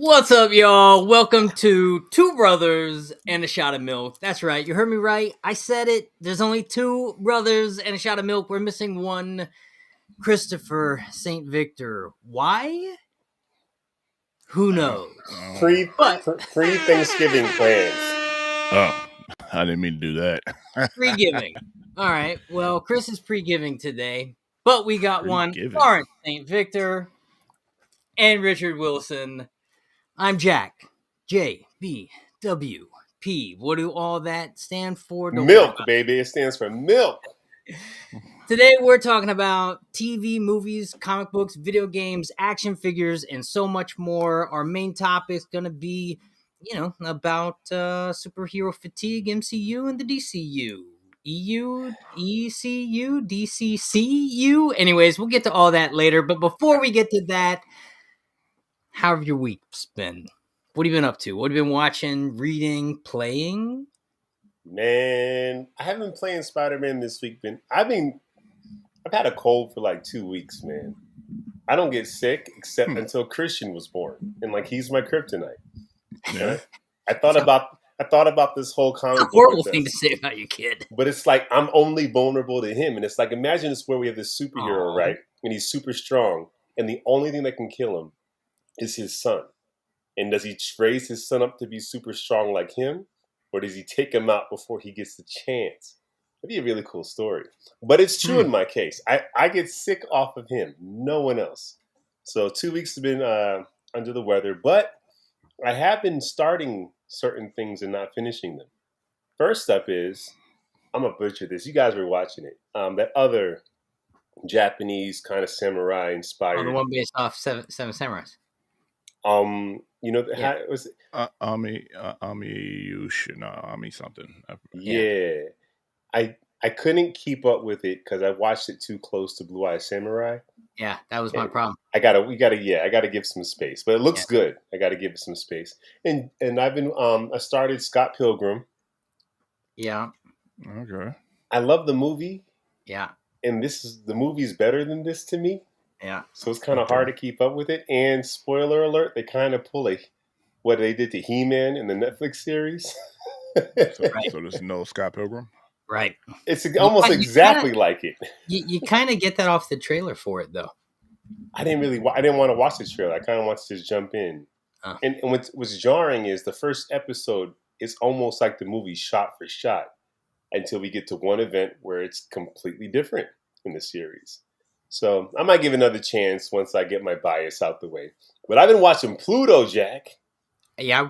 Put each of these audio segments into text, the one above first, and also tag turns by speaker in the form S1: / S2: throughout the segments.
S1: What's up, y'all? Welcome to Two Brothers and a Shot of Milk. That's right, you heard me right. I said it. There's only two brothers and a shot of milk. We're missing one, Christopher St. Victor. Why? Who knows? But
S2: Pre-Thanksgiving plans.
S3: Oh, I didn't mean to do that.
S1: pre-giving. All right. Well, Chris is pre-giving today, but we got one,
S3: Pre-giving.
S1: Lawrence St. Victor and Richard Wilson. I'm Jack. JBWP. What do all that stand for? Don't worry
S2: Milk,
S1: about it.
S2: baby. It stands for milk.
S1: Today we're talking about TV, movies, comic books, video games, action figures, and so much more. Our main topic is going to be, about superhero fatigue, MCU, and the DCU. EU, ECU, DCCU. Anyways, we'll get to all that later. But before we get to that, how have your weeks been? What have you been up to? What have you been watching, reading, playing?
S2: Man, I haven't been playing Spider-Man this week. I've had a cold for like 2 weeks, man. I don't get sick except until Christian was born, and like he's my kryptonite.
S3: Yeah.
S2: I thought about this whole comic
S1: It's a
S2: book
S1: horrible
S2: with
S1: thing
S2: this,
S1: to say about your kid.
S2: but it's like I'm only vulnerable to him, and it's like imagine this where we have this superhero,
S1: Aw.
S2: right? And he's super strong, and the only thing that can kill him is his son. And does he raise his son up to be super strong like him? Or does he take him out before he gets the chance? That'd be a really cool story. But it's true in my case. I get sick off of him. No one else. So 2 weeks have been under the weather. But I have been starting certain things and not finishing them. First up is, I'm going to butcher this. You guys were watching it. That other Japanese kind of samurai inspired.
S1: The one based off Seven Samurais.
S2: How was it?
S3: Ami something.
S2: Yeah. I couldn't keep up with it because I watched it too close to Blue Eye Samurai.
S1: Yeah, that was my problem.
S2: I gotta give some space, but it looks good. I gotta give it some space. And I started Scott Pilgrim.
S1: Yeah.
S3: Okay.
S2: I love the movie,
S1: Yeah.
S2: and the movie's better than this to me.
S1: Yeah.
S2: So it's kind of hard to keep up with it. And spoiler alert, they kind of pull what they did to He-Man in the Netflix series.
S3: So there's no Scott Pilgrim?
S1: Right.
S2: It's almost exactly like it.
S1: You kind of get that off the trailer for it, though.
S2: I didn't want to watch the trailer. I kind of wanted to just jump in. And what's jarring is the first episode is almost like the movie shot for shot until we get to one event where it's completely different in the series. So I might give another chance once I get my bias out the way. But I've been watching Pluto, Jack.
S1: Yeah,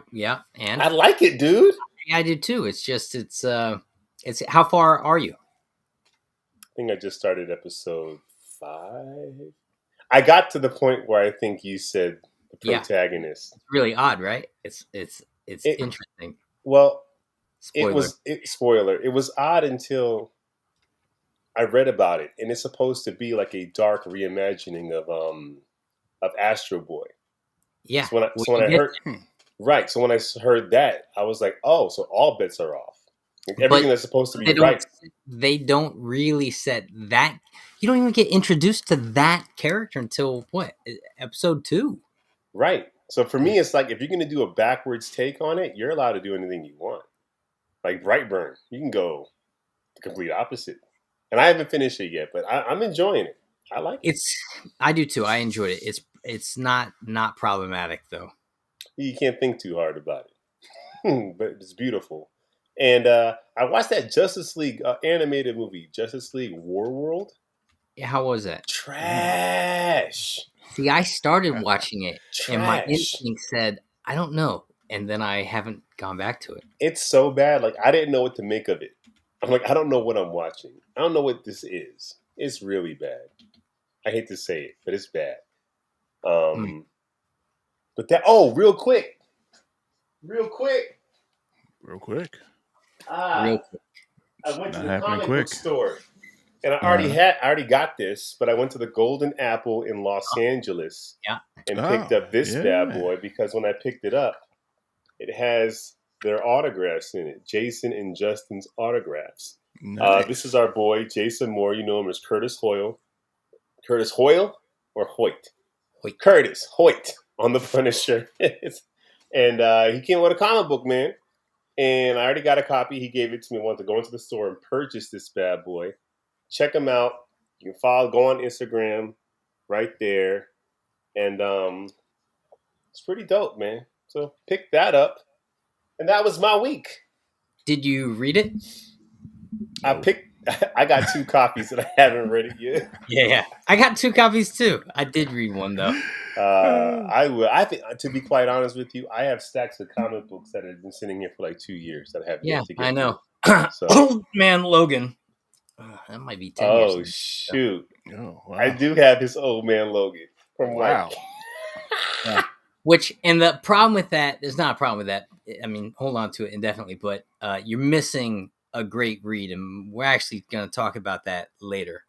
S1: and
S2: I like it, dude.
S1: yeah, I do too. It's just it's how far are you?
S2: I think I just started episode 5. I got to the point where I think you said the protagonist.
S1: It's really odd, right? It's interesting.
S2: Well,
S1: Spoiler.
S2: Spoiler. It was odd until I read about it, and it's supposed to be like a dark reimagining of Astro Boy.
S1: Yeah.
S2: So when I heard that, I was like, oh, so all bets are off. Like everything that's supposed to be right.
S1: They don't really set that. You don't even get introduced to that character until what? Episode 2.
S2: Right. So for me, it's like if you're going to do a backwards take on it, you're allowed to do anything you want. Like Brightburn, you can go the complete opposite. And I haven't finished it yet, but I'm enjoying it. I like it.
S1: I do too. I enjoyed it. It's not problematic though.
S2: You can't think too hard about it, but it's beautiful. And I watched that Justice League animated movie, Justice League War World.
S1: Yeah, how was that?
S2: Trash.
S1: See, I started watching it,
S2: Trash.
S1: and my instinct said, "I don't know," and then I haven't gone back to it.
S2: It's so bad. Like I didn't know what to make of it. I'm like, I don't know what I'm watching. I don't know what this is. It's really bad. I hate to say it, but it's bad. But that. Oh, real quick.
S3: Real quick.
S1: Real quick.
S2: I went to the comic book store, and I already got this, but I went to the Golden Apple in Los Angeles, and picked up this bad boy because when I picked it up, it has their autographs in it, Jason and Justin's autographs. Nice. This is our boy Jason Moore. You know him as Curtis Hoyle. Curtis Hoyle or Hoyt?
S1: Hoyt.
S2: Curtis Hoyt on the Punisher. And he came with a comic book, man. And I already got a copy. He gave it to me. I wanted to go into the store and purchase this bad boy. Check him out. You can go on Instagram right there. And it's pretty dope, man. So pick that up. And that was my week.
S1: Did you read it?
S2: I got 2 copies and I haven't read it yet.
S1: Yeah. I got 2 copies too. I did read one though.
S2: I will. I think, to be quite honest with you, I have stacks of comic books that have been sitting here for like 2 years that I have yet to get.
S1: I know.
S2: So.
S1: Old Man Logan. That might be 10 years.
S2: Oh shoot!
S3: Oh, wow.
S2: I do have his Old Man Logan from
S3: Wow.
S1: Yeah. Which, and the problem with that, there's not a problem with that. I mean, hold on to it indefinitely, but you're missing a great read, and we're actually going to talk about that later.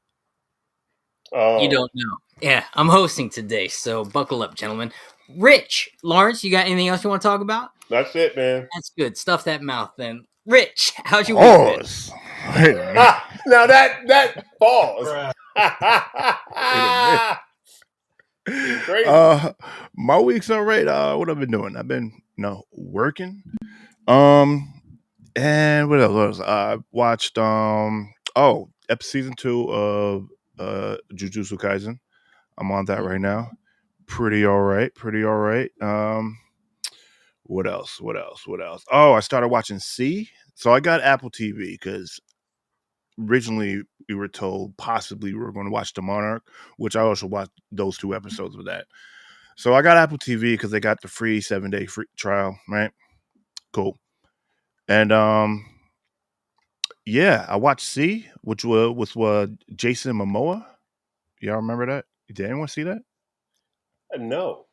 S2: Oh.
S1: You don't know. Yeah, I'm hosting today, so buckle up, gentlemen. Rich, Lawrence, you got anything else you want to talk about?
S2: That's it, man.
S1: That's good. Stuff that mouth then. Rich, how's your week been?
S2: Now that falls.
S3: Crazy. My week's all right. What I've been doing? I've been working. And what else? I watched season 2 of Jujutsu Kaisen. I'm on that right now. Pretty all right. What else? Oh, I started watching C. So I got Apple TV because originally we were told possibly we were going to watch The Monarch, which I also watched those 2 episodes of that. So I got Apple TV because they got the free 7-day free trial, right? Cool. And yeah, I watched C, which was Jason Momoa. Y'all remember that? Did anyone see that?
S2: No.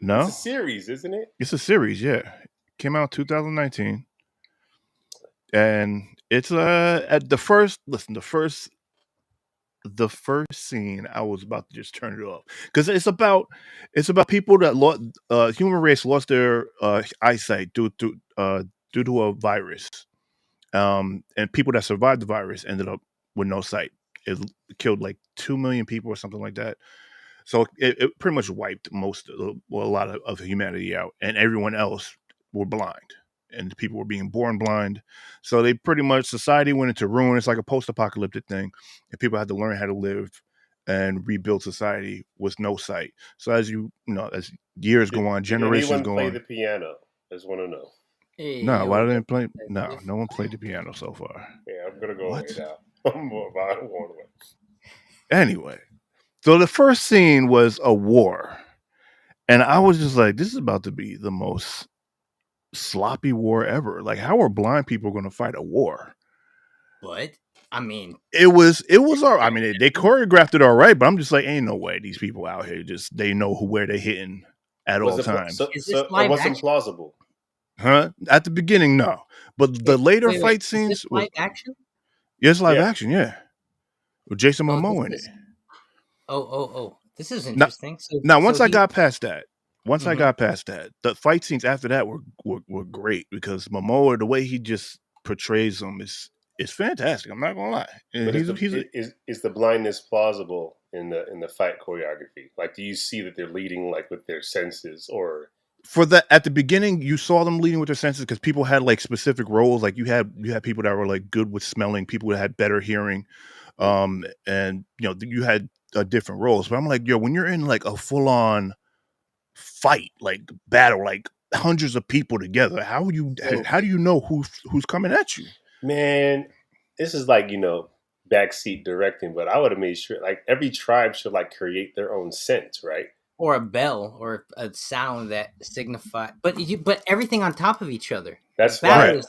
S3: No?
S2: It's a series, isn't it?
S3: It's a series, yeah. Came out 2019. And it's at the first scene, I was about to just turn it off because it's about people that human race lost their eyesight due to a virus, and people that survived the virus ended up with no sight. It killed like 2 million people or something like that. So it pretty much wiped a lot of humanity out, and everyone else were blind. And people were being born blind. So they pretty much, society went into ruin. It's like a post-apocalyptic thing. And people had to learn how to live and rebuild society with no sight. So as as years go on, generations go on.
S2: Did anyone play the piano? I just want to know.
S1: Hey,
S3: No, why didn't play? No one played the piano so far.
S2: Yeah, I'm going to go away now. I'm going away.
S3: Anyway, so the first scene was a war. And I was just like, this is about to be the most sloppy war ever. Like, how are blind people going to fight a war?
S1: But I mean,
S3: it was all. I mean, they choreographed it all right, but I'm just like, ain't no way these people out here they know where they're hitting at all times.
S2: So it wasn't plausible,
S3: huh? At the beginning, no, but the later fight scenes
S1: was live action.
S3: Yes, live action, yeah, with Jason Momoa in it.
S1: Oh, this is interesting.
S3: Once I got past that, the fight scenes after that were great because Momoa, the way he just portrays them is fantastic. I'm not gonna lie.
S2: But is the blindness plausible in the fight choreography? Like, do you see that they're leading like with their senses, or
S3: for that at the beginning you saw them leading with their senses because people had like specific roles. Like you had people that were like good with smelling, people that had better hearing, and you had different roles. But I'm like, when you're in like a full on fight, like battle, like hundreds of people together, how do you know who's coming at you?
S2: Man, this is like backseat directing, but I would have made sure like every tribe should like create their own scent, right?
S1: Or a bell or a sound that signify, but everything on top of each other.
S2: That's why.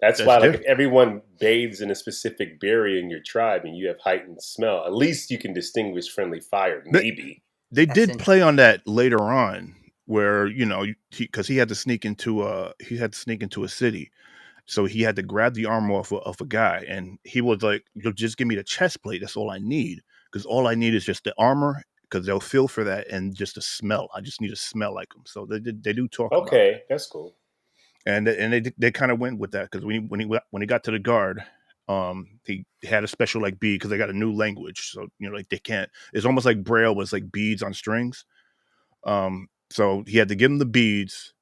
S3: That's
S2: why, like, if everyone bathes in a specific berry in your tribe and you have heightened smell, at least you can distinguish friendly fire. Maybe
S3: they did play on that later on, where because he had to sneak into a city, so he had to grab the armor off of a guy, and he was like, "Just give me the chest plate. That's all I need, because all I need is just the armor." Because they'll feel for that and just the smell. I just need to smell like them. So they do talk.
S2: Okay,
S3: about that.
S2: That's cool.
S3: And they kind of went with that because when he got to the guard, he had a special like bead because they got a new language. So like they can't. It's almost like Braille was like beads on strings. So he had to give him the beads,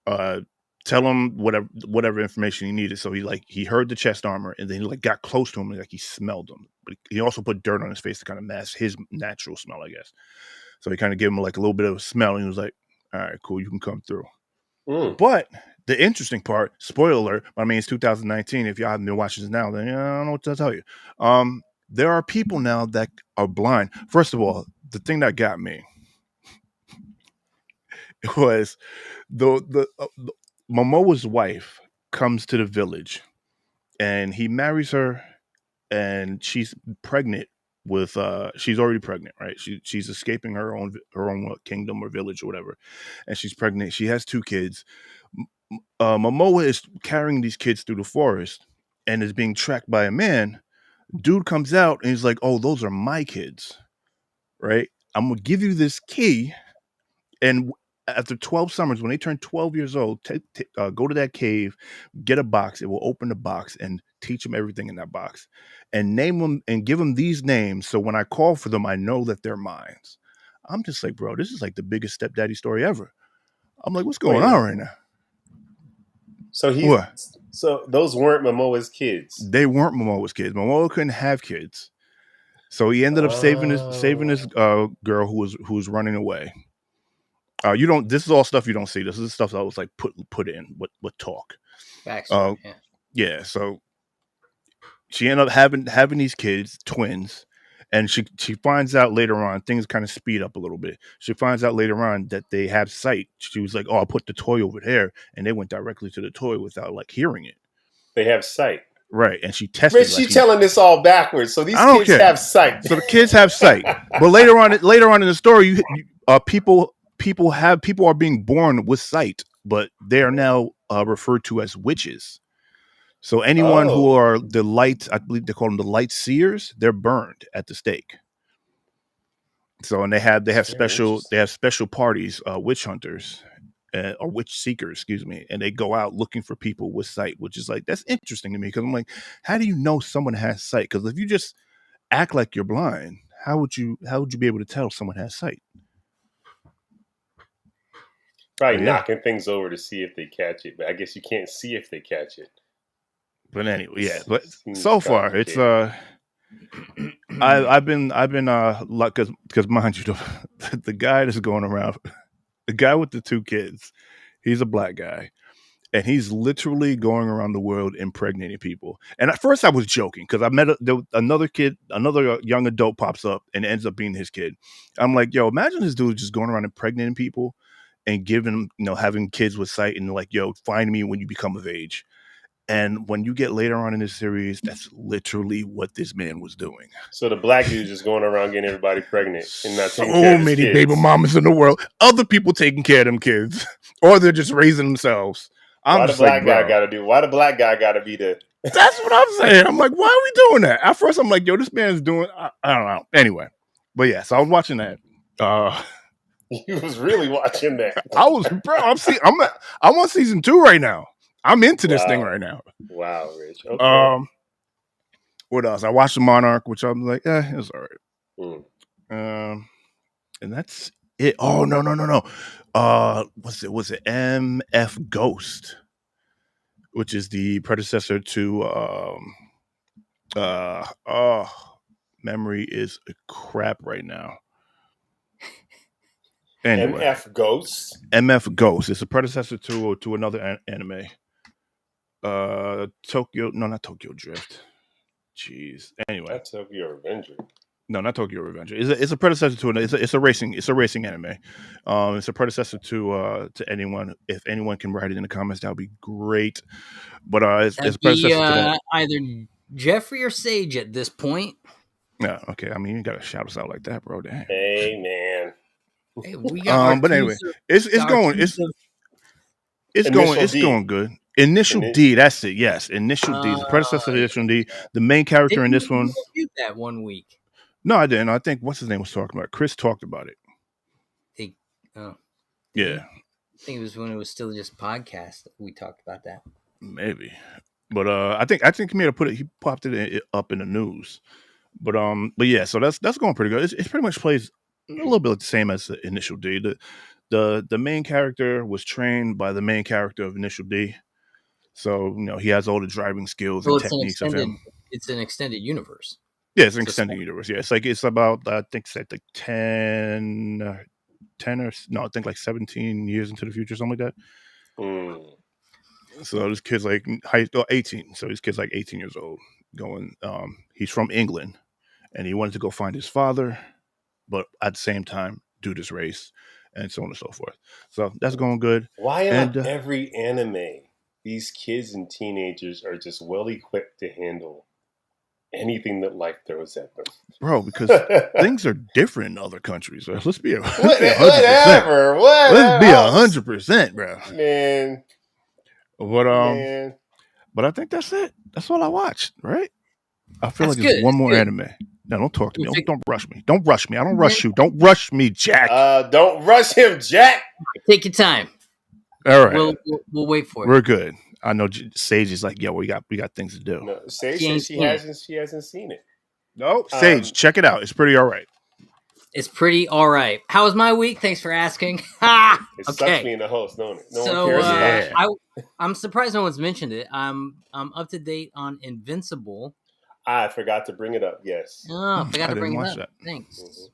S3: tell him whatever information he needed. So he heard the chest armor, and then he got close to him, and he smelled him. But he also put dirt on his face to kind of mask his natural smell, I guess. So he kind of gave him a little bit of a smell, and he was like, "All right, cool, you can come through." But the interesting part, spoiler alert, I mean, it's 2019. If y'all haven't been watching this now, then I don't know what to tell you. There are people now that are blind. First of all, the thing that got me was the Momoa's wife comes to the village, and he marries her, and she's pregnant with she's already pregnant, right? She's escaping her own kingdom or village or whatever, and she's pregnant. She has 2 kids. Momoa is carrying these kids through the forest and is being tracked by a man. Dude comes out and he's like, "Oh, those are my kids, right? I'm gonna give you this key, and after 12 summers, when they turn 12 years old, go to that cave, get a box. It will open the box and teach them everything in that box, and name them and give them these names. So when I call for them, I know that they're mine." I'm just like, bro, this is like the biggest stepdaddy story ever. I'm like, what's going on right now?
S2: So so those weren't Momoa's kids.
S3: They weren't Momoa's kids. Momoa couldn't have kids, so he ended up saving this girl who was running away. You don't. This is all stuff you don't see. This is stuff that was like put in with talk.
S1: Backstory,
S3: yeah. So she ended up having these kids, twins, and she finds out later on, things kind of speed up a little bit. She finds out later on that they have sight. She was like, "Oh, I'll put the toy over there," and they went directly to the toy without like hearing it.
S2: They have sight.
S3: Right, and she tested.
S2: Rich, you telling this all backwards. So these kids have sight.
S3: So the kids have sight, but later on in the story, people are being born with sight, but they are now referred to as witches. So anyone who are the light, I believe they call them the light seers, they're burned at the stake. So and they have special parties, witch hunters. Or witch seekers, excuse me, and they go out looking for people with sight, which is like, that's interesting to me, because I'm like, how do you know someone has sight? Because if you just act like you're blind, how would you be able to tell someone has sight?
S2: Probably knocking things over to see if they catch it, but I guess you can't see if they catch it.
S3: But anyway, yeah. But so far, it's I've been like, because mind you, the guy that's going around. The guy with the 2 kids, he's a black guy, and he's literally going around the world impregnating people. And at first I was joking, because I met another kid, another young adult pops up and ends up being his kid. I'm like, yo, imagine this dude just going around impregnating people and giving them, having kids with sight, and like, yo, find me when you become of age. And when you get later on in this series, that's literally what this man was doing.
S2: So the black dude just going around getting everybody pregnant and not taking care
S3: So
S2: of his
S3: many
S2: kids.
S3: baby mamas in the world. Other people taking care of them kids, or they're just raising themselves.
S2: Why the black guy got to be the?
S3: That's what I'm saying. I'm like, why are we doing that? At first, I'm like, yo, this man's doing. I don't know. Anyway, but yeah, so I was watching that.
S2: You was really watching that.
S3: I was, bro. I'm on season 2 right now. I'm into this thing right now.
S2: Wow, Rich. Okay.
S3: What else? I watched The Monarch, which I'm like, it's all right. And that's it. Oh, no. Was it MF Ghost, which is the predecessor to memory is a crap right now. Anyway,
S2: MF Ghost.
S3: MF Ghost. It's a predecessor to another anime. Not Tokyo Drift. Jeez. Anyway,
S2: not Tokyo Revenger.
S3: No, not Tokyo Revenger. It's a predecessor to it's a racing anime. It's a predecessor to anyone. If anyone can write it in the comments, that would be great. But it's a predecessor to that.
S1: Either Jeffrey or Sage at this point.
S3: Yeah. Okay. I mean, you gotta shout us out like that, bro. Damn.
S2: Hey, man.
S1: Hey, we got
S3: but anyway, it's going good. Initial D, that's it. Yes, Initial D is the predecessor to Initial D. The main character in this one.
S1: You that one week.
S3: No, I didn't. I think what's his name was talking about. Chris talked about it. Yeah.
S1: I think it was when it was still just podcast that we talked about that.
S3: Maybe, but I think he may have he popped it up in the news. But yeah, so that's going pretty good. It pretty much plays a little bit the same as the Initial D. The the main character was trained by the main character of Initial D. So he has all the driving skills
S1: So
S3: and techniques of him.
S1: it's an extended universe.
S3: Yeah, it's an
S1: So
S3: extended universe. Yeah, it's about I think it's like 10 or no, I think like 17 years into the future, something like that.
S2: Mm.
S3: So this kid's like 18. So this kid's like 18 years old. He's from England, and he wanted to go find his father, but at the same time do this race, and so on and so forth. So that's going good.
S2: Why in
S3: And
S2: like every anime, these kids and teenagers are just well equipped to handle anything that life throws at them,
S3: bro, because things are different in other countries. So let's be 100%.
S2: Whatever.
S3: Let's be 100%, bro.
S2: Man.
S3: But I think that's it. That's all I watched, right? I feel
S1: That's
S3: like there's
S1: good.
S3: one
S1: That's
S3: more
S1: good.
S3: anime. No, don't talk to me. Don't rush me. Don't rush me. I don't rush you. Don't rush me, Jack.
S2: Don't rush him, Jack.
S1: Take your time.
S3: All right.
S1: We'll wait for it.
S3: We're good. I know Sage is like, yeah, we got things to do.
S2: No, Sage says she hasn't seen it.
S3: No, Sage, check it out. It's pretty all right.
S1: It's pretty all right. How was my week? Thanks for asking.
S2: It sucks being the host, don't it? No one cares about you.
S1: I'm surprised no one's mentioned it. I'm up to date on Invincible.
S2: I forgot to bring it up. Yes.
S1: Oh, I forgot to bring it up.
S3: That.
S1: Thanks.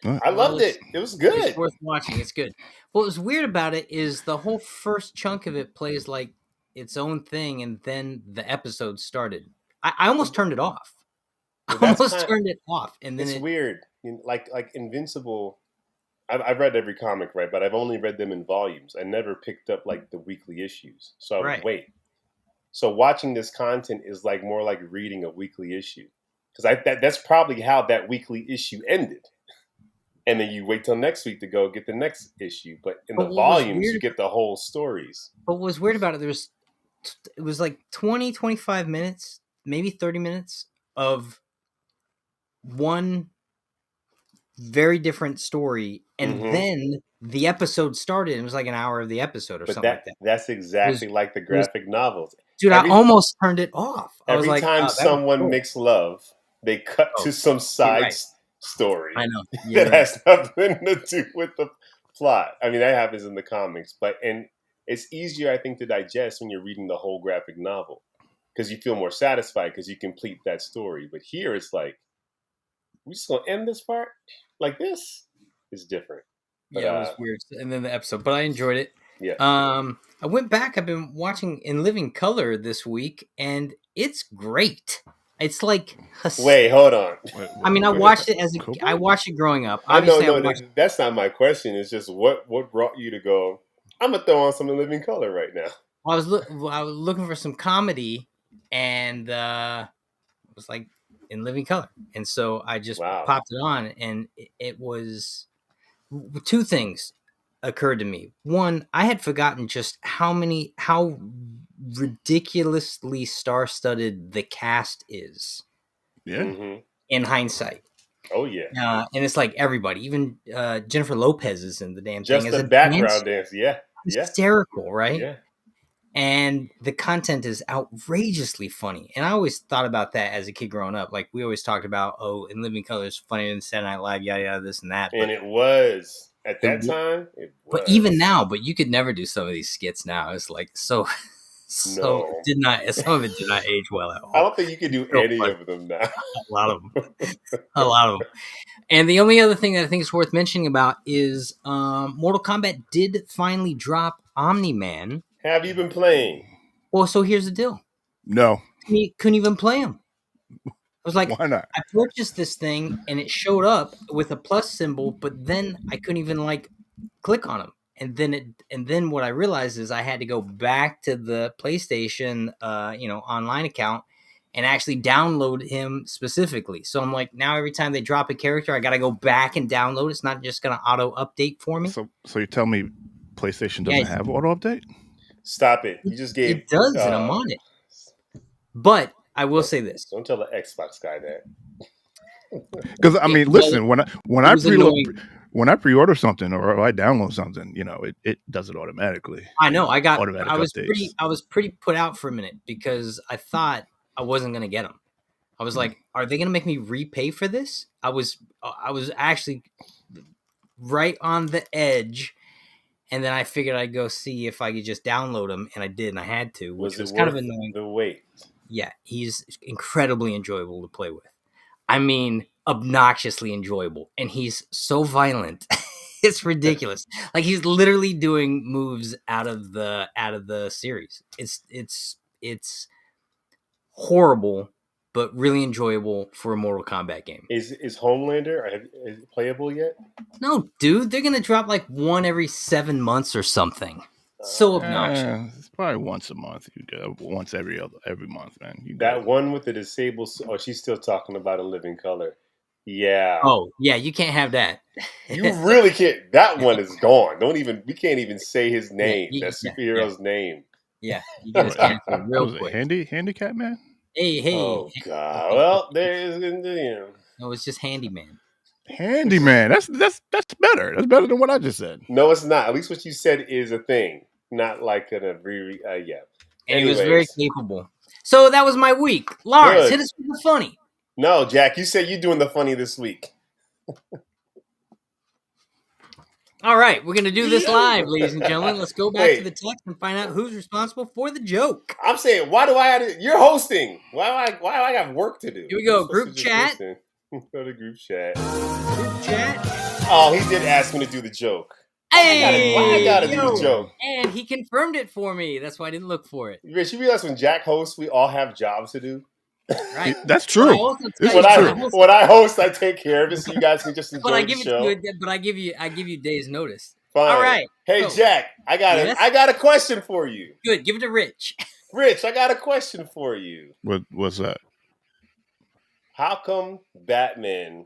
S3: Mm-hmm.
S2: I loved it. It was good.
S1: It's worth watching. It's good. What was weird about it is the whole first chunk of it plays like its own thing, and then the episode started. I almost turned it off. Turned it off, and then
S2: it's weird. Like Invincible, I've read every comic, right? But I've only read them in volumes. I never picked up like the weekly issues, so I would wait. So watching this content is like more like reading a weekly issue, because that's probably how that weekly issue ended. And then you wait till next week to go get the next issue. But in the volumes, you get the whole stories.
S1: But what was weird about it, it was like 20, 25 minutes, maybe 30 minutes of one very different story. And then the episode started. It was like an hour of the episode or something like that.
S2: That's exactly like the graphic novels.
S1: Dude, I almost turned it off.
S2: Every time someone makes love, they cut to some side story.
S1: I know.
S2: That has nothing to do with the plot. I mean, that happens in the comics, and it's easier, I think, to digest when you're reading the whole graphic novel, because you feel more satisfied because you complete that story. But here it's like, we just gonna end this part like this? It's different. But,
S1: it was weird. And then the episode, but I enjoyed it.
S2: Yeah.
S1: I went back. I've been watching In Living Color this week, and it's great. It's like
S2: wait, hold on.
S1: I mean, I watched it I watched it growing up. Obviously,
S2: that's not my question. It's just what brought you to go, I'm gonna throw on some In Living Color right now.
S1: I was looking for some comedy, and it was like In Living Color, and so I just popped it on, and it was two things occurred to me. One, I had forgotten just how ridiculously star-studded the cast is.
S3: Yeah.
S2: Mm-hmm.
S1: In hindsight.
S2: Oh yeah.
S1: And it's like everybody, even Jennifer Lopez is in the damn
S2: just
S1: thing.
S2: Just the background dance. Yeah.
S1: Hysterical, right?
S2: Yeah.
S1: And the content is outrageously funny. And I always thought about that as a kid growing up. Like we always talked about, In Living Color is funnier than Saturday Night Live, yada yada, this and that.
S2: And it was. At that time, it was.
S1: But even now, you could never do some of these skits now. It's like some of it did not age well at all.
S2: I don't think you could do any of them now.
S1: A lot of them. And the only other thing that I think is worth mentioning about is Mortal Kombat did finally drop Omni-Man.
S2: Have you been playing?
S1: Well, so here's the deal.
S3: No.
S1: Couldn't even play him. I was like,
S3: why not?
S1: I purchased this thing and it showed up with a plus symbol, but then I couldn't even click on him. And then what I realized is I had to go back to the PlayStation, online account and actually download him specifically. So I'm like, now every time they drop a character, I got to go back and download. It's not just going to auto update for me.
S3: So you tell me PlayStation doesn't have auto update?
S2: Stop it! You just gave
S1: it does, and I'm on it. But I will say this:
S2: don't tell the Xbox guy that.
S3: Because I mean, listen, when I pre-order something or I download something, it does it automatically.
S1: I know. I was pretty put out for a minute because I thought I wasn't going to get them. I was like, are they going to make me repay for this? I was actually right on the edge. And then I figured I'd go see if I could just download him, and I did, and I had to, which
S2: Was it
S1: was kind of
S2: worth
S1: annoying.
S2: the wait?
S1: Yeah, he's incredibly enjoyable to play with. I mean, obnoxiously enjoyable, and he's so violent. It's ridiculous. Like he's literally doing moves out of the series. It's horrible, but really enjoyable for a Mortal Kombat game.
S2: Is Homelander is it playable yet?
S1: No, dude, they're gonna drop like one every 7 months or something. So obnoxious.
S3: It's probably once a month. You go once every month, man. You
S2: That
S3: go.
S2: one with the disabled. Oh, she's still talking about a living color. Yeah.
S1: Oh yeah, you can't have that.
S2: You really can't. That one is gone. We can't even say his name.
S1: Yeah,
S2: that superhero's name.
S1: Yeah, you get us canceled real
S3: Was it
S1: quick.
S3: handicap man?
S1: Hey.
S2: Oh God. Well, there is.
S1: No, it's just handyman.
S3: Handyman. That's better. That's better than what I just said.
S2: No, it's not. At least what you said is a thing, not like an abbreviation. Yeah.
S1: And he was very capable. So that was my week. Lawrence, hit us with the funny.
S2: No, Jack, you said you're doing the funny this week.
S1: All right, we're going to do this live, ladies and gentlemen. Let's go back to the text and find out who's responsible for the joke.
S2: I'm saying, why do I have to? You're hosting. Why do I got work to do?
S1: Here we go. Group chat.
S2: Go to group chat.
S1: Group chat.
S2: Oh, he did ask me to do the joke.
S1: Hey,
S2: I gotta do the joke.
S1: And he confirmed it for me. That's why I didn't look for it.
S2: Rich, you realize when Jack hosts, we all have jobs to do?
S1: Right.
S3: That's true.
S2: When I host, I take care of it so you guys can just enjoy the show.
S1: But I give you days notice.
S2: Fine.
S1: All right.
S2: Hey, Jack, I got a question for you.
S1: Good. Give it to Rich.
S2: Rich, I got a question for you.
S3: What's that?
S2: How come Batman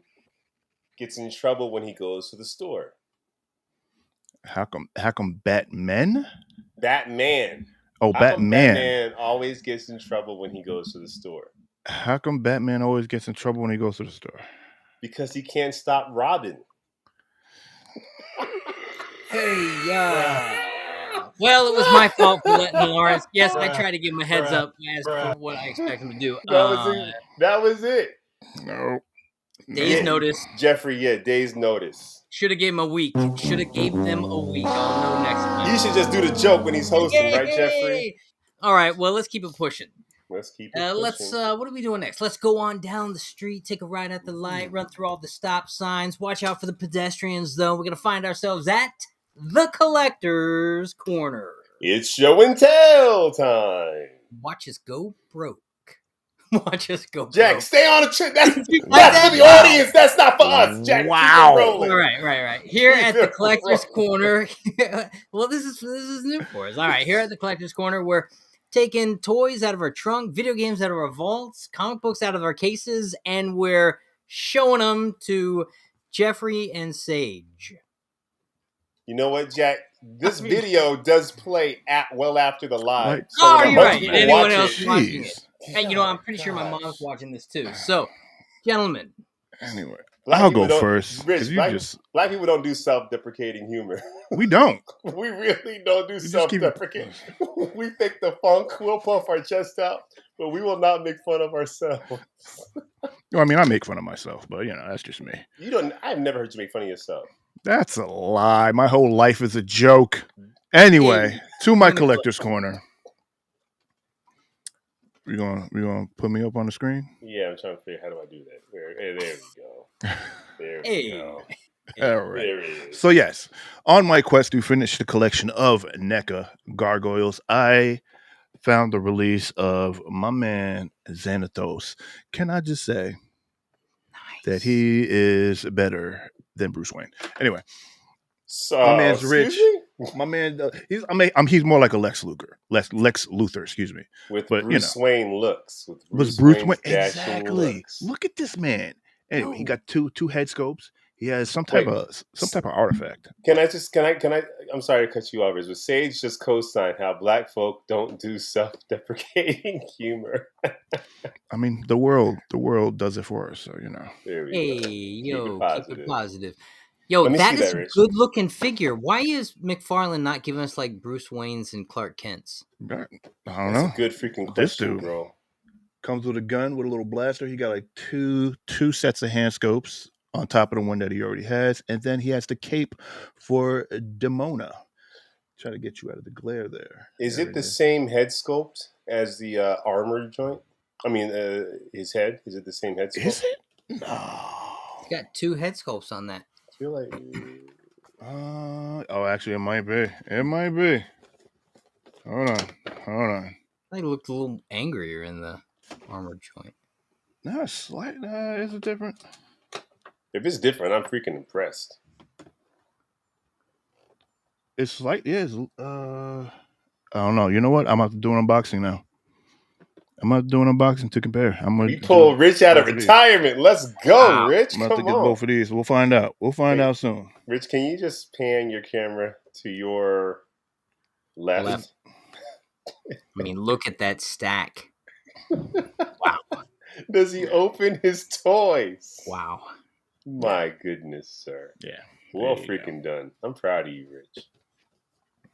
S2: gets in trouble when he goes to the store?
S3: How come Batman?
S2: Batman.
S3: Oh, Batman.
S2: Batman always gets in trouble when he goes to the store.
S3: How come Batman always gets in trouble when he goes to the store?
S2: Because he can't stop robbing.
S1: Hey, well, it was my fault for letting Lawrence. Yes, I tried to give him a heads up as for what I expect him to do.
S2: That was it.
S3: No.
S1: Days notice.
S2: Jeffrey, days notice.
S1: Should have gave him a week. Should have gave them a week. I'll know next time.
S2: You should just do the joke when he's hosting, right, Jeffrey?
S1: All right, well, let's keep it pushing.
S2: Let's keep it pushing.
S1: What are we doing next? Let's go on down the street, take a ride at the light, run through all the stop signs, watch out for the pedestrians, though. We're going to find ourselves at the Collector's Corner.
S2: It's show and tell time.
S1: Watch us go broke. Watch us go broke.
S2: Jack, stay on the trip. That's for the audience. That's not for us. Jack,
S3: wow.
S1: Right. Here at the Collector's Corner. Well, this is new for us. All right, here at the Collector's Corner, we're taking toys out of our trunk, video games out of our vaults, comic books out of our cases, and we're showing them to Jeffrey and Sage.
S2: You know what, Jack? This video does play well after the live.
S1: So you're right. Anyone else watching it? And I'm pretty sure my mom's watching this too. So, gentlemen.
S3: Anyway, I'll go first.
S2: Rich, black people don't do self-deprecating humor.
S3: We don't.
S2: We really don't do self-deprecating. We think the funk. We'll puff our chest out, but we will not make fun of ourselves.
S3: I mean, I make fun of myself, but that's just me.
S2: I've never heard you make fun of yourself.
S3: That's a lie. My whole life is a joke. Anyway, to my Collector's Corner. You gonna put me up on the screen?
S2: Yeah, I'm trying to figure out how do I do that. There we go. There we go.
S3: All right. There it is. So yes, on my quest to finish the collection of NECA gargoyles, I found the release of my man Xanatos. Can I just say that he is better than Bruce Wayne? Anyway,
S2: so
S3: my man's rich. My man, he's more like a Lex Luthor, excuse me.
S2: With Bruce Wayne looks.
S3: With Bruce Wayne, exactly. Looks. Look at this man. Anyway, he got two head scopes. He has some type of artifact.
S2: Can I? I'm sorry to cut you off, but Sage just co-signed how black folk don't do self-deprecating humor.
S3: I mean, the world does it for us, so
S2: There we
S1: go. Keep it positive. Yo,
S2: that
S1: is a good-looking figure. Why is McFarlane not giving us like Bruce Wayne's and Clark Kent's?
S3: I don't know.
S2: That's a good freaking question,
S3: this dude,
S2: bro.
S3: Comes with a gun with a little blaster. He got like two sets of hand scopes. on top of the one that he already has, and then he has the cape for Demona. Try to get you out of the glare there.
S2: Is
S3: There
S2: it
S3: it
S2: the
S3: is.
S2: same head sculpt as the armored joint? I mean, his head. Is it the same head sculpt?
S3: Is it? No.
S1: It's got 2 head sculpts on that.
S2: I feel like
S3: Oh, actually, it might be. It might be. Hold on. Hold on.
S1: I think it looked a little angrier in the armored joint.
S3: No, slight. Is it different?
S2: if it's different, I'm freaking impressed.
S3: It's slight. Yeah. I don't know. You know what? I'm about to do an unboxing now. I'm about to do an unboxing to compare. I'm gonna
S2: We pull Rich out of
S3: both of these.
S2: retirement. Let's go,
S1: Wow.
S2: Rich.
S3: I'm about to
S2: Come
S3: get
S2: on.
S3: both of these. We'll find out. We'll find
S2: Wait.
S3: out soon.
S2: Rich, can you just pan your camera to your left?
S1: Left. I mean, look at that stack. Wow.
S2: Does he open his toys?
S1: Wow.
S2: My goodness, sir.
S3: Yeah.
S2: Well
S3: There you go.
S2: freaking done. I'm proud of you, Rich.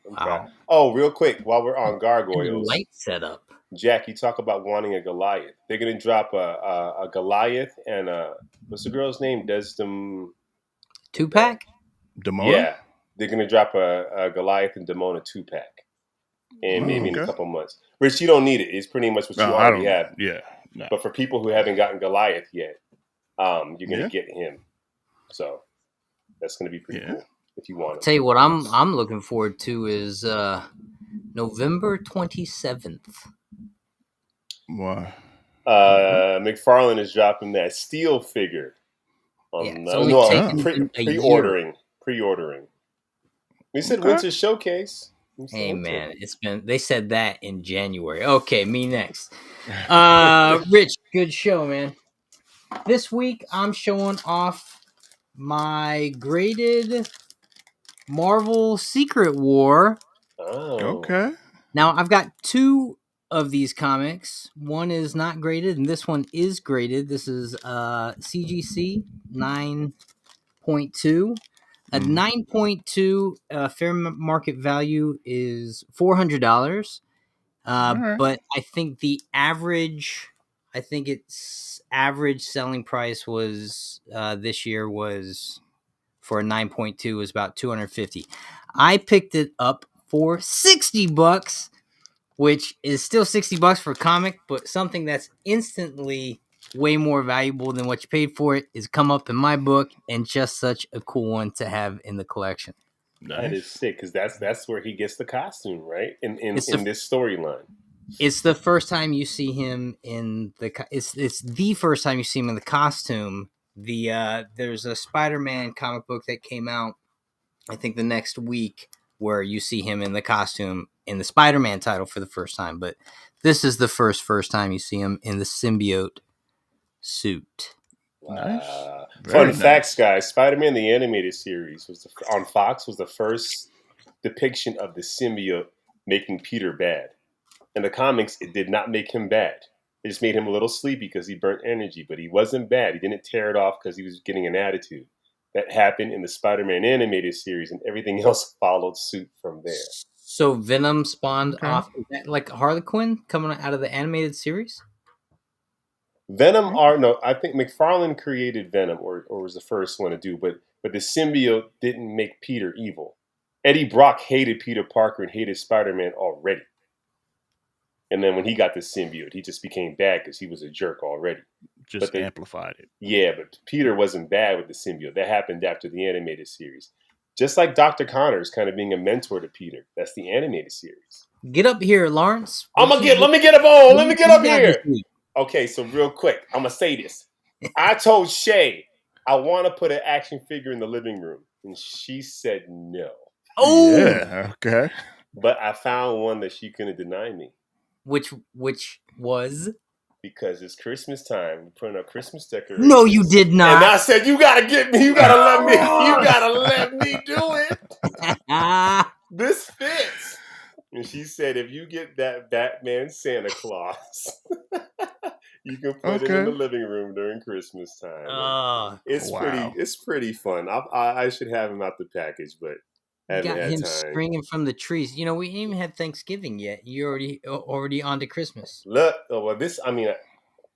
S2: I'm
S1: Wow.
S2: proud. Oh, real quick, while we're on
S1: And the
S2: gargoyles,
S1: light setup.
S2: Jack, you talk about wanting a Goliath. They're gonna drop a Goliath and what's the girl's name? Desdem.
S1: 2-pack?
S3: Demona?
S2: Yeah, they're gonna drop a Goliath and Demona 2-pack, and maybe in a
S3: okay.
S2: couple months. Rich, you don't need it. It's pretty much what you
S3: I
S2: already
S3: don't.
S2: have.
S3: Yeah. No.
S2: But for people who haven't gotten Goliath yet, you're gonna
S3: Yeah.
S2: get him. So that's gonna be pretty
S3: Yeah.
S2: cool if you want him.
S1: Tell you what I'm looking forward to is November 27th.
S3: Why?
S2: McFarlane is dropping that steel figure.
S1: Yeah, it's only taken a year.
S2: Pre-ordering. We said
S3: Okay.
S2: Winter Showcase.
S1: Hey man, they said that in January. Okay, me next. Rich, good show, man. This week I'm showing off my graded Marvel Secret War.
S2: Oh.
S3: Okay.
S1: Now I've got 2 of these comics. One is not graded, and this one is graded. This is CGC 9.2. A 9.2 fair market value is $400.
S3: right.
S1: But I think its average selling price was this year was for a 9.2 was about 250. I picked it up for $60, which is still $60 for a comic, but something that's instantly way more valuable than what you paid for it is come up in my book, and just such a cool one to have in the collection.
S2: That is sick because that's where he gets the costume, right? In this storyline.
S1: It's the first time you see him in the. It's the first time you see him in the costume. There's a Spider-Man comic book that came out, I think the next week, where you see him in the costume in the Spider-Man title for the first time. But this is the first time you see him in the symbiote suit.
S3: Nice.
S2: Fun facts, guys. Spider-Man the animated series on Fox was the first depiction of the symbiote making Peter bad. In the comics, it did not make him bad. It just made him a little sleepy because he burnt energy, but he wasn't bad. He didn't tear it off because he was getting an attitude. That happened in the Spider-Man animated series, and everything else followed suit from there.
S1: So Venom spawned off, like Harley Quinn coming out of the animated series?
S2: I think McFarlane created Venom, or was the first one to do, but the symbiote didn't make Peter evil. Eddie Brock hated Peter Parker and hated Spider-Man already. And then when he got the symbiote, he just became bad because he was a jerk already.
S3: Just amplified it.
S2: Yeah, but Peter wasn't bad with the symbiote. That happened after the animated series. Just like Dr. Connors kind of being a mentor to Peter. That's the animated series.
S1: Get up here, Lawrence.
S2: Let me get up on. Let me get up here. Okay, so real quick, I'm going to say this. I told Shay I want to put an action figure in the living room. And she said no.
S1: Oh!
S3: Yeah, okay.
S2: But I found one that she couldn't deny me.
S1: Which was?
S2: Because it's Christmas time. We're putting up Christmas decorations.
S1: No, you did not.
S2: And I said, you gotta get me. You gotta let me do it. This fits. And she said, if you get that Batman Santa Claus, you can put it in the living room during Christmas time. It's pretty fun. I should have him out the package, but
S1: you got him springing from the trees. You know, we ain't even had Thanksgiving yet. You're already on to Christmas.
S2: Look,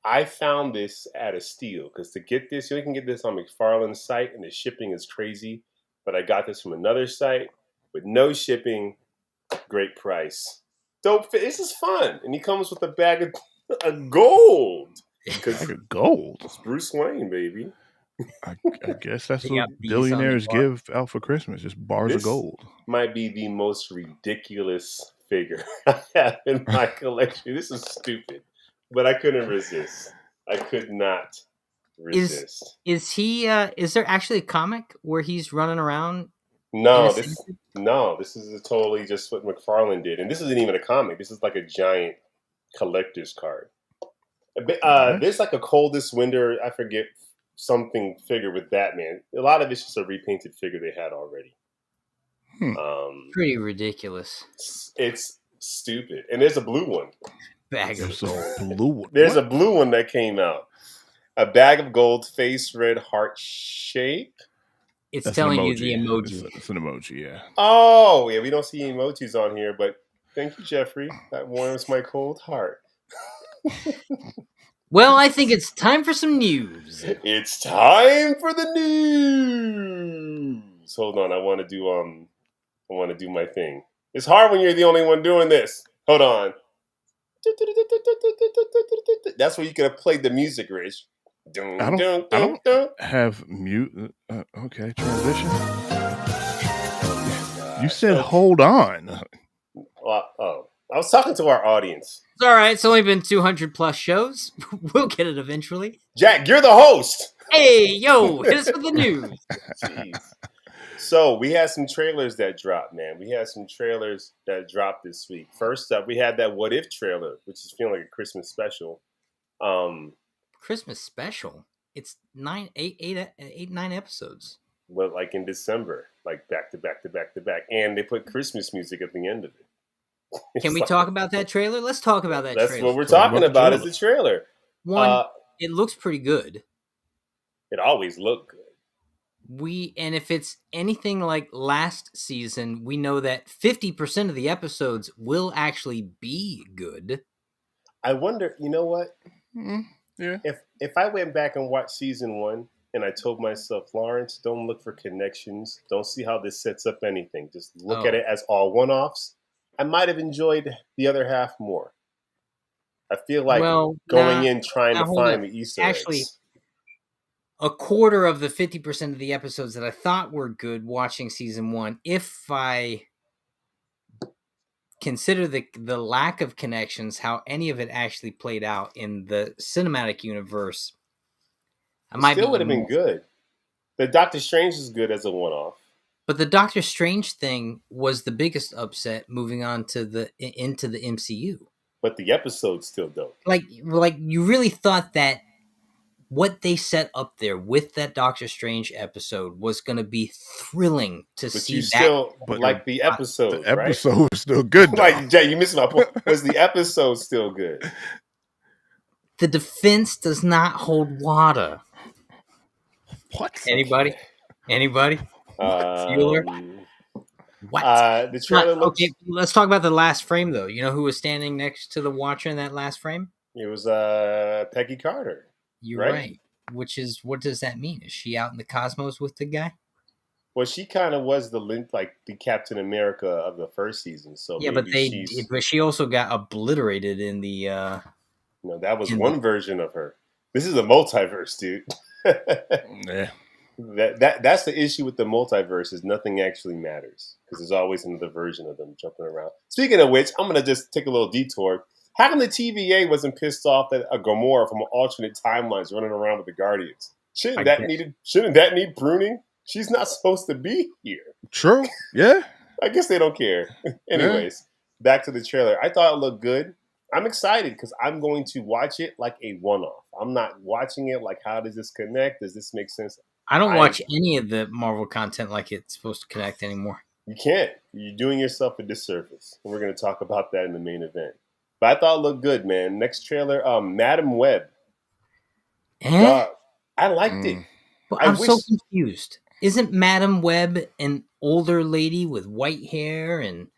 S2: I found this at a steal because to get this, you can get this on McFarlane's site, and the shipping is crazy. But I got this from another site with no shipping, great price. Dope. This is fun, and he comes with a bag of gold because
S3: Bag of gold.
S2: it's Bruce Wayne, baby.
S3: I guess that's
S1: They
S3: what
S1: got bees on the
S3: billionaires
S1: bar.
S3: give out for Christmas, just bars of
S2: This
S3: gold.
S2: might be the most ridiculous figure I have in my collection. This is stupid, but I couldn't resist. I could not resist.
S1: Is he? Is there actually a comic where he's running around?
S2: No,
S1: in a
S2: this
S1: suit?
S2: no, this is totally just what McFarlane did, and this isn't even a comic. This is like a giant collector's card.
S3: Nice.
S2: There's like a coldest winter, I forget something figure with Batman. A lot of it's just a repainted figure they had already.
S1: Pretty ridiculous.
S2: It's stupid, and there's a blue one.
S1: Bag of
S3: There's a
S1: gold.
S3: blue one.
S2: There's
S3: What?
S2: a blue one that came out. A bag of gold, face red heart shape.
S1: It's
S3: That's an
S1: telling you the emoji.
S3: It's an emoji, yeah.
S2: Oh, yeah, we don't see emojis on here, but thank you, Jeffrey. That warms my cold heart.
S1: Well, I think it's time for some news.
S2: It's time for the news. Hold on, I want to do my thing. It's hard when you're the only one doing this. Hold on. That's where you could have played the music, Rich.
S3: I don't have mute. Okay, transition. You said hold on.
S2: I was talking to our audience.
S1: It's all right. It's only been 200 plus shows. We'll get it eventually.
S2: Jack, you're the host.
S1: Hey, yo, hit us with the news.
S2: Jeez. So we had some trailers that dropped, man. We had some trailers that dropped this week. First up, we had that What If trailer, which is feeling like a Christmas special.
S1: Christmas special. It's 9 episodes.
S2: But like in December, like back to back to back to back. And they put Christmas music at the end of it.
S1: Can we talk about that trailer? Let's talk about that
S2: That's
S1: trailer.
S2: what we're talking about is the trailer.
S1: One, it looks pretty good.
S2: It always looked good.
S1: And if it's anything like last season, we know that 50% of the episodes will actually be good.
S2: I wonder, you know what?
S3: Yeah.
S2: If I went back and watched season 1 and I told myself, Lawrence, don't look for connections. Don't see how this sets up anything. Just look at it as all one-offs. I might have enjoyed the other half more. I feel like going in trying to find the Easter eggs.
S1: Actually, a quarter of the 50% of the episodes that I thought were good watching season 1, if I consider the lack of connections, how any of it actually played out in the cinematic universe,
S2: It still would have been good. The Doctor Strange is good as a one-off.
S1: But the Doctor Strange thing was the biggest upset moving on to into the MCU.
S2: But the episode's still dope.
S1: Like you really thought that what they set up there with that Doctor Strange episode was going to be thrilling to see.
S2: You still like the episode,
S3: the episode was still good.
S2: Like Jay, you missed my point. Was the episode still good?
S1: The defense does not hold water.
S3: What?
S1: Anybody? Bueller? What?
S2: The trailer looks...
S1: Okay, let's talk about the last frame, though. You know who was standing next to the Watcher in that last frame?
S2: It was Peggy Carter.
S1: You're right. Which is, what does that mean? Is she out in the cosmos with the guy?
S2: Well, she kind of was the Captain America of the first season. So
S1: yeah, but she also got obliterated in the.
S2: No, that was one version of her. This is a multiverse, dude.
S3: Yeah.
S2: That's the issue with the multiverse is nothing actually matters because there's always another version of them jumping around. Speaking of which, I'm gonna just take a little detour. How come the TVA wasn't pissed off that a Gamora from alternate timelines running around with the Guardians? Shouldn't that need pruning? She's not supposed to be here.
S3: True. Yeah.
S2: I guess they don't care. Anyways, back to the trailer. I thought it looked good. I'm excited because I'm going to watch it like a one-off. I'm not watching it like, how does this connect? Does this make sense?
S1: I don't watch any of the Marvel content like it's supposed to connect anymore.
S2: You can't. You're doing yourself a disservice. And we're going to talk about that in the main event. But I thought it looked good, man. Next trailer, Madam Web. I liked it.
S1: But I'm so confused. Isn't Madam Web an older lady with white hair and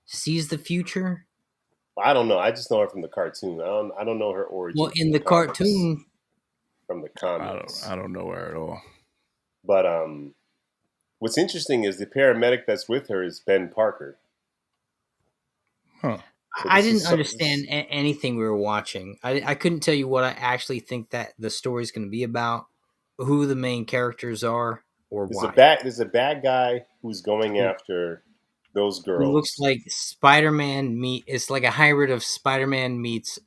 S1: sees the future?
S2: I don't know. I just know her from the cartoon. I don't know her origin.
S1: Well, in the cartoon,
S2: from the comics.
S3: I don't know her at all.
S2: But what's interesting is the paramedic that's with her is Ben Parker.
S3: Huh.
S2: So
S1: I
S2: this
S1: didn't
S2: is
S1: understand anything we were watching. I couldn't tell you what I actually think that the story's going to be about, who the main characters are, or why.
S2: There's a bad guy who's going after those
S1: Who looks
S2: girls.
S1: like Spider-Man it's like a hybrid of Spider-Man meets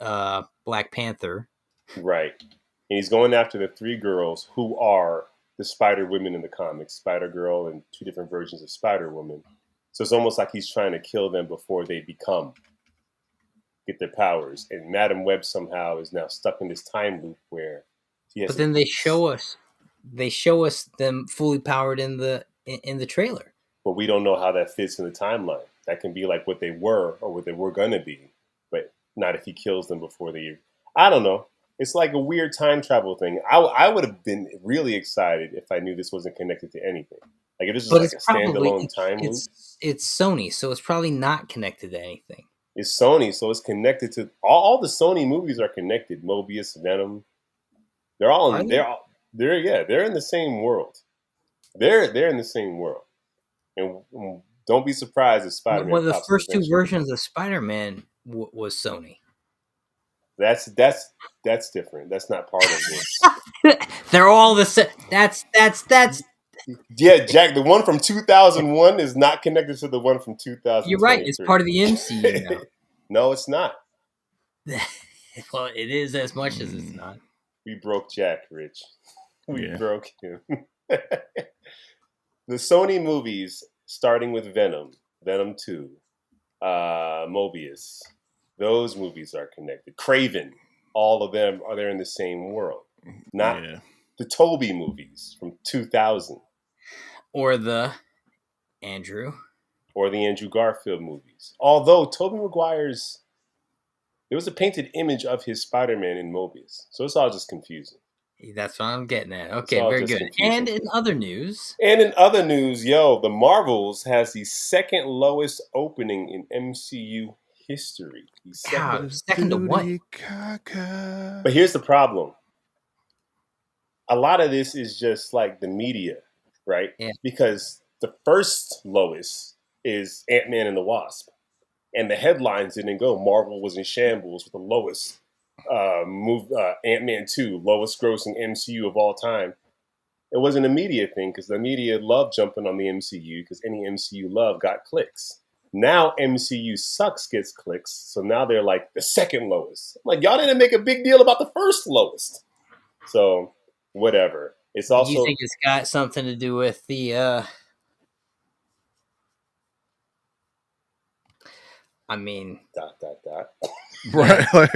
S1: Black Panther.
S2: Right. And he's going after the three girls who are the Spider Women in the comics, Spider Girl and two different versions of Spider Woman. So it's almost like he's trying to kill them before they get their powers. And Madam Web somehow is now stuck in this time loop where he has.
S1: But then they show us them fully powered in the trailer.
S2: But we don't know how that fits in the timeline. That can be like what they were or what they were gonna be, but not if he kills them before they. I don't know. It's like a weird time travel thing. I would have been really excited if I knew this wasn't connected to anything. Like if this was like a standalone time loop.
S1: It's Sony, so it's probably not connected to anything.
S2: It's Sony, so it's connected to all the Sony movies are connected. Mobius, Venom, they're all in. They're in the same world. They're in the same world, and don't be surprised if Spider-Man.
S1: Well, the first two versions of Spider-Man was Sony.
S2: That's different. That's not part of this.
S1: They're all the same. That's.
S2: Yeah, Jack. The one from 2001 is not connected to the one from 2000.
S1: You're right. It's part of the MCU now.
S2: No, it's not.
S1: Well, it is as much as it's not.
S2: We broke Jack, Rich. We broke him. The Sony movies, starting with Venom, Venom 2, Mobius, those movies are connected. Craven, all of them are there in the same world. Not the Toby movies from 2000.
S1: Or the Andrew
S2: Garfield movies. Although Tobey Maguire's, there was a painted image of his Spider-Man in Mobius. So it's all just confusing.
S1: That's what I'm getting at. Okay, very good. Confusing. And in other news,
S2: the Marvels has the second lowest opening in MCU history.
S1: Second to what?
S2: But here's the problem. A lot of this is just like the media, right?
S1: Yeah.
S2: Because the first lowest is Ant-Man and the Wasp. And the headlines didn't go, Marvel was in shambles with the lowest Ant-Man 2, lowest grossing MCU of all time. It wasn't a media thing because the media loved jumping on the MCU because any MCU love got clicks. Now MCU sucks gets clicks, so now they're like the second lowest. I'm like, y'all didn't make a big deal about the first lowest. So, whatever. It's also.
S1: Do you think it's got something to do with the? I mean, ...
S3: Right. Like,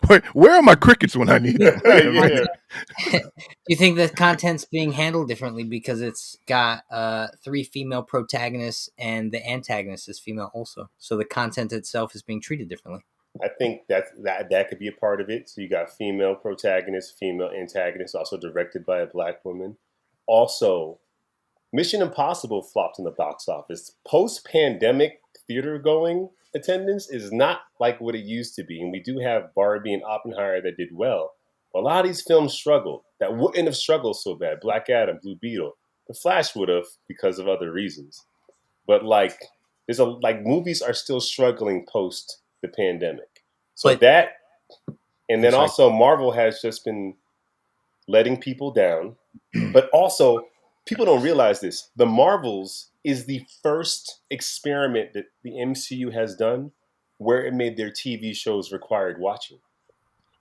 S3: wait, where are my crickets when I need them?
S1: Do you think the content's being handled differently because it's got 3 female protagonists and the antagonist is female also? So the content itself is being treated differently.
S2: I think that could be a part of it. So you got female protagonist, female antagonist, also directed by a black woman. Also, Mission Impossible flopped in the box office. Post-pandemic theater going attendance is not like what it used to be. And we do have Barbie and Oppenheimer that did well. But a lot of these films struggled that wouldn't have struggled so bad. Black Adam, Blue Beetle. The Flash would have because of other reasons. But movies are still struggling post the pandemic. So also Marvel has just been letting people down. But also, people don't realize this. The Marvels is the first experiment that the MCU has done where it made their TV shows required watching.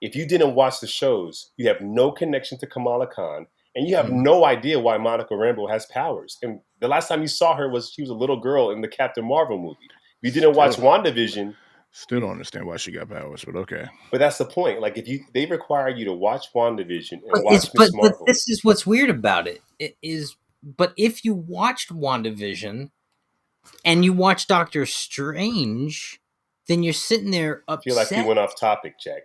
S2: If you didn't watch the shows, you have no connection to Kamala Khan, and you have no idea why Monica Rambeau has powers. And the last time you saw her she was a little girl in the Captain Marvel movie. If you didn't watch WandaVision...
S3: Still don't understand why she got powers, but okay.
S2: But that's the point. Like, they require you to watch WandaVision and watch Miss Marvel.
S1: But this is what's weird about it. But if you watched WandaVision and you watched Doctor Strange, then you're sitting there upset.
S2: I feel like you went off topic, Jack.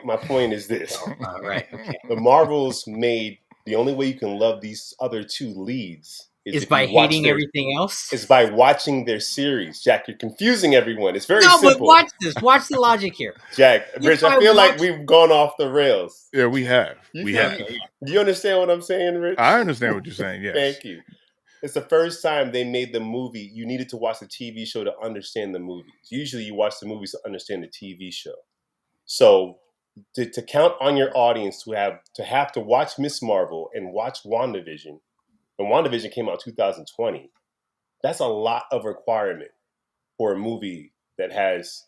S2: My point is this.
S1: Right. Okay.
S2: The Marvels made the only way you can love these other two leads is
S1: Is
S2: if you
S1: by
S2: watch
S1: hating everything else.
S2: is by watching their series. Jack, you're confusing everyone. It's very
S1: No, but
S2: simple.
S1: watch this. Watch the logic here.
S2: Jack,
S1: If
S2: Rich, I
S1: I
S2: feel like
S1: watch-
S2: we've gone off the rails.
S3: Yeah, we have.
S2: You
S3: We
S2: feel-
S3: have.
S2: Do you understand what I'm saying, Rich?
S3: I understand what you're saying. Yes.
S2: Thank you. It's the first time they made the movie. You needed to watch the TV show to understand the movies. Usually you watch the movies to understand the TV show. So to count on your audience to have to watch Miss Marvel and watch WandaVision, and WandaVision came out 2020, that's a lot of requirement for a movie that has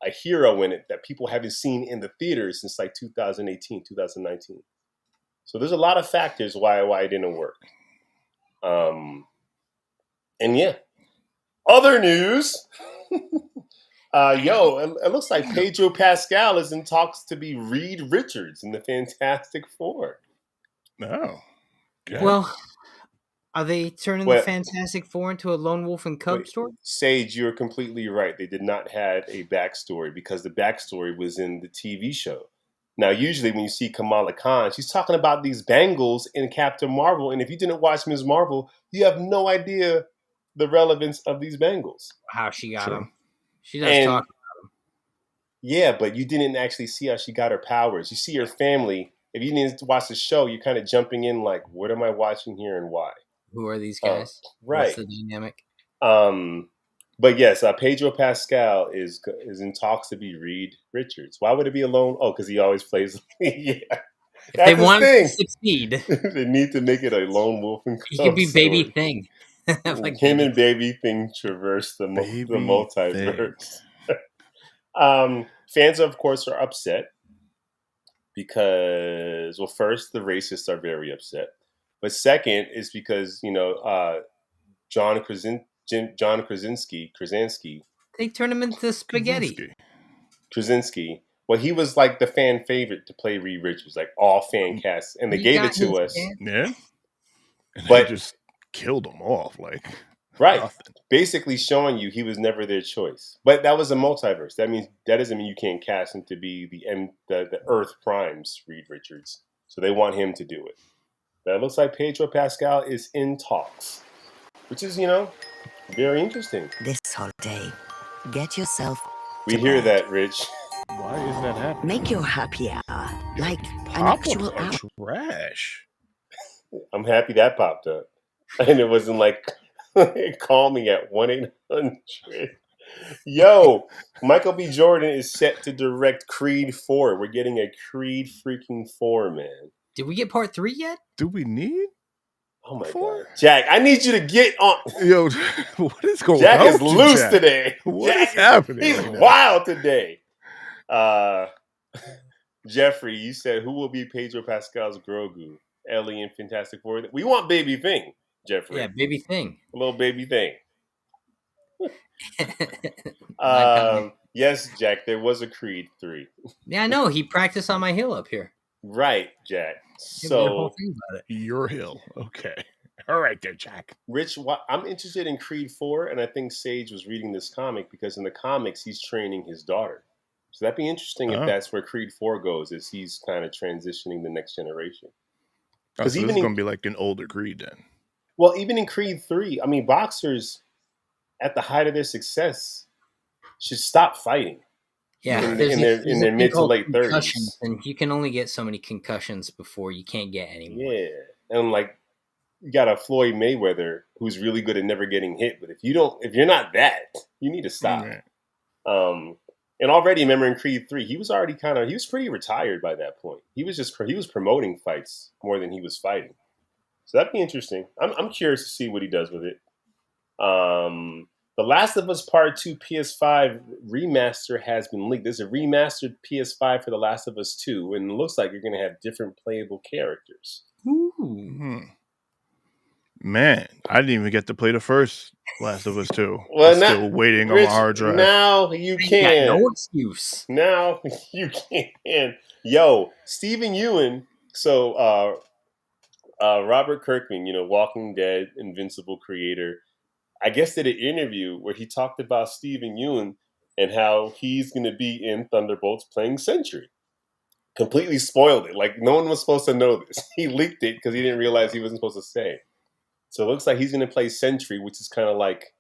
S2: a hero in it that people haven't seen in the theaters since like 2018, 2019. So there's a lot of factors why it didn't work. And yeah, other news. It looks like Pedro Pascal is in talks to be Reed Richards in the Fantastic Four.
S3: Oh. Okay.
S1: Well, are they turning the Fantastic Four into a Lone Wolf and Cub story?
S2: Sage, you're completely right. They did not have a backstory because the backstory was in the TV show. Now, usually when you see Kamala Khan, she's talking about these bangles in Captain Marvel. And if you didn't watch Ms. Marvel, you have no idea the relevance of these bangles.
S1: How she got them. She does talk about them.
S2: Yeah, but you didn't actually see how she got her powers. You see her family. If you didn't watch the show, you're kind of jumping in like, what am I watching here and why?
S1: Who are these guys?
S2: Right.
S1: What's the dynamic?
S2: But yes, Pedro Pascal is in talks to be Reed Richards. Why would it be alone? Oh, because he always plays. Yeah,
S1: if they want to succeed,
S2: they need to make it a lone wolf and cub.
S1: He could be
S2: story.
S1: Baby Thing.
S2: Like him and Baby Thing traverse the multiverse. Fans, of course, are upset because, well, first the racists are very upset, but second is because John Krasinski.
S1: They turned him into spaghetti.
S2: Krasinski. Well, he was like the fan favorite to play Reed Richards, like all fan casts, and they gave it to us.
S3: Yeah, and
S2: but
S3: they just killed him off, like
S2: nothing. Basically showing you he was never their choice. But that was a multiverse. That doesn't mean you can't cast him to be the Earth Prime's Reed Richards. So they want him to do it. But it looks like Pedro Pascal is in talks, which is very interesting.
S4: This holiday, get yourself.
S2: We hear that, Rich.
S3: Why is that happening?
S4: Make your happy hour like an
S3: Pop-ups
S4: actual
S3: are
S4: hour.
S3: trash.
S2: I'm happy that popped up. And it wasn't like, call me at 1-800. Yo, Michael B. Jordan is set to direct Creed 4. We're getting a Creed freaking 4, man.
S1: Did we get part 3 yet?
S3: Do we need?
S2: Oh my God. Jack, I need you to get on.
S3: Yo, what is going on?
S2: Jack is loose today.
S3: What is happening?
S2: He's wild today. Jeffrey, you said who will be Pedro Pascal's Grogu? Ellie and Fantastic Four. We want Baby Thing, Jeffrey.
S1: Yeah, Baby Thing.
S2: A little Baby Thing. Yes, Jack, there was a Creed 3.
S1: Yeah, I know. He practiced on my hill up here.
S2: Right, Jack.
S1: So
S3: your hill. Okay. All right there, Jack.
S2: Rich, I'm interested in Creed 4, and I think Sage was reading this comic because in the comics, he's training his daughter. So that'd be interesting if that's where Creed 4 goes, is he's kind of transitioning the next generation.
S3: Because so this is going to be like an older Creed then.
S2: Well, even in Creed 3, I mean, boxers at the height of their success should stop fighting.
S1: Yeah,
S2: in their mid to late 30s.
S1: And you can only get so many concussions before you can't get any more.
S2: Yeah, and like you got a Floyd Mayweather who's really good at never getting hit, but if you're not that, you need to stop. Mm-hmm. And already, remember in Creed 3, he was pretty retired by that point. He was promoting fights more than he was fighting. So that'd be interesting. I'm curious to see what he does with it. The Last of Us Part 2 PS5 remaster has been leaked. There's a remastered PS5 for The Last of Us 2, and it looks like you're going to have different playable characters.
S3: Ooh. Man, I didn't even get to play the first Last of Us 2.
S2: Well,
S3: I'm still waiting on my hard drive.
S2: Now you can.
S1: No excuse.
S2: Now you can. Yo, Stephen Ewan. So, Robert Kirkman, Walking Dead, Invincible creator, I guess did an interview where he talked about Stephen Ewan and how he's going to be in Thunderbolts playing Sentry. Completely spoiled it. Like, no one was supposed to know this. He leaked it because he didn't realize he wasn't supposed to say. So it looks like he's going to play Sentry, which is kind of like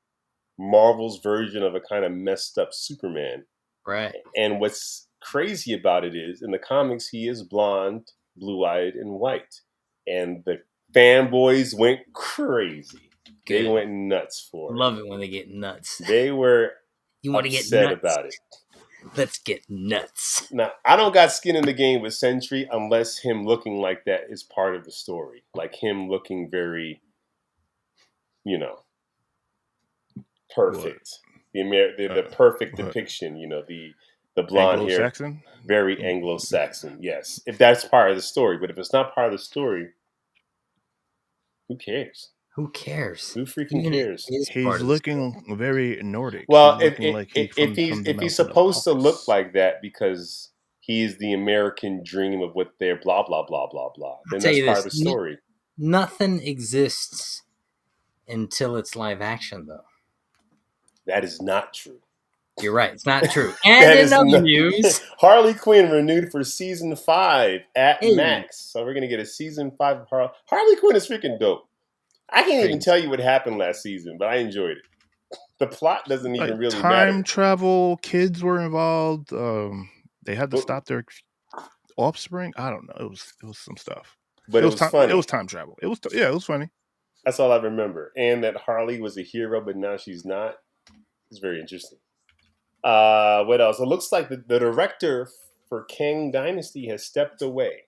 S2: Marvel's version of a kind of messed up Superman.
S1: Right.
S2: And what's crazy about it is, in the comics, he is blonde, blue-eyed, and white. And the fanboys went crazy.
S1: Good.
S2: They went nuts for it.
S1: Love it when they get nuts.
S2: They were
S1: You want to get
S2: upset
S1: nuts?
S2: about it.
S1: Let's get nuts.
S2: Now, I don't got skin in the game with Sentry unless him looking like that is part of the story. Like him looking very, perfect. The perfect depiction, the blonde hair.
S3: Anglo-Saxon?
S2: Very Anglo-Saxon, yes. If that's part of the story. But if it's not part of the story, who cares?
S1: Who cares?
S2: Who freaking cares?
S3: He's looking very Nordic.
S2: Well,
S3: if
S2: he's supposed to look like that because he's the American dream of what they're blah, blah, blah, blah, blah, then that's part of the story.
S1: Nothing exists until it's live action, though.
S2: That is not true.
S1: You're right. It's not true. And in other news,
S2: Harley Quinn renewed for season 5 at Max. So we're going to get a season 5 of Harley. Harley Quinn is freaking dope. I can't even tell you what happened last season, but I enjoyed it. The plot doesn't even really matter.
S3: Time travel, kids were involved. They had to stop their offspring. I don't know. It was some stuff.
S2: But it was funny.
S3: It was time travel. It was funny.
S2: That's all I remember. And that Harley was a hero, but now she's not. It's very interesting. What else? It looks like the director for Kang Dynasty has stepped away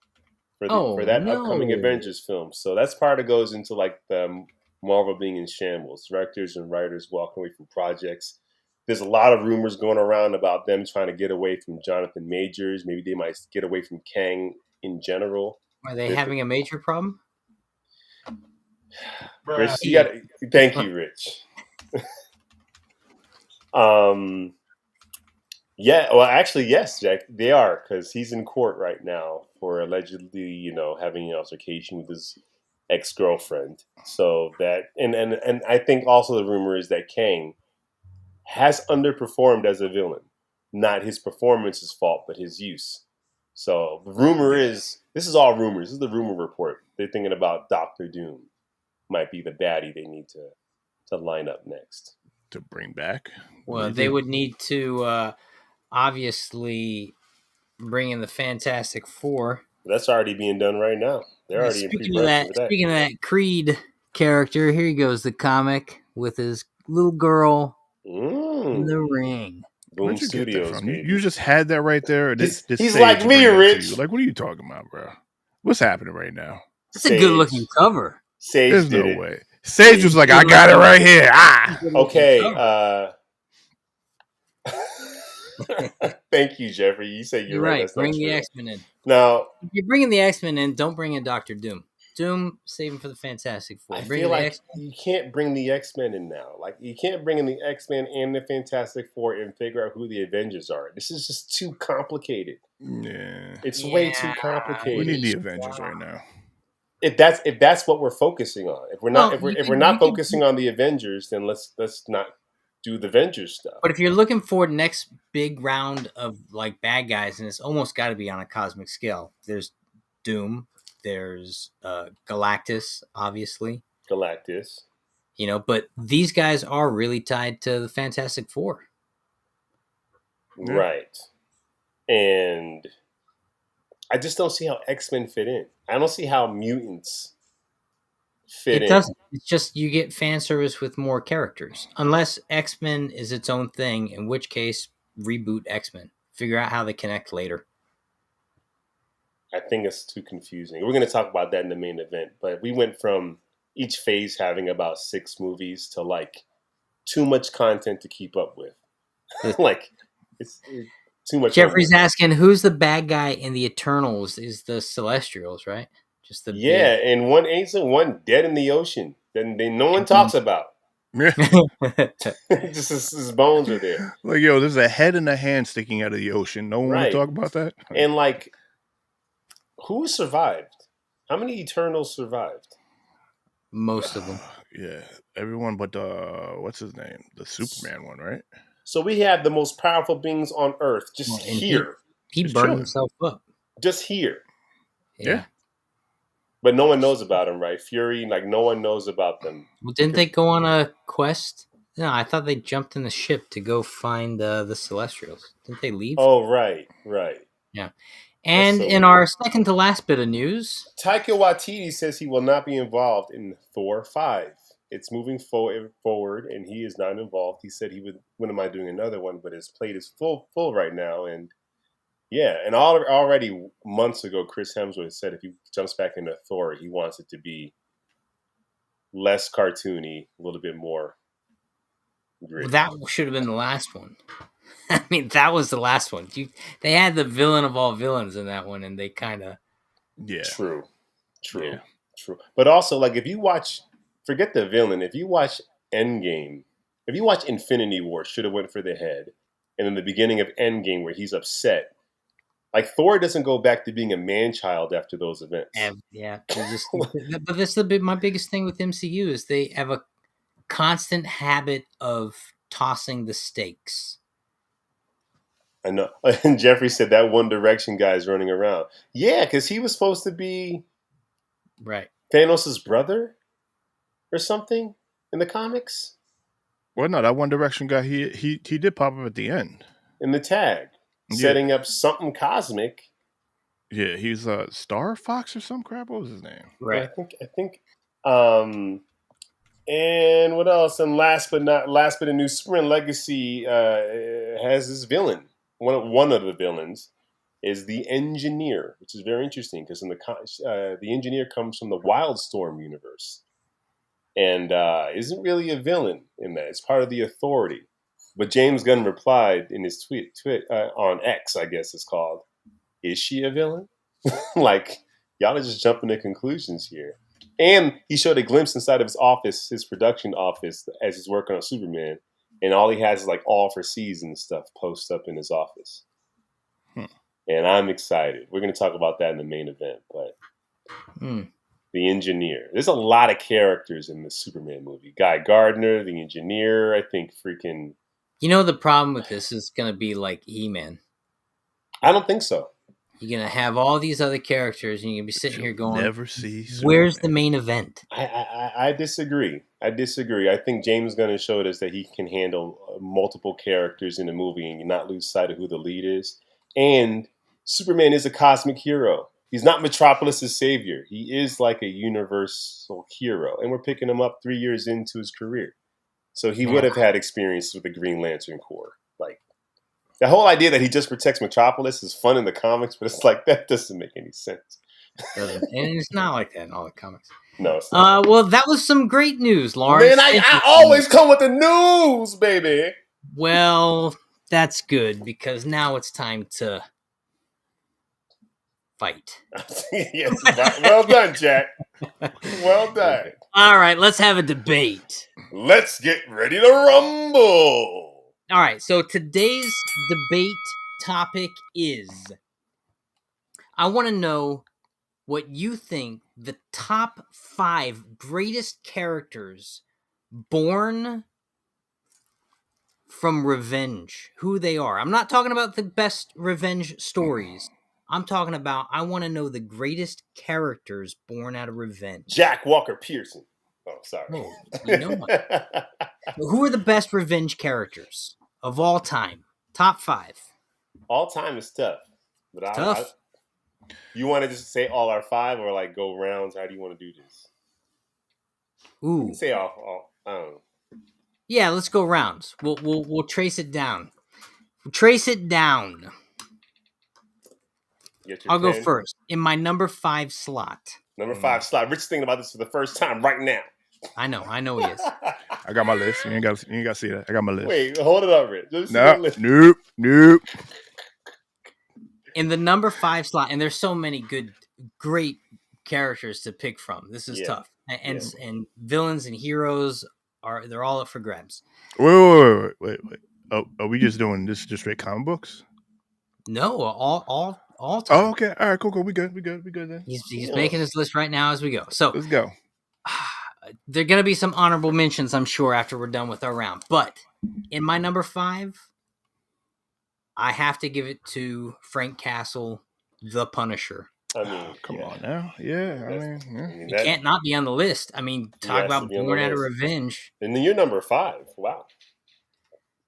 S2: for that upcoming Avengers film. So that's part of goes into like the Marvel being in shambles. Directors and writers walking away from projects. There's a lot of rumors going around about them trying to get away from Jonathan Majors. Maybe they might get away from Kang in general.
S1: Are they having a major problem?
S2: Rich, thank you, Rich. Yeah, well, actually, yes, Jack, they are, because he's in court right now for allegedly, having an altercation with his ex-girlfriend. So that, and I think also the rumor is that Kang has underperformed as a villain. Not his performance's fault, but his use. So the rumor is, this is all rumors. This is the rumor report. They're thinking about Doctor Doom might be the baddie they need to line up next.
S3: To bring back?
S1: Well, they would need to obviously bring in the Fantastic Four.
S2: That's already being done right now. They're already in pre-production for that.
S1: Speaking of that Creed character, here he goes, the comic with his little girl in the ring.
S2: Boom Studios,
S3: you just had that right there.
S2: He's like me, Rich.
S3: Like, what are you talking about, bro? What's happening right now?
S1: It's a good-looking cover.
S2: Sage
S3: There's
S2: did
S3: no way. Sage was like, I got it right here.
S2: Okay. Thank you, Jeffrey. You say you're right.
S1: Bring the X-Men in.
S2: Now,
S1: if you're bringing the X-Men in, don't bring in Doctor Doom. Doom, save him for the Fantastic Four.
S2: I feel like you can't bring the X-Men in now. Like, you can't bring in the X-Men and the Fantastic Four and figure out who the Avengers are. This is just too complicated.
S3: Yeah.
S2: It's way too complicated.
S3: We need the Avengers right now.
S2: If that's what we're focusing on. If we're not focusing on the Avengers, then let's not do the Avengers stuff.
S1: But if you're looking for the next big round of like bad guys, and it's almost got to be on a cosmic scale. There's Doom. There's Galactus, obviously.
S2: Galactus.
S1: But these guys are really tied to the Fantastic Four.
S2: Right. And I just don't see how X-Men fit in. I don't see how mutants fit in.
S1: It doesn't. It's just you get fan service with more characters. Unless X-Men is its own thing, in which case, reboot X-Men. Figure out how they connect later.
S2: I think it's too confusing. We're going to talk about that in the main event, but we went from each phase having about 6 movies to like too much content to keep up with. Like it's too much.
S1: Jeffrey's asking, who's the bad guy in the Eternals? Is the Celestials, right? Just
S2: and one ancient, one dead in the ocean. Then no one talks about. Just his bones are there.
S3: Like, there's a head and a hand sticking out of the ocean. No one want to talk about that.
S2: And like, who survived? How many Eternals survived?
S1: Most of them.
S3: Yeah, everyone but what's his name? The Superman one, right?
S2: So we have the most powerful beings on Earth just here.
S1: He burned himself up.
S2: Just here.
S1: Yeah.
S2: But no one knows about him, right? Fury, like no one knows about them.
S1: Well, didn't they go on a quest? No, I thought they jumped in the ship to go find the Celestials. Didn't they leave?
S2: Oh, right.
S1: Yeah.
S2: That's
S1: And
S2: so
S1: in
S2: weird.
S1: our second to last bit of news,
S2: Taika Waititi says he will not be involved in Thor 5. It's moving forward, and he is not involved. He said he would. When am I doing another one? But his plate is full right now, and yeah, and already months ago, Chris Hemsworth said if he jumps back into Thor, he wants it to be less cartoony, a little bit more gritty.
S1: that should have been the last one. I mean, that was the last one. They had the villain of all villains in that one, and they kind of
S2: True.
S3: Yeah.
S2: But also, like, if you watch, forget the villain. If you watch Endgame, if you watch Infinity War, should have went for the head, and in the beginning of Endgame where he's upset. Like, Thor doesn't go back to being a man-child after those events.
S1: yeah. But that's my biggest thing with MCU is they have a constant habit of tossing the stakes.
S2: I know. And Jeffrey said that One Direction guy is running around. Yeah, because he was supposed to be
S1: Right.
S2: Thanos' brother or something in the comics.
S3: Well, no, that One Direction guy, he did pop up at the end.
S2: In the tag.
S3: Yeah.
S2: Setting up something cosmic.
S3: Yeah, he's Star Fox or some crap. What was his name?
S1: Right.
S2: I think. And what else? And last but in news, Superman Legacy has this villain. One of the villains is the Engineer, which is very interesting because the Engineer comes from the Wildstorm universe, and isn't really a villain in that. It's part of the Authority. But James Gunn replied in his tweet on X, I guess it's called, "Is she a villain?" Like, y'all are just jumping to conclusions here. And he showed a glimpse inside of his office, his production office, as he's working on Superman. And all he has is like all for season stuff posted up in his office. And I'm excited. We're going to talk about that in the main event. But the Engineer. There's a lot of characters in this Superman movie. Guy Gardner, the Engineer, I think freaking...
S1: You know, the problem with this is going to be like He-Man.
S2: I don't think so.
S1: You're going to have all these other characters, and you're going to be sitting here going,
S3: never see Superman.
S1: Where's the main event?
S2: I disagree. I think James Gunn has showed us that he can handle multiple characters in a movie and not lose sight of who the lead is. And Superman is a cosmic hero. He's not Metropolis's savior. He is like a universal hero. And we're picking him up 3 years into his career. So he would have had experience with the Green Lantern Corps. Like, the whole idea that he just protects Metropolis is fun in the comics, but it's like, that doesn't make any sense.
S1: And it's not like that in all the comics.
S2: No, it's not.
S1: Well, that was some great news, Lawrence.
S2: Man, I always come with the news, baby.
S1: Well, that's good, because now it's time to fight.
S2: Yes, well done, Jack. Well done.
S1: All right, let's have a debate.
S2: Let's get ready to rumble.
S1: All right, so today's debate topic is, I want to know what you think the top 5 greatest characters born from revenge, who they are. I'm not talking about the best revenge stories. I'm talking about, I want to know the greatest characters born out of revenge.
S2: Jack Walker Pearson. Oh, sorry.
S1: Oh, you know what? Who are the best revenge characters of all time? Top 5.
S2: All time is tough. But
S1: Tough.
S2: You want to just say all our 5 or like go rounds? How do you want to do this?
S1: Ooh.
S2: Say all I don't know.
S1: Yeah, let's go rounds. We'll trace it down. Trace it down. I'll go first in my number 5 slot.
S2: Number 5 slot. Rich thinking about this for the first time right now.
S1: I know he is.
S3: I got my list. You ain't got to see that. I got my list.
S2: Wait, hold it up, Rich.
S3: Nope.
S1: In the number 5 slot, and there's so many great characters to pick from. This is tough, and villains and heroes they're all up for grabs.
S3: Wait. Oh, are we just doing this just straight comic books?
S1: No, all time.
S3: Oh, okay. All right, cool. We good then.
S1: He's making his list right now as we go. So
S3: let's go.
S1: There are going to be some honorable mentions, I'm sure, after we're done with our round. But in my number 5, I have to give it to Frank Castle, the Punisher.
S2: I mean,
S3: Come
S2: yeah.
S3: on now. Yeah, I
S2: That's-
S3: mean, yeah.
S2: I mean,
S1: He
S2: that
S1: can't not be on the list. I mean,
S2: he
S1: talk
S2: has to
S1: about
S2: be on the
S1: born out of
S2: list.
S1: revenge.
S2: And then you're number 5. Wow,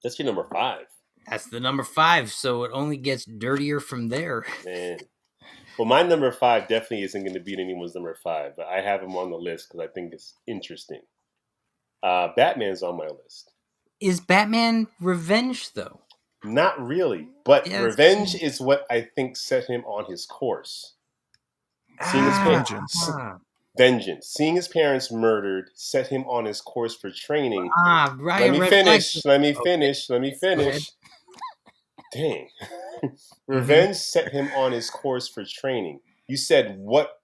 S2: that's your number 5,
S1: That's the number 5, so it only gets dirtier from there.
S2: man. Well, my number 5 definitely isn't going to beat anyone's number 5, but I have him on the list because I think it's interesting. Batman's on my list.
S1: Is Batman revenge though?
S2: Not really, but
S1: Yes.
S2: revenge is what I think set him on his course. Seeing his
S3: Vengeance.
S2: vengeance, seeing his parents murdered, set him on his course for training.
S1: Right.
S2: Let me
S1: red
S2: finish.
S1: flags.
S2: Let me
S1: Okay.
S2: finish. Let me
S1: Go ahead.
S2: finish. Dang. Revenge set him on his course for training. You said what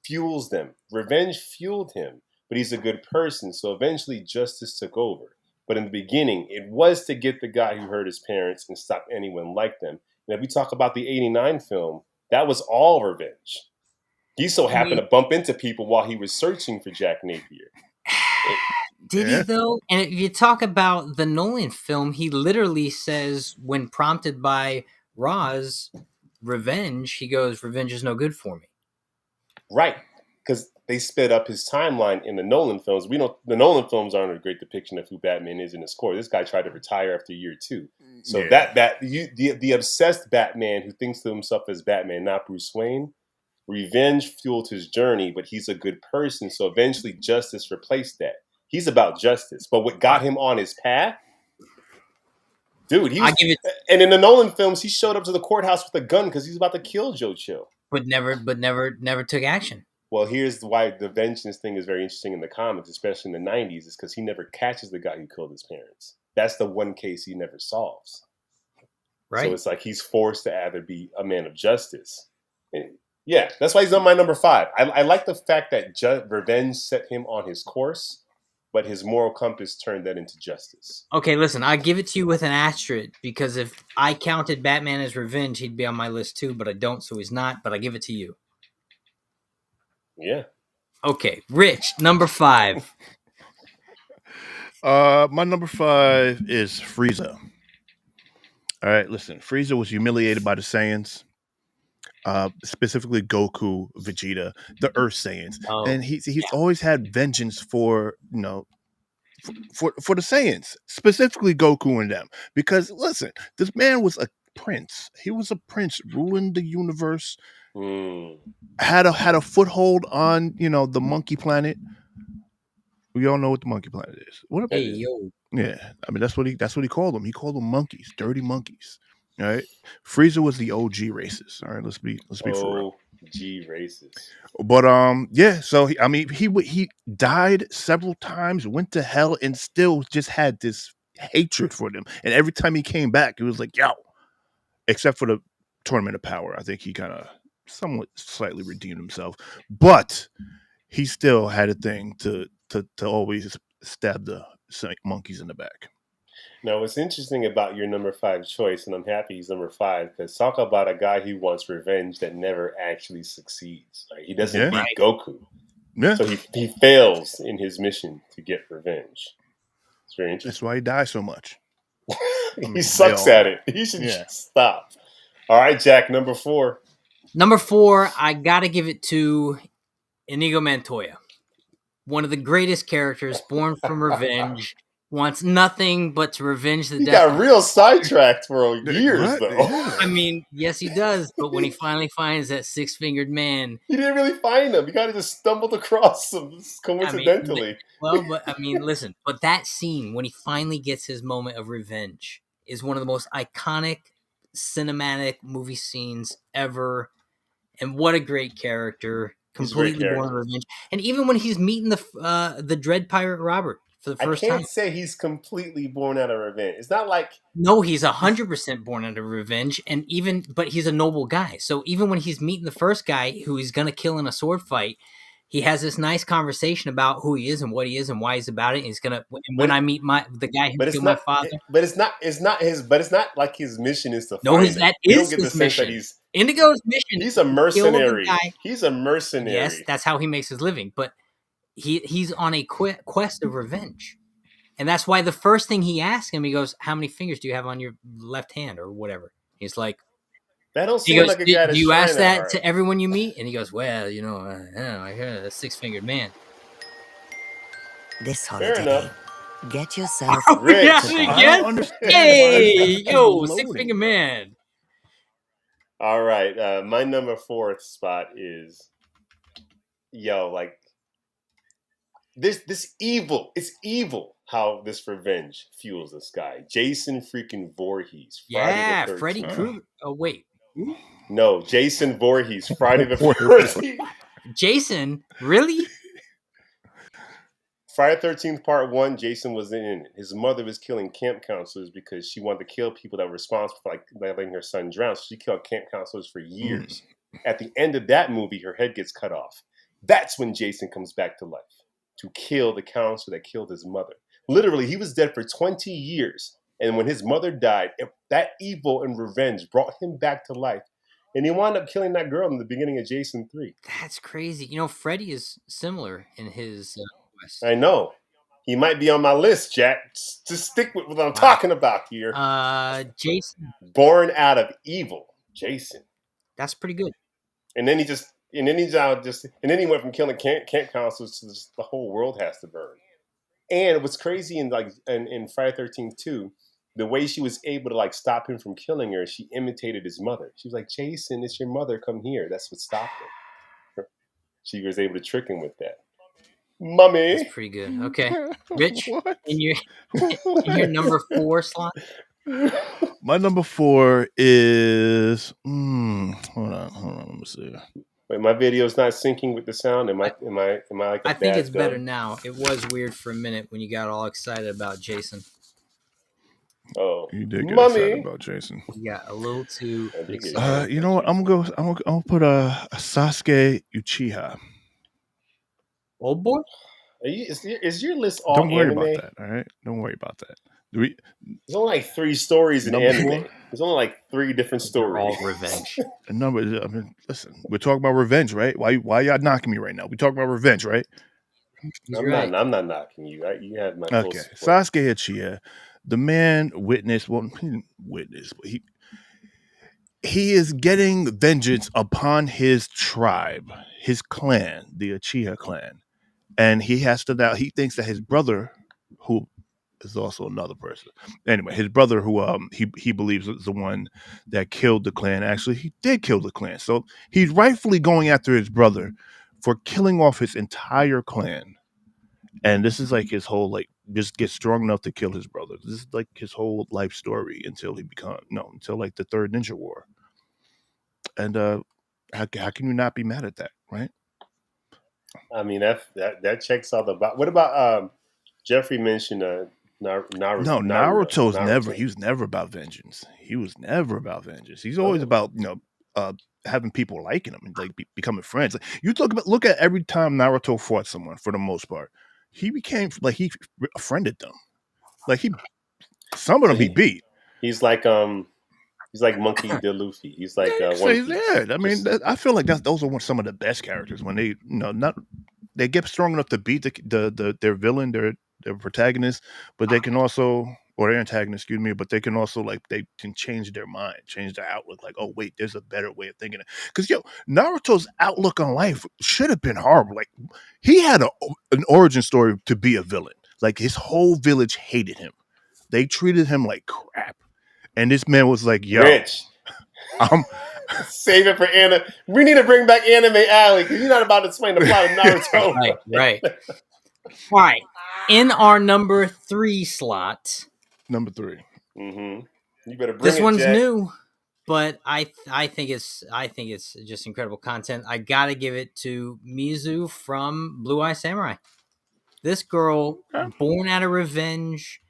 S2: fuels them? Revenge fueled him, but he's a good person, so eventually justice took over. But in the beginning, it was to get the guy who hurt his parents and stop anyone like them. And if we talk about the 89 film, that was all revenge. He so happened to bump into people while he was searching for Jack Napier.
S1: Did he though? And if you talk about the Nolan film, he literally says, when prompted by Roz, revenge, he goes, "Revenge is no good for me."
S2: Right, because they sped up his timeline in the Nolan films. The Nolan films aren't a great depiction of who Batman is in his core. This guy tried to retire after year 2. So the obsessed Batman who thinks to himself as Batman, not Bruce Wayne, revenge fueled his journey, but he's a good person. So eventually justice replaced that. He's about justice. But what got him on his path? Dude, and in the Nolan films, he showed up to the courthouse with a gun because he's about to kill Joe Chill.
S1: But never took action.
S2: Well, here's why the vengeance thing is very interesting in the comics, especially in the 90s, is because he never catches the guy who killed his parents. That's the one case he never solves.
S1: Right.
S2: So it's like he's forced to either be a man of justice. And yeah, that's why he's on my number 5. I like the fact that revenge set him on his course, but his moral compass turned that into justice.
S1: Okay, listen, I give it to you with an asterisk because if I counted Batman as revenge, he'd be on my list too, but I don't, so he's not, but I give it to you.
S2: Yeah.
S1: Okay, Rich, number 5.
S3: My number 5 is Frieza. All right, listen. Frieza was humiliated by the Saiyans, specifically Goku, Vegeta, the Earth Saiyans, and he's always had vengeance for for the Saiyans, specifically Goku and them. Because listen, this man was a prince. He was a prince ruling the universe. Had a foothold on the monkey planet. We all know what the monkey planet is. What
S1: Hey yo.
S3: Yeah, I mean that's what he called them. He called them monkeys, dirty monkeys. All right, Frieza was the OG racist. All right, let's be for real.
S2: OG racist.
S3: But yeah. So he died several times, went to hell, and still just had this hatred for them. And every time he came back, it was like, yo. Except for the Tournament of Power, I think he kind of somewhat slightly redeemed himself, but he still had a thing to always stab the monkeys in the back.
S2: Now, what's interesting about your number 5 choice, and I'm happy he's number 5, because talk about a guy who wants revenge that never actually succeeds. Right? He doesn't beat Goku.
S3: Yeah.
S2: So he fails in his mission to get revenge. It's very interesting.
S3: That's why he dies so much.
S2: He sucks at it. He should just stop. All right, Jack, number 4.
S1: Number 4, I gotta give it to Inigo Montoya. One of the greatest characters, born from revenge, wants nothing but to revenge the death.
S2: He got real sidetracked for years, though.
S1: I mean, yes, he does. But when he finally finds that 6-fingered man,
S2: he didn't really find him. He kind of just stumbled across him coincidentally.
S1: Listen. But that scene when he finally gets his moment of revenge is one of the most iconic cinematic movie scenes ever. And what a great character! Completely born of revenge. And even when he's meeting the Dread Pirate Robert for the first time, I
S2: can't say he's completely born out of revenge. It's not like
S1: he's 100% born out of revenge, but he's a noble guy. So even when he's meeting the first guy who he's gonna kill in a sword fight, he has this nice conversation about who he is and what he is and why he's about it. And he's gonna when I meet the guy who killed my father.
S2: But it's not like his mission is to
S1: no,
S2: find
S1: that
S2: him.
S1: is his mission. Indigo's mission.
S2: He's a mercenary. He's a mercenary.
S1: Yes, that's how he makes his living. But he's on a quest of revenge. And that's why the first thing he asks him, he goes, "How many fingers do you have on your left hand?" or whatever. He's like,
S2: That don't
S1: He
S2: seem
S1: goes,
S2: like a
S1: do
S2: guy that's
S1: you
S2: trying
S1: ask that
S2: hard.
S1: to everyone you meet? And he goes, well, I hear a six-fingered man.
S4: This
S2: Fair
S4: holiday,
S2: enough.
S4: get yourself
S1: Oh, we got
S2: Rich.
S1: it
S3: I
S1: again?
S3: don't understand why this
S1: Hey,
S3: thing keeps
S1: yo,
S3: loading.
S1: six-fingered man.
S2: All right. My number 4th spot is like this evil. It's evil how this revenge fuels this guy. Jason freaking Voorhees. Friday the
S1: Yeah,
S2: 13th.
S1: Freddy Krueger. Oh, wait. Who?
S2: No, Jason Voorhees. Friday the
S3: Wait.
S2: 13th.
S1: Jason? Really?
S2: Friday the 13th Part 1, Jason was in it. His mother was killing camp counselors because she wanted to kill people that were responsible for letting her son drown. So she killed camp counselors for years. At the end of that movie, her head gets cut off. That's when Jason comes back to life to kill the counselor that killed his mother. Literally, he was dead for 20 years. And when his mother died, that evil and revenge brought him back to life. And he wound up killing that girl in the beginning of Jason 3.
S1: That's crazy. Freddy is similar in his quest.
S2: I know. He might be on my list, Jack. Just stick with what I'm talking about here.
S1: Jason.
S2: Born out of evil, Jason.
S1: That's pretty good.
S2: And then he went from killing camp counselors to just the whole world has to burn. And what's crazy in Friday 13th too, the way she was able to stop him from killing her, she imitated his mother. She was like, Jason, it's your mother. Come here. That's what stopped him. She was able to trick him with that. Mommy.
S1: That's pretty good. Okay. Rich,
S3: What?
S1: in your number 4 slot?
S3: My number 4 is hold on, let me see.
S2: Wait, my video's not syncing with the sound. Am I like a
S1: I think
S2: bad
S1: it's better
S2: dub?
S1: now. It was weird for a minute when you got all excited about Jason.
S2: Oh,
S3: You did get
S2: Mommy.
S3: excited about Jason.
S1: You got a little too
S2: I did get
S1: excited.
S2: excited.
S3: You know what? I'm gonna put a Sasuke Uchiha.
S1: Old boy?
S2: Is your list all
S3: Don't worry
S2: anime?
S3: about that. All right, don't worry about that.
S2: There's only 3 stories in
S3: Number
S2: anime.
S3: 4?
S2: There's only 3 different
S1: They're
S2: stories.
S1: all revenge.
S3: The number. I mean, listen, we're talking about revenge, right? Why y'all knocking me right now? We talking about revenge, right?
S1: He's
S2: I'm
S1: right.
S2: not knocking you. You have my full
S3: Okay,
S2: support.
S3: Sasuke Uchiha, the man witnessed. Well, he didn't witness, but he is getting vengeance upon his tribe, his clan, the Uchiha clan, and he has to now. He thinks that his brother, who is also another person. Anyway, his brother, who he believes is the one that killed the clan. Actually, he did kill the clan, so he's rightfully going after his brother for killing off his entire clan. And this is like his whole just get strong enough to kill his brother. This is like his whole life story until until like the Third Ninja War. And how can you not be mad at that, right?
S2: I mean that checks all the box. What about Jeffrey mentioned Naruto?
S3: No, Naruto's never. He was never about vengeance. He was never about vengeance. He's always about having people liking him and becoming friends. Like, look at every time Naruto fought someone for the most part, he became he befriended them. Some of them he beat.
S2: He's like Monkey D. Luffy. He's like One Piece.
S3: I mean, I feel like those are some of the best characters when they they get strong enough to beat their villain, their protagonist, but they can also, or their antagonist, excuse me, but they can also they can change their mind, change their outlook. Like, oh wait, there's a better way of thinking. Because Naruto's outlook on life should have been horrible. Like, he had an origin story to be a villain. Like, his whole village hated him. They treated him like crap. And this man was like, yo,
S2: Rich. Save it for Anna. We need to bring back Anime Alley because you're not about to explain the plot of Naruto.
S1: Right. All right. In our number 3 slot.
S3: Number 3.
S2: Mm-hmm. You better bring
S1: this
S2: it,
S1: one's
S2: Jack.
S1: new, but I think it's just incredible content. I gotta give it to Mizu from Blue Eye Samurai. This girl, born out of revenge,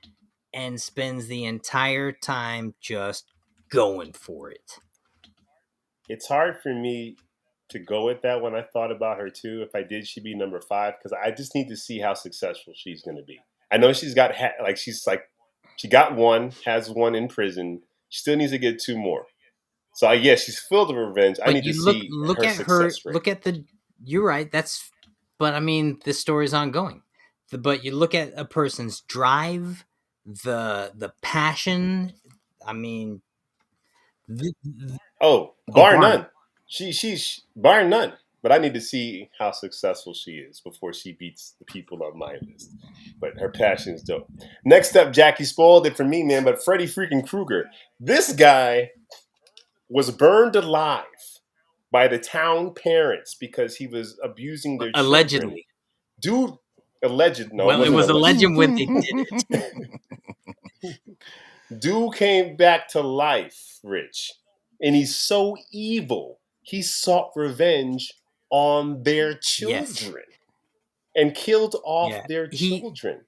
S1: and spends the entire time just going for it.
S2: It's hard for me to go with that when I thought about her too. If I did, she'd be number 5 because I just need to see how successful she's going to be. I know she's got she got 1, has 1 in prison. She still needs to get 2 more. So she's filled with revenge. I need to see her success rate.
S1: Look at the. You're right. But I mean, this story is ongoing. But you look at a person's drive, the passion. I mean,
S2: Bar
S1: bar
S2: none. She's bar none. But I need to see how successful she is before she beats the people on my list. But her passion is dope. Next up, Jackie spoiled it for me, man. But Freddy freaking Krueger. This guy was burned alive by the town parents because he was abusing their children.
S1: Allegedly.
S2: Dude, alleged. No,
S1: Well, it was a legend when they did it.
S2: Dude came back to life, Rich. And he's so evil. He sought revenge on their children and killed off their children.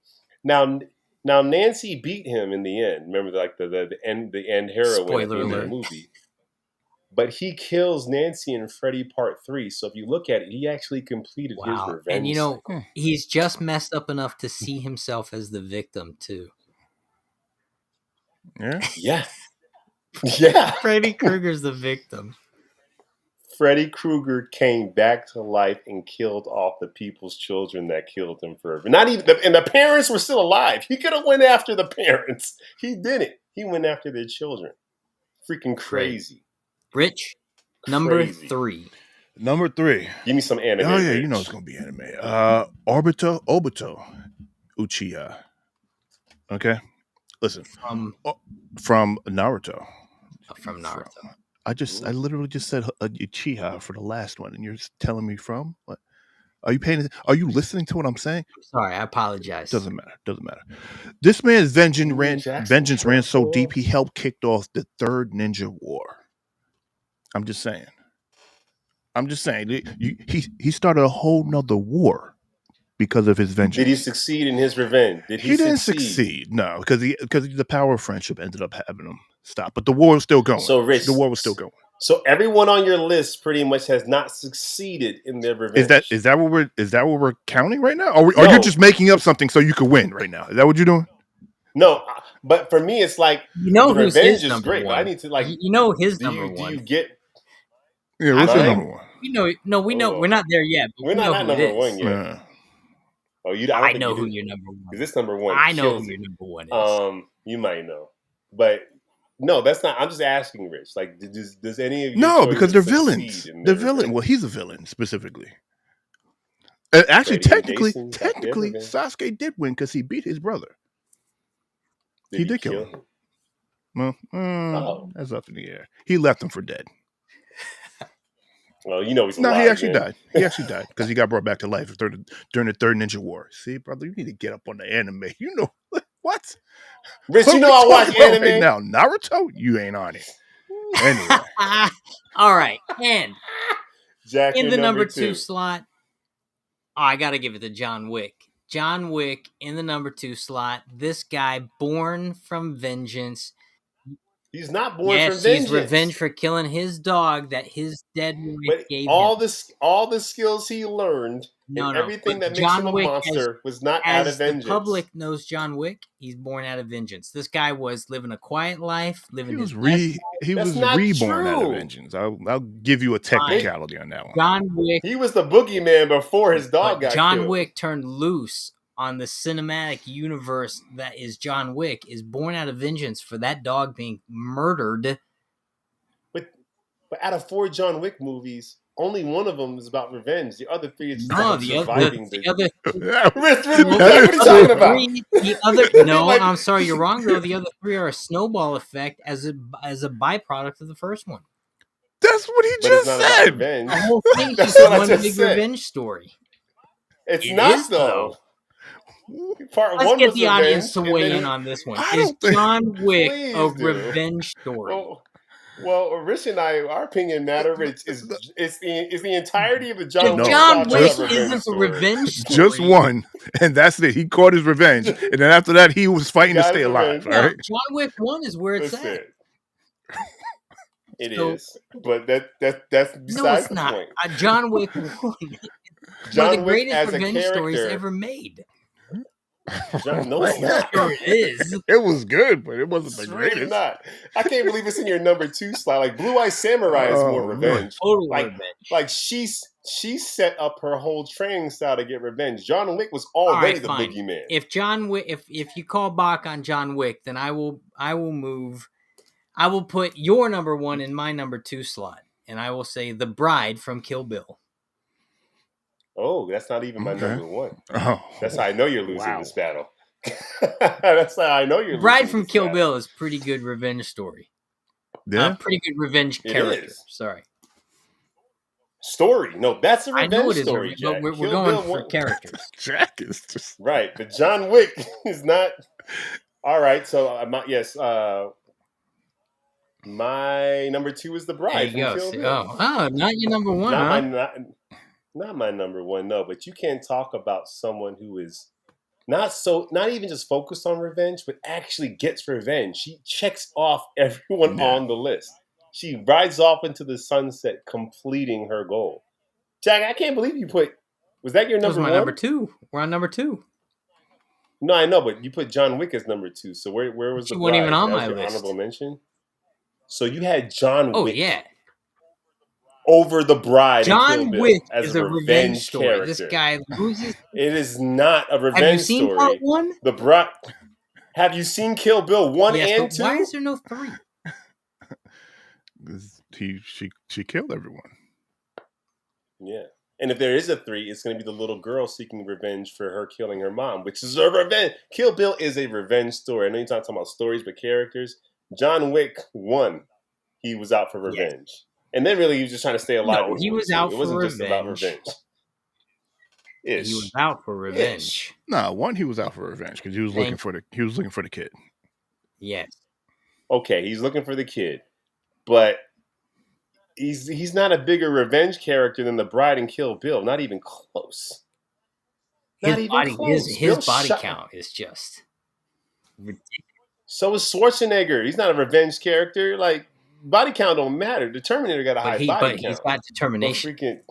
S2: Now Nancy beat him in the end. Remember, like the end heroine at the end of the movie. But he kills Nancy in Freddy Part 3. So if you look at it, he actually completed his revenge.
S1: And he's just messed up enough to see himself as the victim too.
S2: Yeah. Yeah.
S1: Freddy Krueger's the victim.
S2: Freddy Krueger came back to life and killed off the people's children that killed him forever. Not even, and the parents were still alive. He could have went after the parents. He didn't. He went after their children. Freaking crazy.
S1: Rich, number 3.
S3: Number 3.
S2: Give me some anime.
S3: Oh yeah,
S2: Rich.
S3: you know it's gonna be anime. Obito Uchiha. Okay, listen. From Naruto.
S1: From Naruto.
S3: I literally just said Uchiha for the last one, and you're just telling me from what? Are you paying? Are you listening to what I'm saying?
S1: I'm sorry, I apologize.
S3: Doesn't matter. This man's vengeance ran so deep he helped kick off the third Ninja War. I'm just saying. He started a whole nother war because of his vengeance.
S2: Did he succeed in his revenge?
S3: He didn't succeed. No, because the power of friendship ended up having him stop. But the war was still going.
S2: So Rich,
S3: the war was still going.
S2: So everyone on your list pretty much has not succeeded in their revenge.
S3: Is that what we're counting right now? Or you just making up something so you could win right now? Is that what you're doing?
S2: No, but for me, it's like
S1: the
S2: revenge is great. But I need to
S1: his number one.
S2: Do you get?
S3: Yeah, what's your number one?
S1: We know we're not there yet. But
S2: we're not number one yet. Oh,
S1: I know who your number one is.
S2: This number one.
S1: I know who your number one is.
S2: You might know, but no, that's not. I'm just asking, Rich. Like, does any of you?
S3: No, because they're villains. They're villain. Well, he's a villain specifically. Actually, technically, Sasuke did win because he beat his brother. He did kill him. Well, that's up in the air. He left him for dead.
S2: Well, he's alive.
S3: No, he actually died. He actually died because he got brought back to life during the third Ninja War. See, brother, you need to get up on the anime. You know what?
S2: Rich, I watch anime
S3: right now. Naruto, you ain't on it. Anyway,
S1: all right, and
S2: Jack
S1: in the number 2 slot, I got to give it to John Wick. John Wick in the number 2 slot. This guy, born from vengeance.
S2: He's not born from vengeance.
S1: He's revenge for killing his dog that his dead wife gave him.
S2: All the skills he learned and everything that makes him a monster was not out of vengeance.
S1: The public knows John Wick. He's born out of vengeance. This guy was living a quiet life.
S3: He was reborn out of vengeance. I'll give you a technicality on that one.
S1: John Wick.
S2: He was the boogeyman before his dog got killed.
S1: John Wick turned loose on the cinematic universe that is John Wick, is born out of vengeance for that dog being murdered.
S2: But out of 4 John Wick movies, only one of them is about revenge. The other 3 is just surviving the other.
S1: I'm sorry, you're wrong though. The other 3 are a snowball effect as a byproduct of the first one.
S3: That's what he just said.
S1: The whole thing is just one big revenge story.
S2: It's not though.
S1: Let's get the audience to weigh in on this one. Is John Wick a revenge story?
S2: Well, Rich and I, our opinion matter. It's the entirety of the John Wick.
S1: John Wick isn't a revenge story.
S3: Just one, and that's it. He caught his revenge, and then after that, he was fighting to stay alive. All right?
S1: John Wick 1 is where it's at.
S2: It is, but that's besides the point.
S1: John Wick 1 one of the greatest revenge stories ever made.
S2: No, it's not.
S1: It is.
S3: It was good, but it wasn't the greatest.
S2: Really not. I can't believe it's in your number 2 slot. Like Blue Eye Samurai is more revenge.
S1: Total revenge.
S2: Like she set up her whole training style to get revenge. John Wick was already the boogeyman.
S1: If John Wick, if you call back on John Wick, then I will move I will put your number 1 in my number 2 slot, and I will say the bride from Kill Bill.
S2: Oh, that's not even my
S3: Okay.
S2: number 1.
S3: Oh,
S2: That's how I know you're losing
S3: wow.
S2: this battle. That's how I know you're
S1: Bride
S2: losing
S1: from
S2: this
S1: Kill
S2: battle.
S1: Bill is pretty good revenge story.
S3: Yeah.
S1: Pretty good revenge
S2: It
S1: character.
S2: is.
S1: Sorry.
S2: Story. No, that's a
S1: I know
S2: revenge
S1: it is,
S2: story,
S1: but
S2: Jack.
S1: we're
S2: Kill
S1: going
S2: Bill
S1: for
S2: one-
S1: characters.
S3: Jack is just
S2: Right, but John Wick is not. All right, so my number 2 is the
S1: There
S2: bride
S1: you
S2: from
S1: go.
S2: Kill
S1: See,
S2: Bill.
S1: not your number 1,
S2: Not
S1: huh?
S2: not my number 1, no. But you can't talk about someone who is not even just focused on revenge, but actually gets revenge. She checks off everyone
S3: Yeah.
S2: on the list. She rides off into the sunset, completing her goal. Jack, I can't believe you put. Was that your
S1: That was
S2: number
S1: my
S2: 1?
S1: number 2. We're on number 2.
S2: No, I know, but you put John Wick as number 2. So where was
S1: She
S2: the
S1: wasn't
S2: bride?
S1: even on
S2: That was
S1: my
S2: your
S1: list.
S2: honorable mention. So you had John
S1: Oh,
S2: Wick
S1: yeah.
S2: over the bride in Kill
S1: John
S2: Bill
S1: Wick
S2: as
S1: is
S2: a
S1: a revenge
S2: revenge
S1: story.
S2: character.
S1: This guy loses.
S2: It is not a
S1: Have you
S2: revenge
S1: seen
S2: story.
S1: part 1?
S2: The bride. Have you seen Kill Bill 1
S1: Yes,
S2: and
S1: but
S2: 2?
S1: why is there no 3?
S3: she killed everyone.
S2: Yeah. And if there is a 3, it's going to be the little girl seeking revenge for her killing her mom, which is a revenge. Kill Bill is a revenge story. I know you're not talking about stories, but characters. John Wick 1, he was out for
S1: Yes.
S2: revenge. And then really he was just trying to stay alive.
S1: No,
S2: in
S1: he
S2: one,
S1: was
S2: too.
S1: out
S2: It wasn't
S1: for
S2: just about
S1: revenge.
S2: revenge. Ish.
S1: He was out for revenge.
S3: No, one, he was out for revenge because he was looking for the kid.
S1: Yes.
S2: Okay, he's looking for the kid. But he's not a bigger revenge character than the bride in Kill Bill. Not even close. Not
S1: His
S2: even
S1: body,
S2: close.
S1: his
S2: Bill
S1: body
S2: shot-
S1: count is just ridiculous.
S2: So is Schwarzenegger. He's not a revenge character. Like, body count don't matter. The Terminator got a high body count.
S1: He's got determination.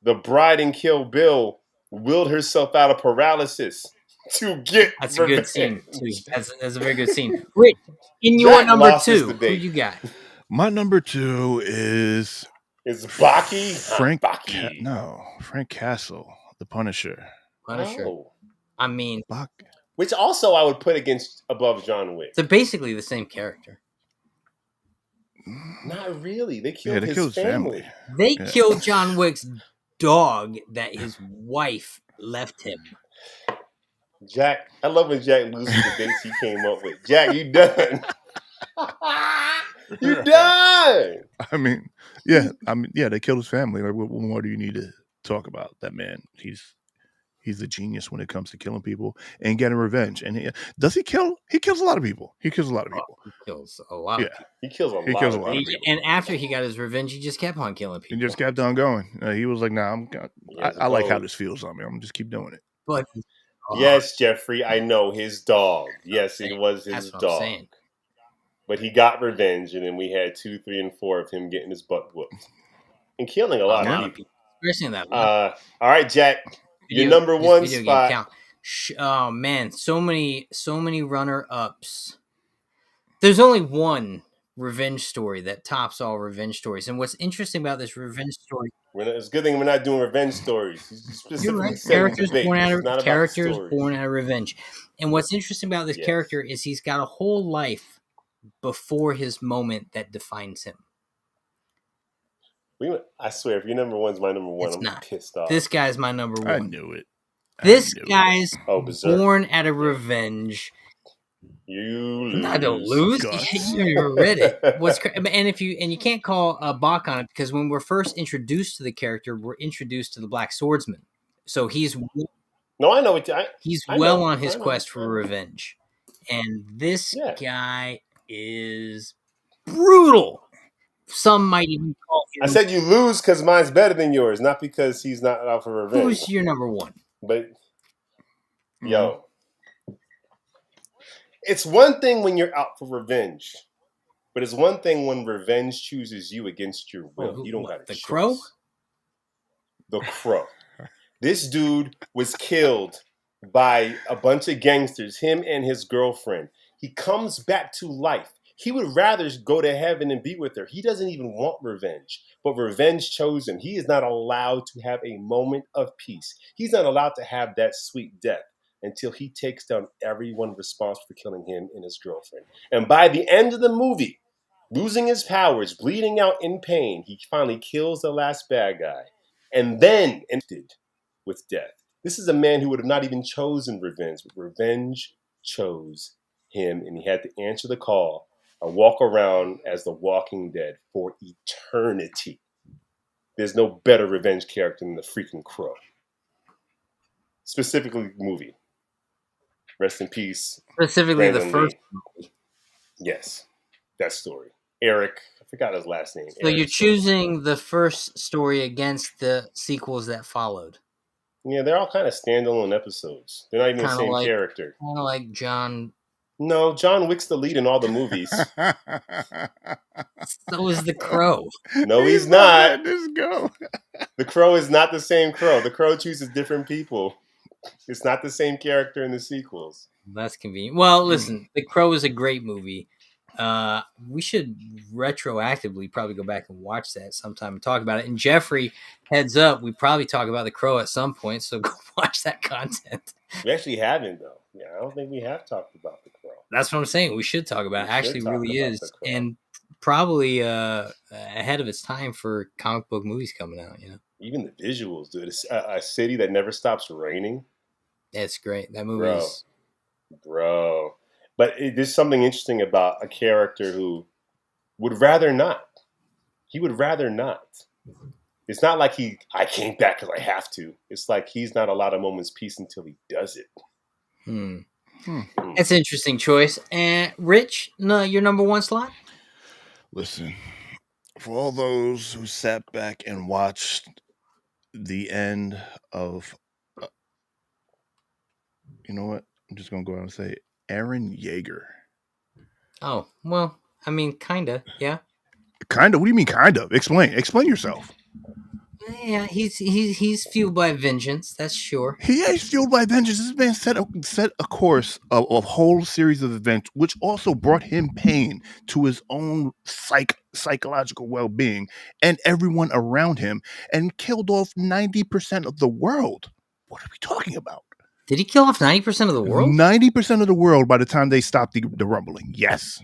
S2: The bride in Kill Bill willed herself out of paralysis to get
S1: That's a
S2: revenge.
S1: good scene too. That's a very good scene. Wait, in your
S2: Jack
S1: number
S2: lost this
S1: 2, who
S2: debate.
S1: you got?
S3: My number 2 is
S2: Is Baki?
S3: Frank.
S2: Baki.
S3: Frank Castle, the Punisher.
S1: Punisher.
S2: Oh.
S1: I mean,
S2: Which also I would put above John Wick.
S1: they're basically the same character.
S2: Not really. They killed
S3: they
S2: his
S3: killed his
S2: family.
S1: They killed John Wick's dog that his wife left him.
S2: Jack, I love when Jack loses the dates he came up with. Jack, you done. You done.
S3: I mean, they killed his family. Like, what more do you need to talk about? That man, he's a genius when it comes to killing people and getting revenge. And he kills a lot of people. He kills a lot of people.
S1: He kills a lot. Of people.
S2: He kills a lot of people.
S1: And after he got his revenge, he just kept on killing people.
S3: He just kept on going. He was like, "Nah, I like how this feels on me. I'm just keep doing it."
S1: But
S2: yes, Jeffrey, I know his dog. Yes, it was his dog. But he got revenge, and then we had 2, 3, and 4 of him getting his butt whooped and killing a lot of people.
S1: Especially that.
S2: All right, Jack, your number 1 spot.
S1: Oh man, so many runner-ups. There's only one revenge story that tops all revenge stories, and what's interesting about this revenge story,
S2: It's a good thing we're not doing revenge stories.
S1: you're right. Characters born out of revenge, and what's interesting about this character is he's got a whole life before his moment that defines him.
S2: I swear, if your number 1's my number 1, I'm pissed off.
S1: This guy's my number 1.
S3: I knew it.
S1: This guy's
S2: Berserk.
S1: born out of revenge.
S2: You lose.
S1: I don't lose. You never read it. And you can't call a Bach on it because when we're first introduced to the character, we're introduced to the Black Swordsman. So he's
S2: I know what
S1: he's well on his quest for revenge, and this guy is brutal. Some might even call him.
S2: I said you lose because mine's better than yours, not because he's not out for revenge.
S1: Who's your number 1?
S2: But yo, it's one thing when you're out for revenge, but it's one thing when revenge chooses you against your will. You don't got
S1: the Crow.
S2: The Crow. This dude was killed by a bunch of gangsters. Him and his girlfriend. He comes back to life. He would rather go to heaven and be with her. He doesn't even want revenge, but revenge chose him. He is not allowed to have a moment of peace. He's not allowed to have that sweet death. until he takes down everyone responsible for killing him and his girlfriend. And by the end of the movie, losing his powers, bleeding out in pain, he finally kills the last bad guy and then ended with death. This is a man who would have not even chosen revenge, but revenge chose him, and he had to answer the call and walk around as the Walking Dead for eternity. There's no better revenge character than the freaking Crow. Specifically, movie. Rest in peace.
S1: Specifically, the
S2: Brandon
S1: first.
S2: Lee. Yes, that story. Eric, I forgot his last name.
S1: So you're choosing the first story against the sequels that followed.
S2: Yeah, they're all kind of standalone episodes. They're not even the same character.
S1: Kind of like John.
S2: No, John Wick's the lead in all the movies.
S1: So is the Crow.
S2: No, he's not.
S3: Let's go.
S2: The Crow is not the same Crow. The Crow chooses different people. It's not the same character in the sequels.
S1: That's convenient. Well, listen, The Crow is a great movie. We should retroactively probably go back and watch that sometime and talk about it. And Jeffrey, heads up, we probably talk about The Crow at some point, so go watch that content.
S2: We actually haven't, though. Yeah, I don't think we have talked about The Crow.
S1: That's what I'm saying. We should talk about it. Actually, really is. And probably ahead of its time for comic book movies coming out, you know.
S2: Even the visuals, dude. It's a city that never stops raining.
S1: It's great. That movie is...
S2: Bro. But there's something interesting about a character who would rather not. He would rather not. It's not like I came back because I have to. It's like he's not allowed a moment's peace until he does it.
S1: That's an interesting choice. And Rich, no, your number one slot?
S3: Listen, for all those who sat back and watched the end of, you know what? I'm just going to go out and say Aaron Yeager.
S1: Oh, well, I mean, kind of, yeah.
S3: Kind of? What do you mean, kind of? Explain yourself.
S1: Yeah, he's fueled by vengeance, that's sure.
S3: He is fueled by vengeance. This man set a course of a whole series of events, which also brought him pain to his own psychological well-being and everyone around him, and killed off 90% of the world. What are we talking about?
S1: Did he kill off 90% of the world?
S3: 90% of the world by the time they stopped the rumbling. Yes.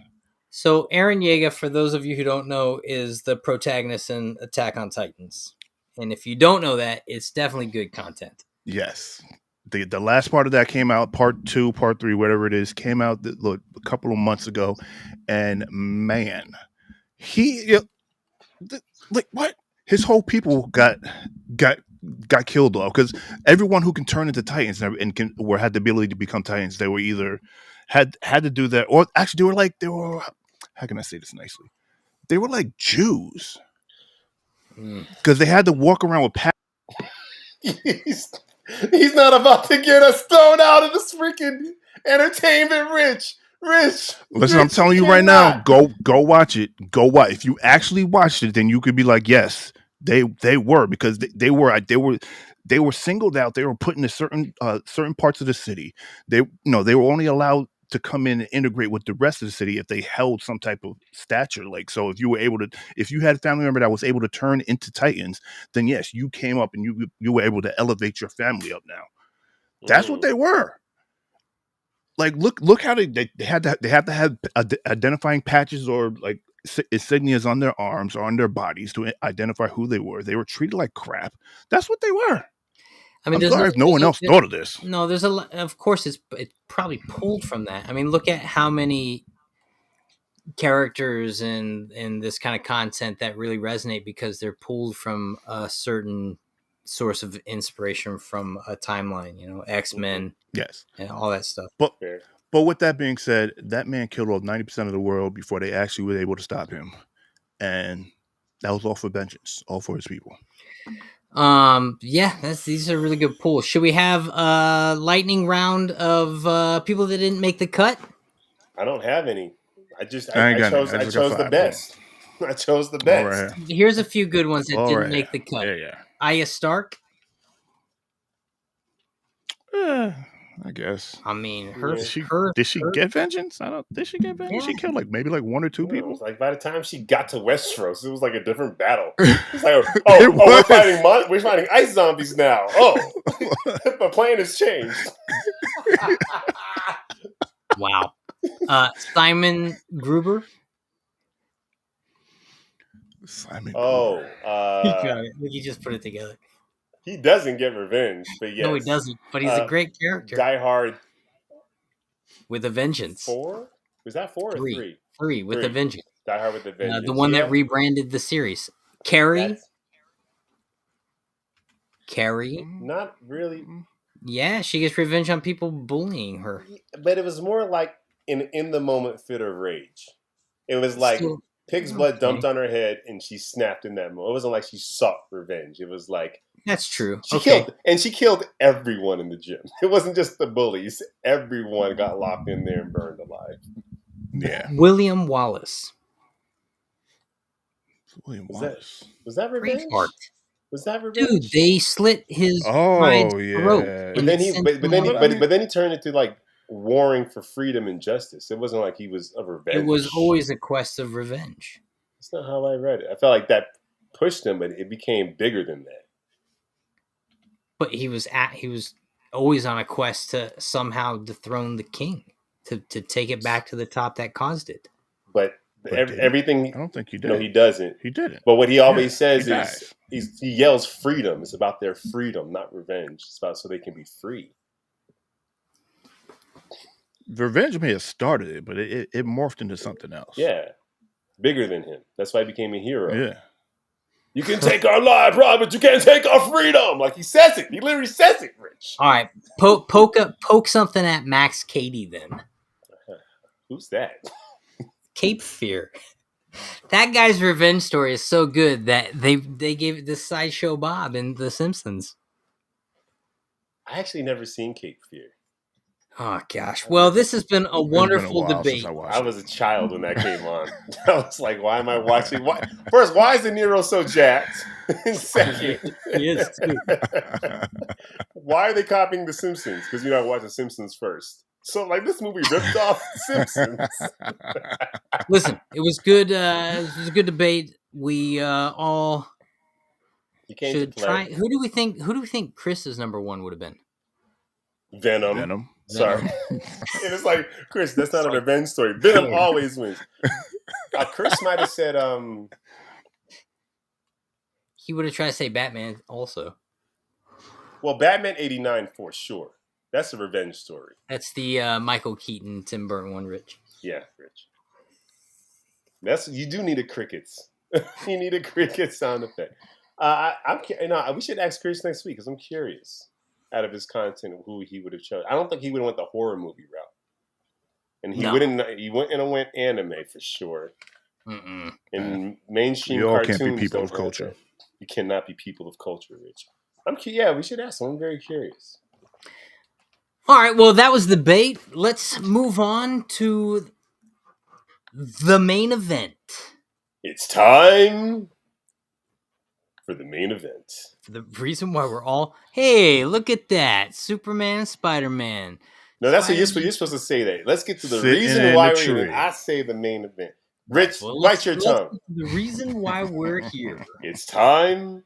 S1: So Aaron Yeager, for those of you who don't know, is the protagonist in Attack on Titans. And if you don't know that, it's definitely good content.
S3: Yes. The last part of that came out, part 2, part 3, whatever it is, came out a couple of months ago. And man, what? His whole people got killed off because everyone who can turn into Titans and had the ability to become Titans, they were either had to do that, or actually they were how can I say this nicely? They were like Jews because they had to walk around with
S2: He's not about to get us thrown out of this freaking entertainment, Rich.
S3: Listen, I'm telling you right now, go watch it. Go watch. If you actually watched it, then you could be like, yes, they were, because they were singled out. They were put into certain parts of the city. They were only allowed to come in and integrate with the rest of the city if they held some type of stature. Like, so if you had a family member that was able to turn into Titans, then yes, you came up and you were able to elevate your family up now. That's what they were. Like, look how they had to have identifying patches or like insignias on their arms or on their bodies to identify who they were. They were treated like crap. That's what they were. I mean, I'm sorry if no one else thought of this.
S1: No, there's a lot. Of course, it's probably pulled from that. I mean, look at how many characters in this kind of content that really resonate because they're pulled from a certain source of inspiration from a timeline. You know, X-Men,
S3: yes,
S1: and all that stuff.
S3: But with that being said, that man killed off 90% of the world before they actually were able to stop him, and that was all for vengeance, all for his people.
S1: Yeah, these are really good pools. Should we have a lightning round of people that didn't make the cut?
S2: I don't have any. I chose the best. I chose the best.
S3: Right.
S1: Here's a few good ones that didn't make the cut.
S3: Yeah.
S1: Arya Stark.
S3: I guess.
S1: I mean,
S3: did she get vengeance? Did she get vengeance? Yeah. She killed maybe 1 or 2 people.
S2: Like by the time she got to Westeros, it was like a different battle. It's like, we're fighting ice zombies now. Oh, the plan has changed.
S1: Wow. Simon Gruber.
S3: Simon
S2: Oh,
S3: Gruber.
S1: You just put it together.
S2: he doesn't get revenge, but yes.
S1: No, he doesn't. But he's a great character
S2: Die Hard
S1: with a vengeance.
S2: 4? Was that 4 or 3?
S1: 3 with a
S2: Three.
S1: vengeance.
S2: Die Hard with a Vengeance.
S1: The one
S2: Yeah.
S1: that rebranded the series. Carrie.
S2: That's
S1: Carrie.
S2: not really,
S1: Yeah, she gets revenge on people bullying her.
S2: but it was more like in the moment fit of rage. It was like
S1: Still-
S2: pig's blood
S1: okay.
S2: dumped on her head and she snapped in that moment. It wasn't like she sought revenge. It was like
S1: That's true.
S2: she killed everyone in the gym. It wasn't just the bullies. Everyone got locked in there and burned alive.
S3: Yeah.
S1: William Wallace.
S3: William
S2: Was
S3: Wallace.
S2: Was that revenge?
S1: Braveheart.
S2: Was that revenge?
S1: Dude, they slit his bride's
S3: Oh,
S1: throat.
S3: yeah.
S2: But then he,
S1: sent
S2: but
S1: him
S2: then he,
S1: on-
S2: but then he turned into like warring for freedom and justice. It wasn't like he was of revenge.
S1: It was always a quest of revenge.
S2: That's not how I read it. I felt like that pushed him, but it became bigger than that.
S1: But he was always on a quest to somehow dethrone the king, to take it back to the top that caused it.
S2: But everything.
S3: I don't think he did.
S2: No, he doesn't.
S3: He didn't.
S2: But what he always says
S3: he
S2: is he yells freedom. It's about their freedom, not revenge. It's about so they can be free.
S3: Revenge may have started it, but it morphed into something else.
S2: Yeah, bigger than him. That's why he became a hero.
S3: Yeah.
S2: You can take our lives, Rob, but you can't take our freedom. Like he says it. He literally says it, Rich.
S1: All right, poke something at Max Cady then.
S2: Who's that?
S1: Cape Fear. That guy's revenge story is so good that they gave it to Sideshow Bob in The Simpsons.
S2: I actually never seen Cape Fear.
S1: Oh gosh. Well, this has been a wonderful
S3: It's been a while
S1: debate.
S3: since I watched
S2: I was a child when that came on. I was like, why am I watching? First, why is De Niro so jacked? And second,
S1: He is too.
S2: why are they copying The Simpsons? Because I watched The Simpsons first. So, like, this movie ripped off The Simpsons.
S1: Listen, it was good. It was a good debate. We all
S2: You came
S1: should
S2: to play.
S1: try. Who do we think Chris's number one would have been?
S2: Venom. Sorry. And it's like, Chris, that's not a revenge story. Venom always wins. Chris might have said,
S1: He would have tried to say Batman also.
S2: well, Batman 89 for sure. That's a revenge story.
S1: That's the Michael Keaton, Tim Burton one, Rich.
S2: Yeah, Rich. You do need a crickets. You need a cricket sound effect. We should ask Chris next week because I'm curious. Out of his content, who he would have chosen. I don't think he would have went the horror movie route, and he wouldn't. He went anime for sure.
S1: Mm-mm.
S2: And mainstream
S3: You all
S2: cartoons
S3: can't be people
S2: don't
S3: of culture.
S2: have that. You cannot be people of culture, Rich. Yeah, we should ask him. I'm very curious.
S1: All right, well, that was the debate. Let's move on to the main event.
S2: It's time for the main event.
S1: The reason why we're all, hey, look at that, Superman and Spider-Man.
S2: No, that's what you're supposed to say. That. Let's get to the
S3: Sitting
S2: reason
S3: in
S2: why
S3: the
S2: we're here.
S3: tree.
S2: I say the main event. Rich,
S1: Well,
S2: bite your
S1: let's
S2: tongue.
S1: get to the reason why we're here.
S2: It's time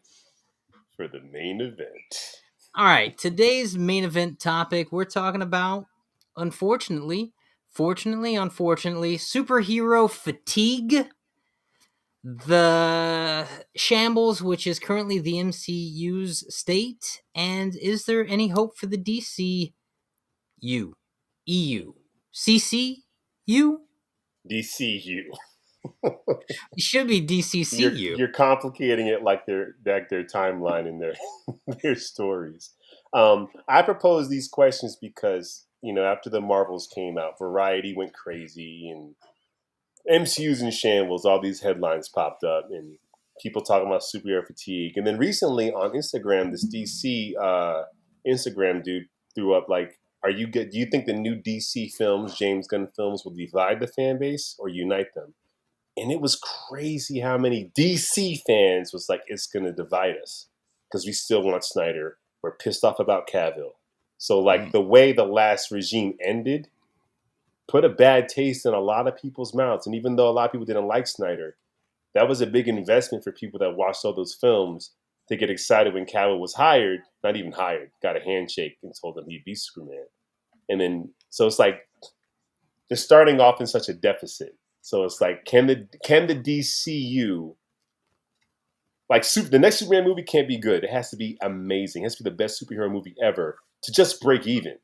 S2: for the main event.
S1: All right, today's main event topic, we're talking about, unfortunately, superhero fatigue, the shambles, which is currently the MCU's state, and is there any hope for the DCU, EU, CCU?
S2: DCU.
S1: It should be DCCU.
S2: You're complicating it like their timeline and their stories. I propose these questions because after the Marvels came out, Variety went crazy and MCU's in shambles. All these headlines popped up and people talking about superhero fatigue. And then recently on Instagram, this DC Instagram dude threw up like, "Are you good? Do you think the new DC films, James Gunn films, will divide the fan base or unite them?" And it was crazy how many DC fans was like, "It's going to divide us because we still want Snyder. We're pissed off about Cavill." So like the way the last regime ended put a bad taste in a lot of people's mouths. And even though a lot of people didn't like Snyder, that was a big investment for people that watched all those films to get excited when Cavill was hired, not even hired, got a handshake and told them he'd be Superman. And then so it's like they're starting off in such a deficit. So it's like, can the DCU, like the next Superman movie can't be good. It has to be amazing. It has to be the best superhero movie ever to just break even.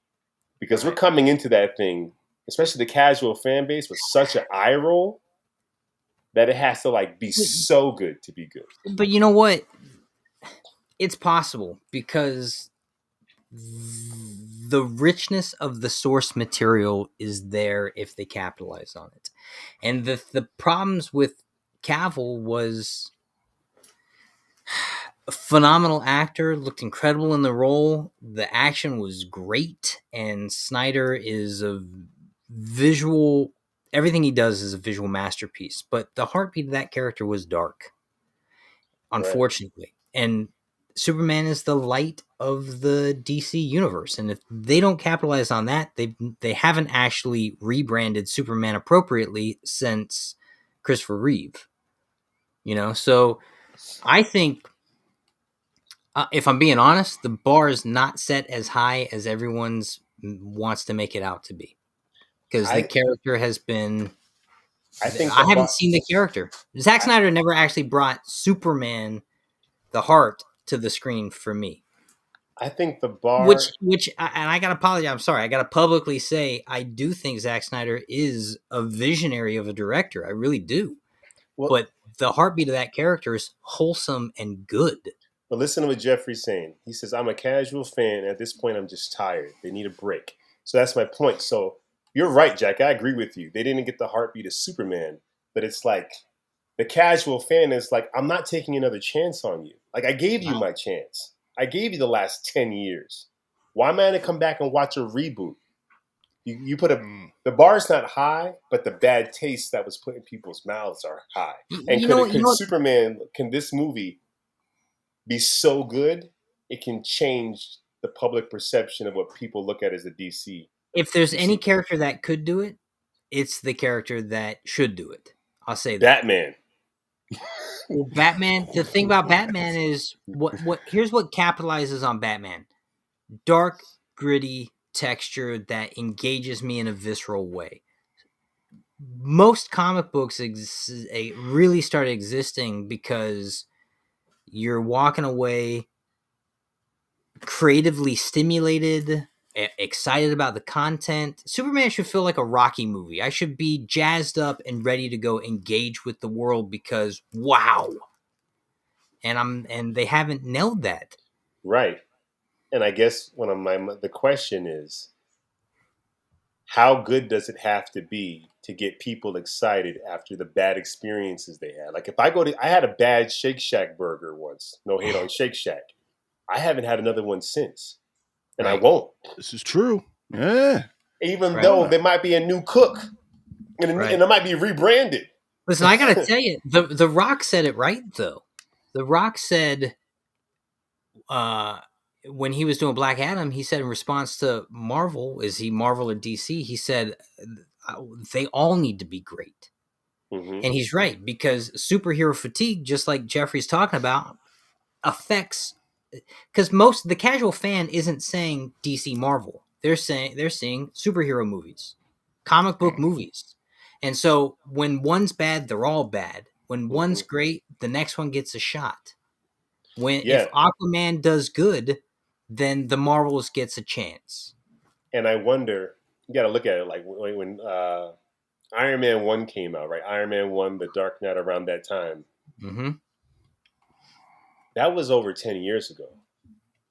S2: Because we're coming into that thing, especially the casual fan base, with such an eye roll that it has to like be so good to be good.
S1: But you know what? It's possible because the richness of the source material is there if they capitalize on it. And the problems with Cavill was a phenomenal actor, looked incredible in the role. The action was great, and Snyder is a visual. Everything he does is a visual masterpiece. But the heartbeat of that character was dark, unfortunately. And Superman is the light of the DC universe, and if they don't capitalize on that, they haven't actually rebranded Superman appropriately since Christopher Reeve. So I think, if I'm being honest, the bar is not set as high as everyone's wants to make it out to be, because the character has been. I haven't seen the character. Zack Snyder never actually brought Superman, the heart, to the screen for me.
S2: I think the bar,
S1: and I gotta apologize. I'm sorry. I gotta publicly say I do think Zack Snyder is a visionary of a director. I really do. But the heartbeat of that character is wholesome and good.
S2: But listen to what Jeffrey's saying. He says, "I'm a casual fan. At this point, I'm just tired. They need a break." So that's my point. So you're right, Jack. I agree with you. They didn't get the heartbeat of Superman, but it's like the casual fan is like, I'm not taking another chance on you. Like, I gave you my chance. I gave you the last 10 years. Why am I going to come back and watch a reboot? You put the bar's not high, but the bad taste that was put in people's mouths are high. And can this movie be so good, it can change the public perception of what people look at as a DC.
S1: If there's any character that could do it, it's the character that should do it. I'll say that.
S2: Batman.
S1: Well, Batman. The thing about Batman is here's what capitalizes on Batman: dark, gritty texture that engages me in a visceral way. Most comic books really started existing because you're walking away creatively stimulated, excited about the content. Superman should feel like a Rocky movie. I should be jazzed up and ready to go engage with the world because wow. And they haven't nailed that.
S2: Right. And I guess the question is, how good does it have to be to get people excited after the bad experiences they had? Like if I had a bad Shake Shack burger once. No hate on Shake Shack. I haven't had another one since. And I won't.
S3: This is true. Yeah.
S2: Even though there might be a new cook and it might be rebranded.
S1: Listen, I got to tell you, the Rock said it right, though. The Rock said when he was doing Black Adam, he said in response to Marvel, is he Marvel or DC? He said they all need to be great. Mm-hmm. And he's right, because superhero fatigue, just like Jeffrey's talking about, affects... Because the casual fan isn't saying DC Marvel. They're seeing superhero movies, comic book movies. And so when one's bad, they're all bad. When one's great, the next one gets a shot. If Aquaman does good, then the Marvels gets a chance.
S2: And I wonder, you got to look at it like when Iron Man 1 came out, right? Iron Man 1, The Dark Knight, around that time. Mm-hmm. That was over 10 years ago.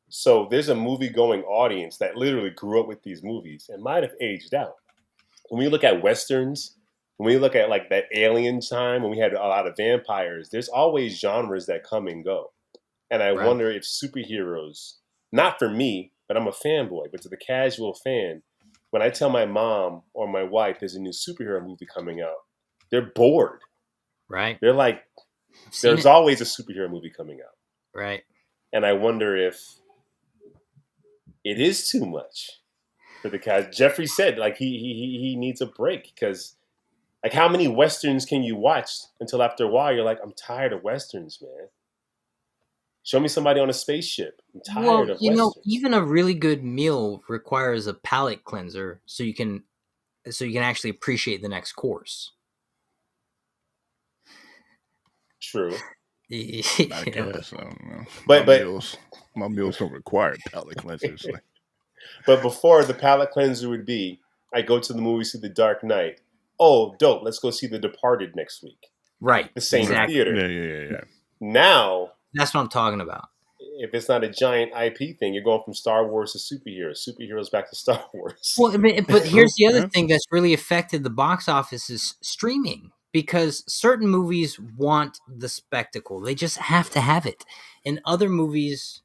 S2: So there's a movie-going audience that literally grew up with these movies and might have aged out. When we look at Westerns, when we look at like that Alien time, when we had a lot of vampires, there's always genres that come and go. And I wonder if superheroes, not for me, but I'm a fanboy, but to the casual fan, when I tell my mom or my wife there's a new superhero movie coming out, they're bored.
S1: Right.
S2: They're like, there's always a superhero movie coming out.
S1: Right.
S2: And I wonder if it is too much for the guys. Jeffrey said, like, he needs a break because, like, how many Westerns can you watch until after a while you're like, I'm tired of Westerns, man. Show me somebody on a spaceship. I'm tired
S1: Well,
S2: of westerns.
S1: even a really good meal requires a palate cleanser so you can actually appreciate the next course.
S2: True.
S3: I guess I don't know.
S2: But
S3: My meals don't require palate cleansers.
S2: But before, the palate cleanser would be, I go to the movie, see The Dark Knight. Oh, dope. Let's go see The Departed next week.
S1: Right.
S2: The same
S1: Exactly.
S2: theater.
S3: Yeah.
S2: Now,
S1: that's what I'm talking about.
S2: If it's not a giant IP thing, you're going from Star Wars to superheroes back to Star Wars.
S1: Well, but here's the other thing that's really affected the box office is streaming, because certain movies want the spectacle. They just have to have it. And other movies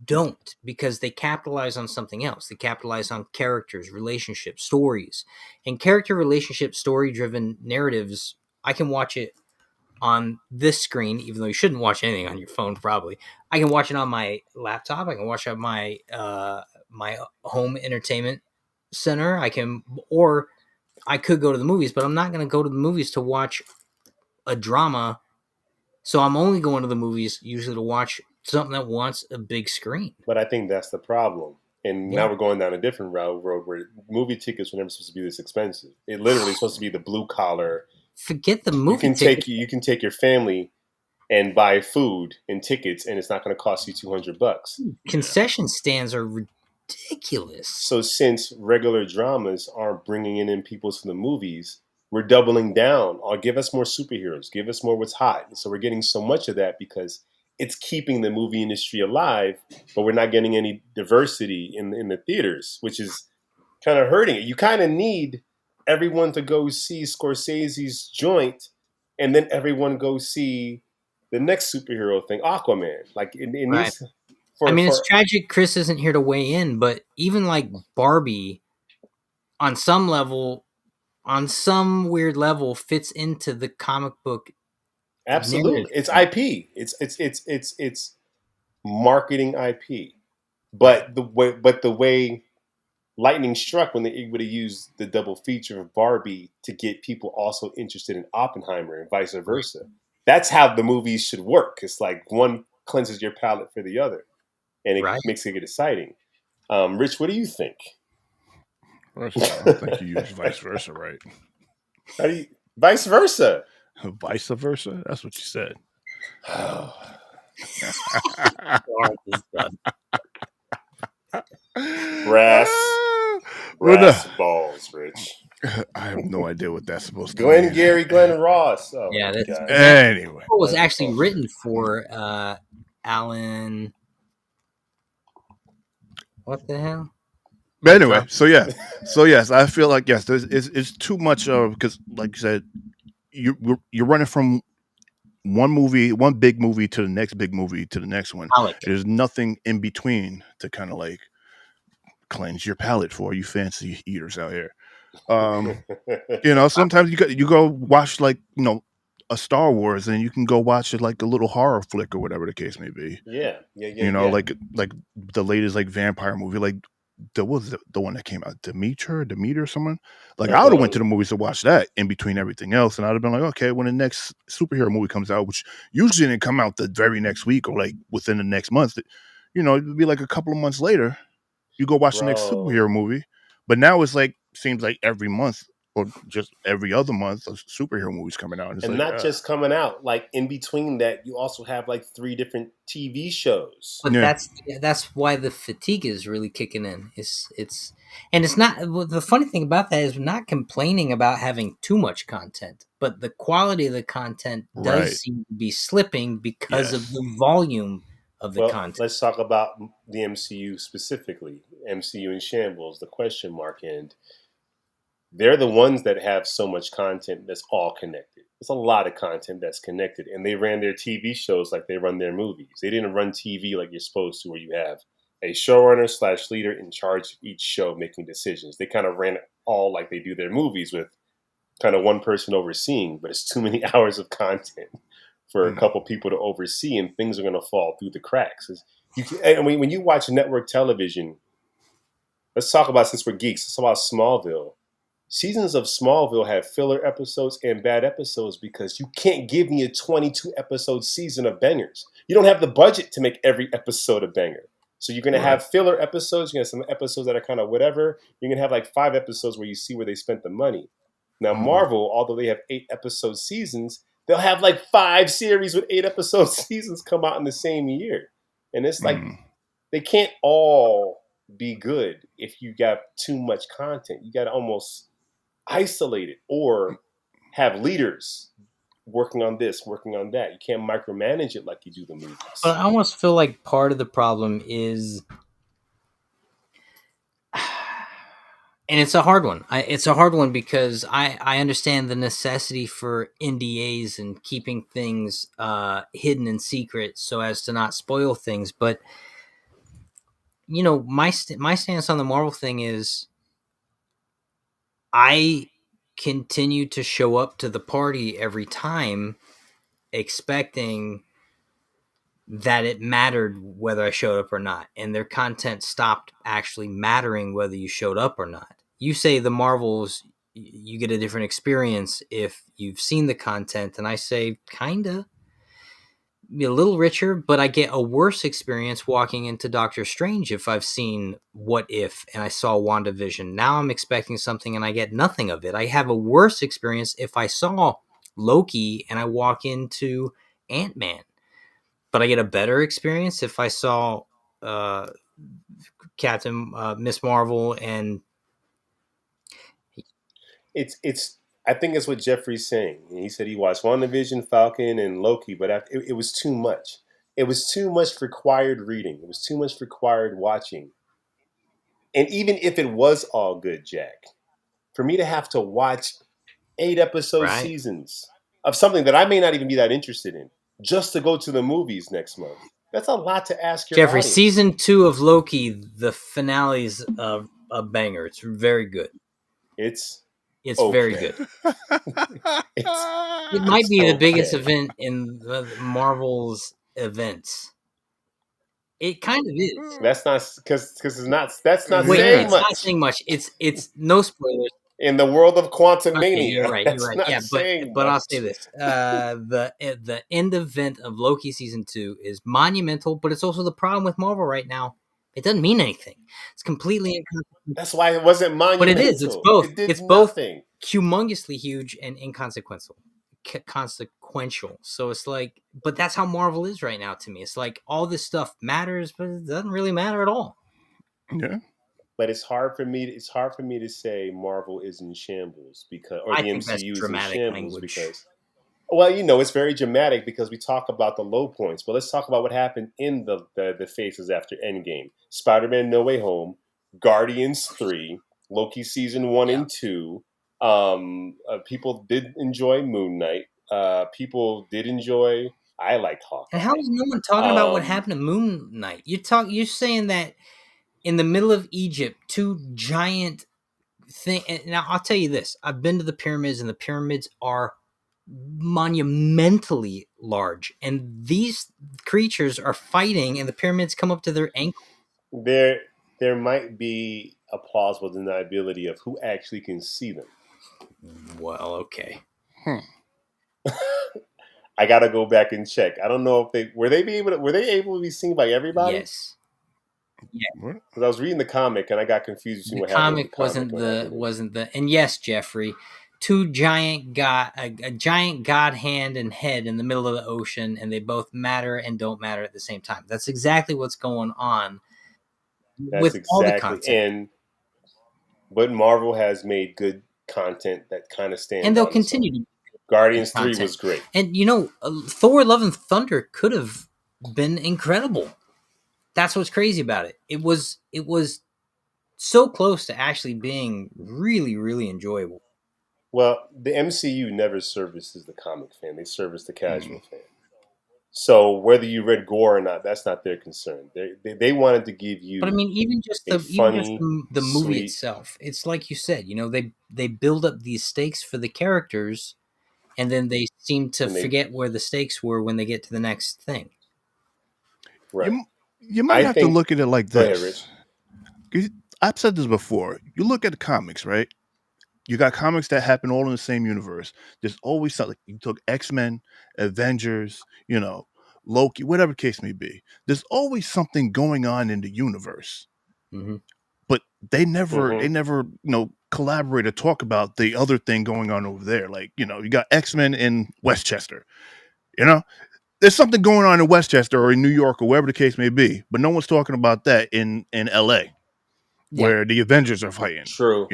S1: don't, because they capitalize on something else. They capitalize on characters, relationships, stories. And character, relationship, story-driven narratives, I can watch it on this screen, even though you shouldn't watch anything on your phone, probably. I can watch it on my laptop. I can watch it on my my home entertainment center. Or I could go to the movies, but I'm not going to go to the movies to watch a drama. So I'm only going to the movies usually to watch something that wants a big screen.
S2: But I think that's the problem. And now we're going down a different road where movie tickets were never supposed to be this expensive. It literally is supposed to be the blue collar.
S1: Forget the movie.
S2: You can take your family and buy food and tickets, and it's not going to cost you $200.
S1: Concession stands are ridiculous.
S2: So since regular dramas aren't bringing in people to the movies, we're doubling down on give us more superheroes, give us more what's hot. And so we're getting so much of that because it's keeping the movie industry alive, but we're not getting any diversity in the theaters, which is kind of hurting it. You kind of need everyone to go see Scorsese's joint, and then everyone go see the next superhero thing, Aquaman. Like it needs.
S1: It's tragic Chris isn't here to weigh in, but even like Barbie, on some level, on some weird level, fits into the comic book.
S2: Absolutely, it's IP. It's marketing IP, but the way lightning struck when they would have used the double feature of Barbie to get people also interested in Oppenheimer and vice versa. That's how the movies should work. It's like one cleanses your palate for the other, and it makes it exciting. Rich, what do you think?
S3: First of all, I don't think you use vice versa right.
S2: How do you vice versa?
S3: Vice versa? That's what you said.
S2: Brass balls, Rich.
S3: I have no idea what that's supposed to
S2: mean. Glenn Ross. Oh,
S1: yeah,
S3: anyway.
S1: It was actually written for Alan. What the hell?
S3: But anyway, so yes, I feel like it's too much of, because like you said, you're running from one big movie to the next big movie to the next one. There's nothing in between to kind of like cleanse your palate for you fancy eaters out here. Sometimes you go watch like a Star Wars, and you can go watch it like a little horror flick or whatever the case may be.
S2: Yeah.
S3: Like the latest like vampire movie, like the one that came out, Demeter or someone. Like I would have went to the movies to watch that in between everything else, and I'd have been like, okay, when the next superhero movie comes out, which usually didn't come out the very next week or like within the next month, it'd be like a couple of months later, you go watch the next superhero movie. But now it's like seems like every month or just every other month, a superhero movie's coming out,
S2: and not just coming out. Like in between that, you also have like 3 different TV shows.
S1: But that's why the fatigue is really kicking in. It's not. The funny thing about that is we're not complaining about having too much content, but the quality of the content does seem to be slipping because of the volume of the content.
S2: Let's talk about the MCU specifically. MCU in shambles, the question mark, and they're the ones that have so much content that's all connected. There's a lot of content that's connected, and they ran their TV shows like they run their movies. They didn't run TV like you're supposed to, where you have a showrunner / leader in charge of each show making decisions. They kind of ran it all like they do their movies with kind of one person overseeing, but it's too many hours of content for a couple people to oversee, and things are going to fall through the cracks. When you watch network television, let's talk about, since we're geeks, let's talk about Smallville. seasons of Smallville have filler episodes and bad episodes because you can't give me a 22 episode season of bangers. You don't have the budget to make every episode a banger. So you're going to have filler episodes. You're going to have some episodes that are kind of whatever. You're going to have like 5 episodes where you see where they spent the money. Now, Marvel, although they have 8 episode seasons, they'll have like 5 series with 8 episode seasons come out in the same year. And it's like, they can't all be good if you got too much content. You got to almost isolate it or have leaders working on this, working on that. You can't micromanage it like you do the movies.
S1: But I almost feel like part of the problem is, and it's a hard one. It's a hard one because I understand the necessity for NDAs and keeping things hidden and secret so as to not spoil things. But you know, my stance on the Marvel thing is, I continue to show up to the party every time, expecting that it mattered whether I showed up or not, and their content stopped actually mattering whether you showed up or not. You say the Marvels, you get a different experience if you've seen the content, and I say kinda. A little richer, but I get a worse experience walking into Doctor Strange if I've seen What If and I saw WandaVision. Now I'm expecting something and I get nothing of it. I have a worse experience if I saw Loki and I walk into Ant-Man. But I get a better experience if I saw Captain Miss Marvel and
S2: It's I think it's what Jeffrey's saying. He said he watched WandaVision, Falcon, and Loki, but it was too much. It was too much required reading. It was too much required watching. And even if it was all good, Jack, for me to have to watch 8 episode
S1: Right.
S2: seasons of something that I may not even be that interested in, just to go to the movies next month, that's a lot to ask your
S1: Jeffrey,
S2: audience.
S1: season 2 of Loki, the finale's a banger. It's very good.
S2: It's
S1: okay. Very good. It might be the biggest event in the Marvel's events. It kind of is.
S2: That's not because it's not. That's not
S1: Wait,
S2: saying
S1: it's
S2: much.
S1: not saying much. It's no spoilers.
S2: In the world of Quantum
S1: Okay,
S2: Mania,
S1: you're right. You're right. Yeah, but I'll say this: the end event of Loki season 2 is monumental, but it's also the problem with Marvel right now. It doesn't mean anything. It's completely inconsequential.
S2: That's why it wasn't monumental.
S1: But it is. It's both.
S2: It did
S1: it's both
S2: nothing.
S1: humongously huge and inconsequential. Consequential. So it's like, but that's how Marvel is right now to me. It's like all this stuff matters, but it doesn't really matter at all.
S3: Yeah.
S2: But it's hard for me. It's hard for me to say Marvel is in shambles because, or
S1: I
S2: the
S1: think that's
S2: MCU is in
S1: dramatic
S2: shambles
S1: language.
S2: because, well, you know, it's very dramatic because we talk about the low points. But let's talk about what happened in the phases after Endgame: Spider-Man: No Way Home, Guardians 3, Loki season 1 and 2. People did enjoy Moon Knight. People did enjoy. I liked Hawkeye.
S1: And how is no one talking about what happened to Moon Knight? You're saying that in the middle of Egypt, 2 giant thing. Now I'll tell you this: I've been to the pyramids, and the pyramids are monumentally large, and these creatures are fighting, and the pyramids come up to their ankles.
S2: There might be a plausible deniability of who actually can see them.
S1: Well, okay.
S2: I gotta go back and check. I don't know if they were able to be seen by everybody.
S1: Yes.
S3: Yeah.
S2: Because I was reading the comic and I got confused.
S1: The comic wasn't the. And yes, Jeffrey, 2 giant a giant god hand and head in the middle of the ocean, and they both matter and don't matter at the same time. That's exactly what's going on.
S2: That's exactly all the content. But Marvel has made good content that kind of stands,
S1: and they'll continue to.
S2: Guardians 3 was great,
S1: and you know, Thor: Love and Thunder could have been incredible. That's what's crazy about it. It was so close to actually being really, really enjoyable.
S2: Well, the MCU never services the comic fan; they service the casual fan. So whether you read Gore or not, that's not their concern. They wanted to give you.
S1: But I mean, even just the movie itself, it's like you said. You know, they build up these stakes for the characters, and then they seem to forget where the stakes were when they get to the next thing.
S2: Right.
S3: You might have to look at it like this. I've said this before. You look at the comics, right? you got comics that happen all in the same universe. There's always something. You took X-Men, Avengers, Loki, whatever the case may be. There's always something going on in the universe.
S1: Mm-hmm.
S3: But they never
S2: Mm-hmm.
S3: collaborate or talk about the other thing going on over there. Like, you got X-Men in Westchester. There's something going on in Westchester or in New York or wherever the case may be, but no one's talking about that in LA
S1: Yeah,
S3: where the Avengers are fighting.
S2: True.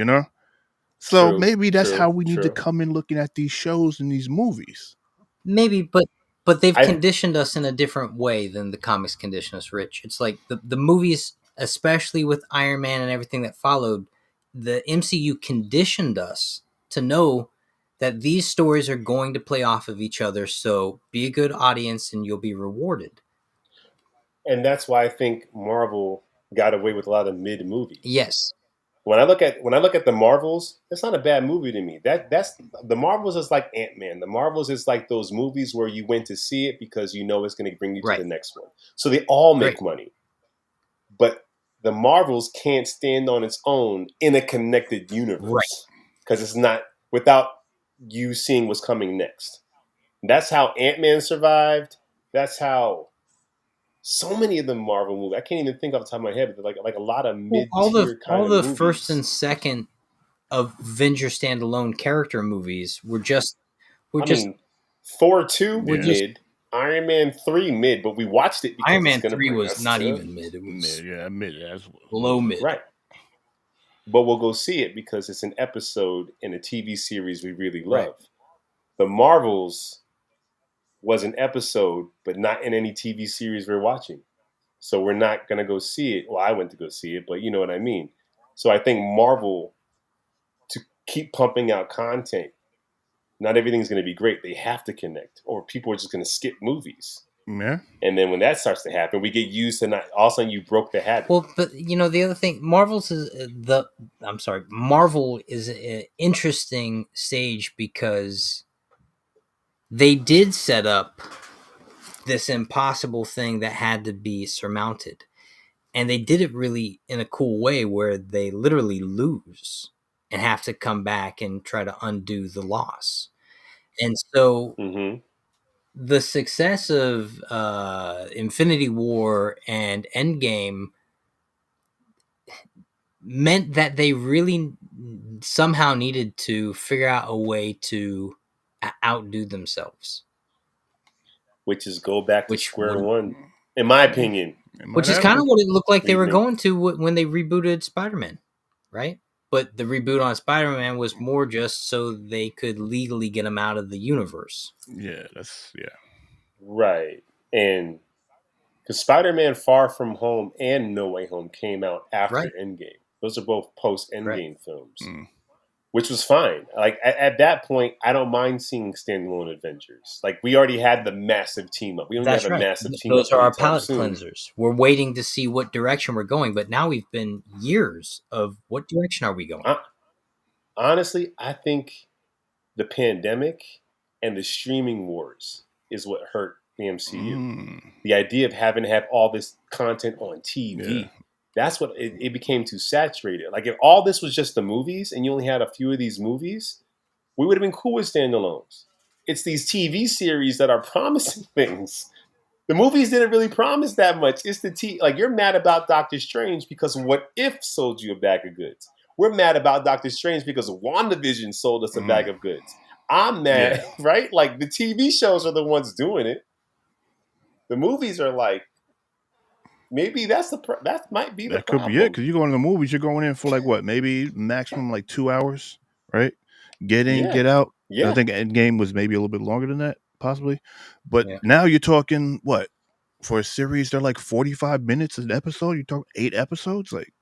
S3: So
S2: True.
S3: maybe that's
S2: True.
S3: how we need to
S2: True.
S3: come in looking at these shows and these movies.
S1: maybe, but they've
S2: I
S1: conditioned us in a different way than the comics condition us, Rich. It's like the movies, especially with Iron Man and everything that followed, the MCU conditioned us to know that these stories are going to play off of each other. So be a good audience and you'll be rewarded.
S2: and that's why I think Marvel got away with a lot of mid movies.
S1: Yes,
S2: When I look at the Marvels, it's not a bad movie to me. That's the Marvels is like Ant-Man. The Marvels is like those movies where you went to see it because you know it's going to bring you to
S1: right,
S2: the next one. So they all
S1: right,
S2: make money. But the Marvels can't stand on its own in a connected
S1: right.
S2: universe because it's not without you seeing what's coming next. That's how Ant-Man survived. That's how so many of the Marvel movies. I can't even think off the top of my head, but like a lot of
S1: Well,
S2: mid-tier kind
S1: all
S2: of
S1: the first and
S2: movies.
S1: second Avenger standalone character movies were
S2: I
S1: just
S2: mean, Thor 2
S1: were
S3: Yeah.
S1: just
S2: mid, Iron Man 3 mid, but we watched it
S1: Iron
S2: because it's
S1: Man
S2: going to
S1: 3
S2: bring
S1: was
S2: us
S1: not
S2: to
S1: even mid. It was
S3: Yeah, admit it. That's
S1: below mid.
S2: right. But we'll go see it because it's an episode in a TV series we really
S1: Right.
S2: love. The Marvels was an episode, but not in any TV series we're watching. So we're not going to go see it. Well, I went to go see it, but you know what I mean. So I think Marvel, to keep pumping out content, not everything's going to be great. They have to connect, or people are just going to skip movies.
S3: Yeah.
S2: And then when that starts to happen, we get used to not. All of a sudden, you broke the habit.
S1: Well, but the other thing, Marvel is an interesting stage because they did set up this impossible thing that had to be surmounted. And they did it really in a cool way where they literally lose and have to come back and try to undo the loss. And so
S2: Mm-hmm.
S1: the success of Infinity War and Endgame meant that they really somehow needed to figure out a way to outdo themselves,
S2: Which is go back to
S1: which
S2: square
S1: would,
S2: one, in my opinion.
S3: It might
S1: which is kind of
S3: happen.
S1: what it looked like
S2: What do
S1: they
S2: you
S1: were
S2: think?
S1: going to when they rebooted Spider-Man, right? But the reboot on Spider-Man was more just so they could legally get him out of the universe,
S3: Yeah,
S2: Right. And because Spider-Man: Far From Home and No Way Home came out after
S1: right?
S2: Endgame. Those are both post
S1: Correct.
S2: Endgame films,
S3: Mm.
S2: which was fine. Like at that point, I don't mind seeing standalone adventures. Like we already had the massive team up. We don't even
S1: That's
S2: have a
S1: right.
S2: massive team
S1: Those
S2: up
S1: are our
S2: anytime
S1: palate
S2: soon.
S1: cleansers. We're waiting to see what direction we're going, but now we've been years of what direction are we going?
S2: Honestly, I think the pandemic and the streaming wars is what hurt the MCU.
S3: Mm.
S2: The idea of having to have all this content on TV.
S3: Yeah.
S2: That's what it became too saturated. Like if all this was just the movies and you only had a few of these movies, we would have been cool with standalones. It's these TV series that are promising things. The movies didn't really promise that much. It's like you're mad about Doctor Strange because What If sold you a bag of goods. We're mad about Doctor Strange because WandaVision sold us a bag of goods. I'm mad,
S3: Yeah.
S2: right? Like the TV shows are the ones doing it. The movies are like, maybe that might be the
S3: That could be it.
S2: problem.
S3: Because you go in the movies, you're going in for like what? Maybe maximum like 2 hours, right? Get in,
S2: Yeah,
S3: get out. I
S2: yeah,
S3: think Endgame was maybe a little bit longer than that, possibly. But
S1: Yeah.
S3: now you're talking what? For a series, they're like 45 minutes an episode. You talk 8 episodes? Like,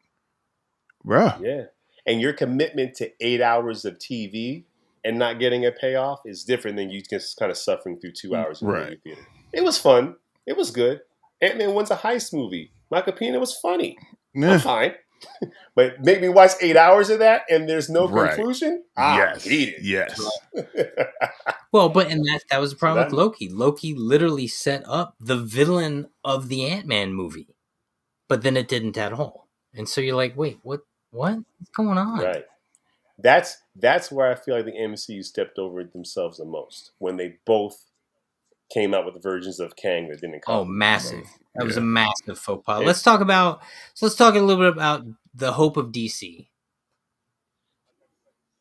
S3: bruh.
S2: yeah. And your commitment to 8 hours of TV and not getting a payoff is different than you just kind of suffering through 2 hours in the
S3: Right.
S2: movie theater. It was fun. It was good. Ant-Man 1's a heist movie. Michael Pena was funny. I'm
S3: Yeah.
S2: fine. But make me watch 8 hours of that and there's no
S3: Right.
S2: conclusion?
S3: Yes.
S2: Beat it.
S3: Yes.
S1: Well, but that was the
S2: So
S1: problem with
S2: that
S1: Loki. Loki literally set up the villain of the Ant-Man movie, but then it didn't at all. And so you're like, wait, what? What's going on?
S2: right. that's where I feel like the MCU stepped over themselves the most when they both came out with versions of Kang that didn't
S1: Oh,
S2: complement each other.
S1: massive! That was a
S3: Yeah.
S1: massive faux pas.
S2: And
S1: Let's talk a little bit about the hope of DC.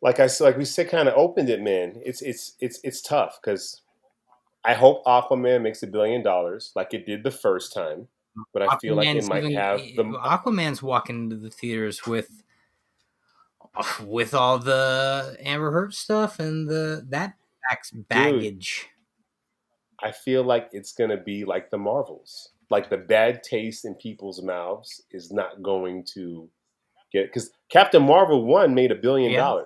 S2: like we said, kind of opened it, man. It's tough because I hope Aquaman makes $1 billion like it did the first time, but I feel like it
S1: Aquaman's
S2: might
S1: even
S2: have the
S1: Aquaman's walking into the theaters with all the Amber Heard stuff and that
S2: dude.
S1: baggage.
S2: I feel like it's gonna be like the Marvels. Like the bad taste in people's mouths is not going to get because Captain Marvel 1 made $1 billion.
S1: Yeah,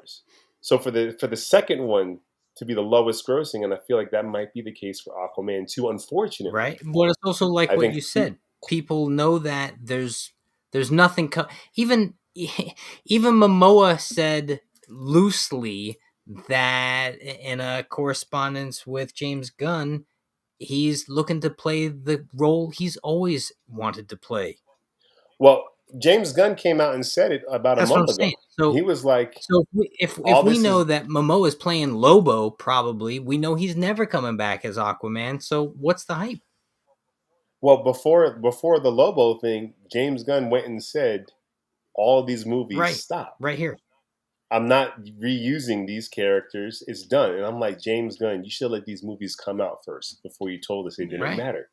S2: So for the second one to be the lowest grossing, and I feel like that might be the case for Aquaman 2, unfortunately.
S1: right. But it's also like
S2: I
S1: what
S2: think
S1: you said. People know that there's nothing. Even even Momoa said loosely that in a correspondence with James Gunn, he's looking to play the role he's always wanted to play.
S2: well, James Gunn came out and said it about a
S1: That's what I'm
S2: month
S1: saying.
S2: ago. He was like,
S1: So if
S2: all
S1: we
S2: this
S1: know
S2: is
S1: that Momoa is playing Lobo, probably we know he's never coming back as Aquaman. So what's the hype?
S2: well before the Lobo thing, James Gunn went and said all these movies
S1: Right,
S2: stop.
S1: right here.
S2: I'm not reusing these characters. It's done. And I'm like, James Gunn, you should let these movies come out first before you told us they didn't
S1: Right.
S2: matter.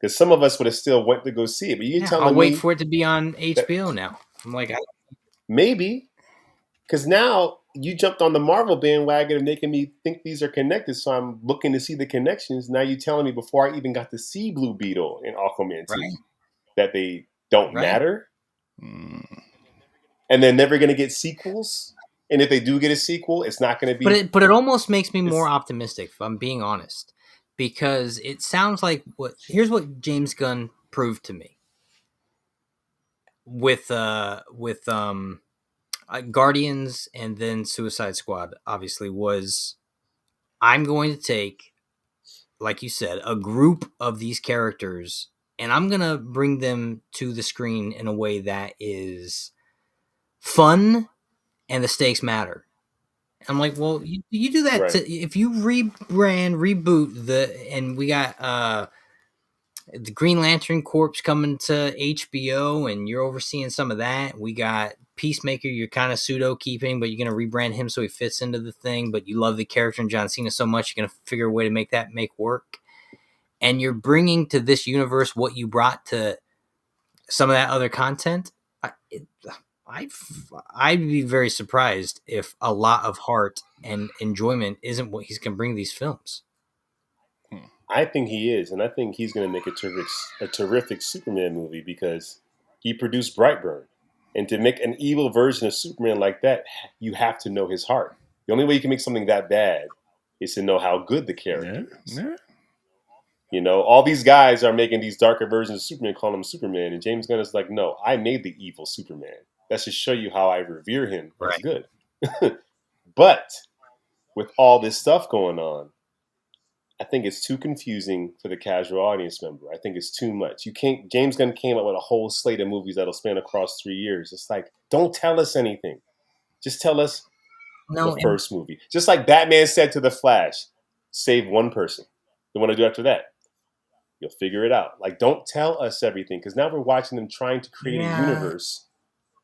S2: Because some of us would have still went to go see it. But you're
S1: Yeah, I'll
S2: telling
S1: wait
S2: me
S1: for it to be on
S2: that
S1: HBO now. I'm like,
S2: maybe, because now you jumped on the Marvel bandwagon of making me think these are connected. So I'm looking to see the connections. Now you're telling me before I even got to see Blue Beetle in Aquaman 2
S1: right,
S2: that they don't
S1: right.
S2: matter
S3: Mm.
S2: and they're never going to get sequels. And if they do get a sequel, it's not going to be.
S1: But it almost makes me more
S2: It's,
S1: optimistic, if I'm being honest, because it sounds like here's what James Gunn proved to me with Guardians and then Suicide Squad. Obviously, was I'm going to take, like you said, a group of these characters and I'm going to bring them to the screen in a way that is fun and the stakes matter. I'm like, well, you do that
S2: right.
S1: if you reboot and we got the Green Lantern Corps coming to HBO and you're overseeing some of that. We got Peacemaker, you're kind of pseudo keeping, but you're going to rebrand him so he fits into the thing, but you love the character and John Cena so much, you're going to figure a way to make that make work. And you're bringing to this universe what you brought to some of that other content. I'd be very surprised if a lot of heart and enjoyment isn't what he's going to bring to these films.
S2: I think he is, and I think he's going to make a terrific Superman movie because he produced Brightburn, and to make an evil version of Superman like that, you have to know his heart. The only way you can make something that bad is to know how good the
S3: Yeah.
S2: character is.
S3: Yeah.
S2: You know, all these guys are making these darker versions of Superman, calling him Superman, and James Gunn is like, no, I made the evil Superman. That should show you how I revere him as
S1: Right.
S2: good. But with all this stuff going on, I think it's too confusing for the casual audience member. I think it's too much. You can't. James Gunn came up with a whole slate of movies that'll span across 3 years. It's like, don't tell us anything. Just tell us the
S1: No,
S2: first movie. Just like Batman said to the Flash, save one person. The one to do after that, you'll figure it out. Like, don't tell us everything because now we're watching them trying to create a
S1: yeah,
S2: universe,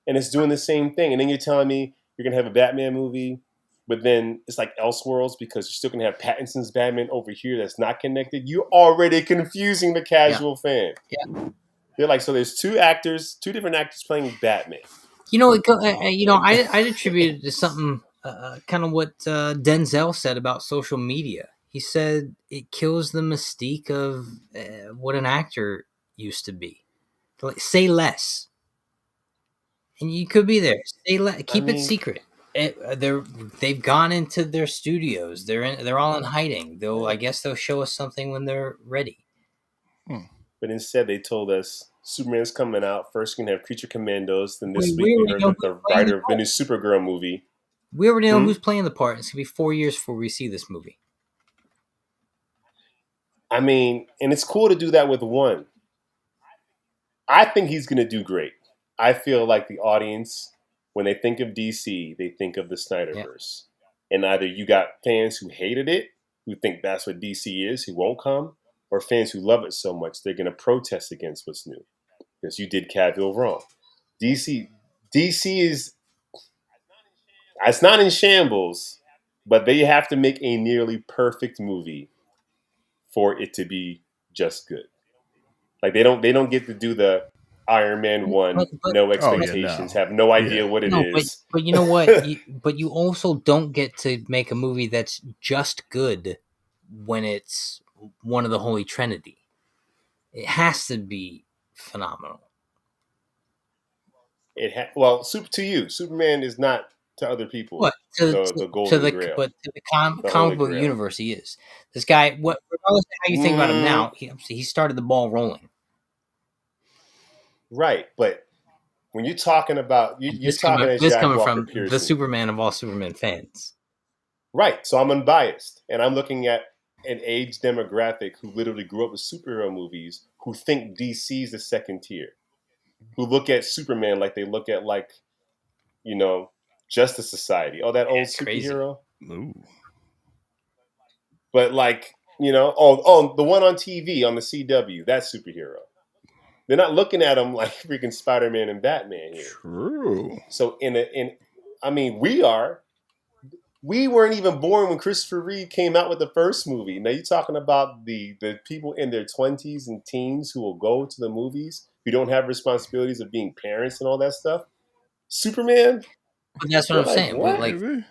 S2: and it's doing the same thing. And then you're telling me you're gonna have a Batman movie. But then it's like Elseworlds because you're still going to have Pattinson's Batman over here that's not connected. You're already confusing the casual fan.
S1: Yeah.
S2: They're like, so there's two different actors playing Batman.
S1: I'd attribute it to something kind of what Denzel said about social media. He said it kills the mystique of what an actor used to be. Like, say less, and you could be there.
S2: I
S1: Keep it
S2: mean,
S1: secret. They've gone into their studios. They're all in hiding. I guess they'll show us something when they're ready.
S2: but instead they told us Superman's coming out. First, we're going to have Creature Commandos. Then this
S1: We
S2: week we
S1: already
S2: heard
S1: know
S2: that
S1: who's
S2: the
S1: playing the
S2: writer of the
S1: part.
S2: new Supergirl movie.
S1: We already know who's playing the part. It's gonna be 4 years before we see this movie.
S2: I mean, and it's cool to do that with one. I think he's going to do great. I feel like the audience when they think of DC, they think of the
S1: Yeah.
S2: Snyderverse. And either you got fans who hated it, who think that's what DC is, who won't come, or fans who love it so much they're going to protest against what's new because you did Cavill wrong. DC is, it's not in shambles, but they have to make a nearly perfect movie for it to be just good. Like they don't get to do the Iron Man 1,
S1: But
S2: no
S3: Oh yeah,
S2: expectations,
S3: no.
S2: have no idea
S3: Yeah.
S2: what it
S1: no,
S2: is.
S1: but you know what? You also don't get to make a movie that's just good when it's one of the Holy Trinity. It has to be phenomenal.
S2: To you, Superman is not to other people
S1: What to
S2: the Golden Grail,
S1: the
S2: the Holy
S1: comic book
S2: Grail.
S1: universe he is. This guy, what regardless of how you think about him
S2: Mm,
S1: now, he started the ball rolling.
S2: right, but when you're talking about you're talking as
S1: This
S2: Jack
S1: coming
S2: Walker
S1: from the
S2: Pearson,
S1: Superman of all Superman fans.
S2: right? So I'm unbiased, and I'm looking at an age demographic who literally grew up with superhero movies, who think DC's the second tier, who look at Superman like they look at Justice Society. Oh, that old
S1: It's crazy.
S2: superhero.
S3: Ooh.
S2: But the one on TV on the CW, that superhero. They're not looking at him like freaking Spider-Man and Batman here.
S3: True.
S2: So we are. We weren't even born when Christopher Reeve came out with the first movie. Now you're talking about the people in their 20s and teens who will go to the movies, who don't have responsibilities of being parents and all that stuff. Superman,
S1: But that's what
S2: they're
S1: I'm
S2: like,
S1: saying. But
S2: what?
S1: like,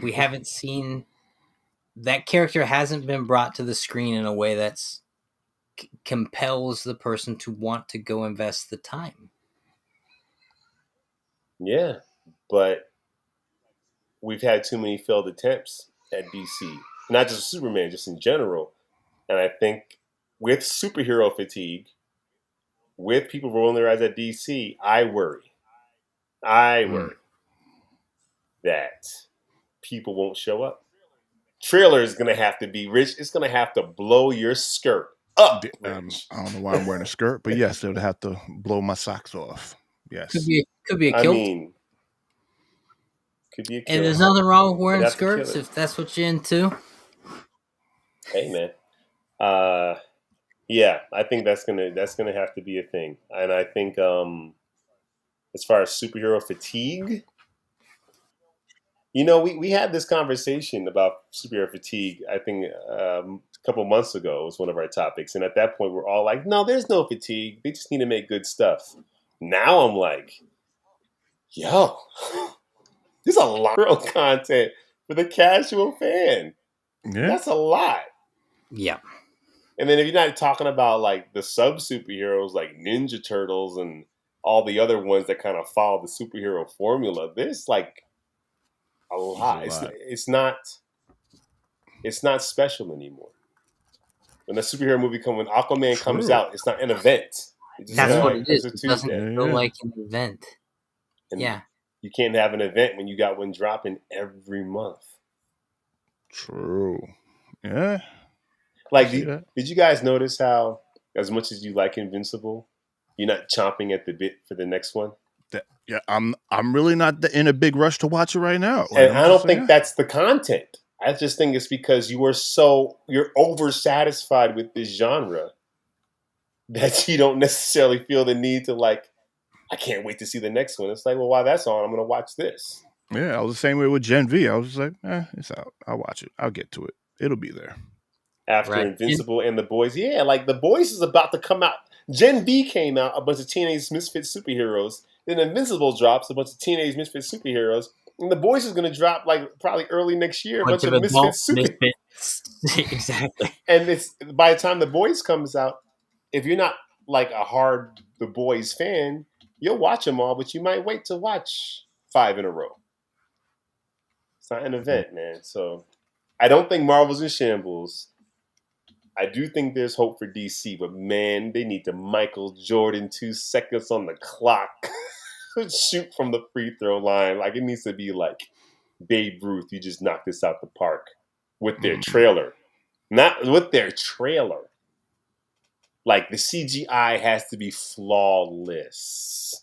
S1: we haven't seen that character hasn't been brought to the screen in a way that's compels the person to want to go invest the time.
S2: Yeah, but we've had too many failed attempts at DC. Not just Superman, just in general. And I think with superhero fatigue, with people rolling their eyes at DC, I worry. I
S3: Mm.
S2: worry that people won't show up. Trailer is going to have to be rich. It's going to have to blow your skirt up, Rich.
S3: I don't know why I'm wearing a skirt, but yes, it would have to blow my socks off. Yes.
S1: Could be a
S2: I
S1: kilt.
S2: mean, could be a
S1: And
S2: kill.
S1: there's nothing wrong with
S2: They'd
S1: wearing
S2: have to kill
S1: skirts
S2: it.
S1: if that's what you're into.
S2: Hey, man. Yeah, I think that's gonna have to be a thing. And I think as far as superhero fatigue, we had this conversation about superhero fatigue, I think a couple months ago. It was one of our topics. And at that point, we're all like, no, there's no fatigue. They just need to make good stuff. Now I'm like, yo, there's a lot of real content for the casual fan.
S3: Yeah.
S2: That's a lot.
S1: Yeah.
S2: And then if you're not talking about like the sub superheroes like Ninja Turtles and all the other ones that kind of follow the superhero formula, there's like a lot. It's not special anymore. When the superhero movie when Aquaman comes
S3: True.
S2: out, it's not an event. It's just
S1: That's
S2: not
S1: what
S2: like
S1: it is.
S2: it's a
S1: It doesn't
S2: Tuesday.
S1: feel
S3: Yeah.
S1: like an event.
S2: And
S1: Yeah.
S2: you can't have an event when you got one dropping every month.
S3: True. Yeah.
S2: Like,
S3: See that?
S2: did you guys notice how, as much as you like Invincible, you're not chomping at the bit for the next one?
S3: Yeah, I'm really not in a big rush to watch it right now.
S2: And I don't think that's the content. I just think it's because you're oversatisfied with this genre that you don't necessarily feel the need to like, I can't wait to see the next one. It's like, well, while that's on, I'm going to watch this.
S3: Yeah, I was the same way with Gen V. I was just like, it's out. I'll watch it. I'll get to it. It'll be there.
S2: After Invincible and The Boys. Yeah, like The Boys is about to come out. Gen V came out, a bunch of Teenage Misfit superheroes. Then Invincible drops, a bunch of Teenage Misfit superheroes. And The Boys is going to drop like probably early next year, a bunch of Misfit
S1: misfits. Exactly.
S2: And it's by the time The Boys comes out, if you're not like a hard The Boys fan, you'll watch them all, but you might wait to watch 5 in a row. It's not an event, man. So I don't think Marvel's in shambles. I do think there's hope for DC, but man, they need to Michael Jordan 2 seconds on the clock. Shoot from the free throw line. Like, it needs to be like Babe Ruth. You just knocked this out the park with their trailer. Not with their trailer. Like, the CGI has to be flawless.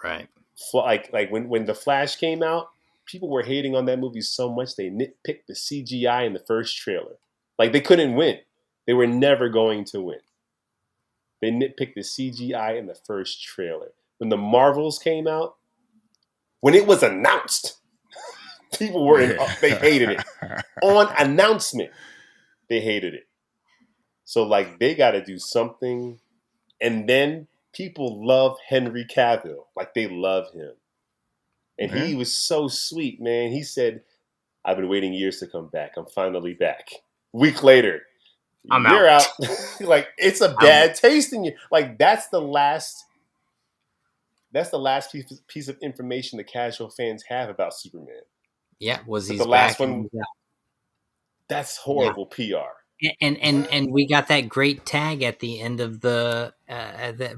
S1: Right.
S2: like when the Flash came out, people were hating on that movie so much they nitpicked the CGI in the first trailer. Like they couldn't win. They were never going to win. They nitpicked the CGI in the first trailer. When the Marvels came out, when it was announced, people were they hated it. On announcement, they hated it. So like they got to do something. And then people love Henry Cavill. Like they love him. And he was so sweet, man. He said, I've been waiting years to come back. I'm finally back. Week later, you're out. Like it's a bad taste in you. Like that's the last piece of information the casual fans have about Superman.
S1: Yeah, was he
S2: the last one? That's horrible PR.
S1: And we got that great tag at the end of the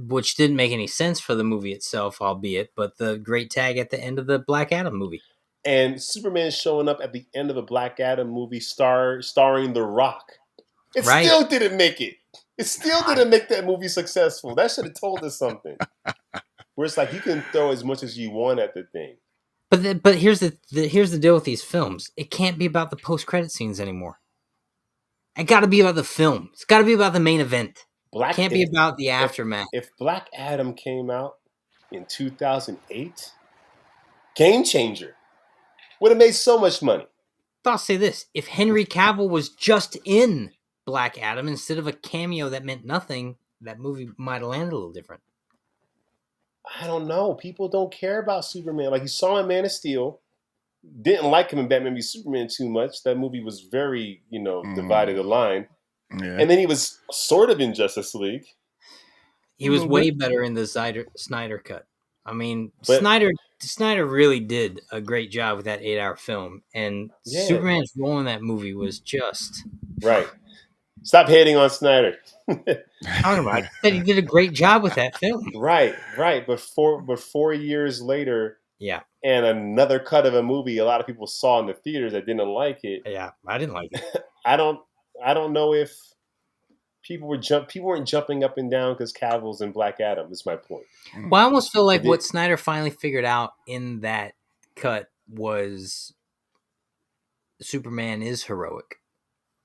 S1: which didn't make any sense for the movie itself, albeit, but the great tag at the end of the Black Adam movie.
S2: And Superman showing up at the end of a Black Adam movie starring The Rock. It still didn't make it. It still didn't make that movie successful. That should have told us something. Where it's like you can throw as much as you want at the thing.
S1: But here's the deal with these films. It can't be about the post-credit scenes anymore. It got to be about the film. It's got to be about the main event. It can't be about the aftermath.
S2: If Black Adam came out in 2008, game changer. Would have made so much money.
S1: I'll say this. If Henry Cavill was just in Black Adam instead of a cameo that meant nothing, that movie might have landed a little different.
S2: I don't know. People don't care about Superman. Like you saw in Man of Steel. Didn't like him in Batman v Superman too much. That movie was very, divided the line. Yeah. And then he was sort of in Justice League.
S1: He was way better in the Snyder cut. I mean, Snyder really did a great job with that 8-hour film. And Superman's role in that movie was just...
S2: Right. Stop hating on Snyder.
S1: I said he did a great job with that film.
S2: Right. But 4 years later...
S1: Yeah.
S2: And another cut of a movie a lot of people saw in the theaters that didn't like it.
S1: Yeah, I didn't like it.
S2: I don't know if people weren't jumping up and down because Cavill's in Black Adam, is my point.
S1: Well, I almost feel like what Snyder finally figured out in that cut was Superman is heroic.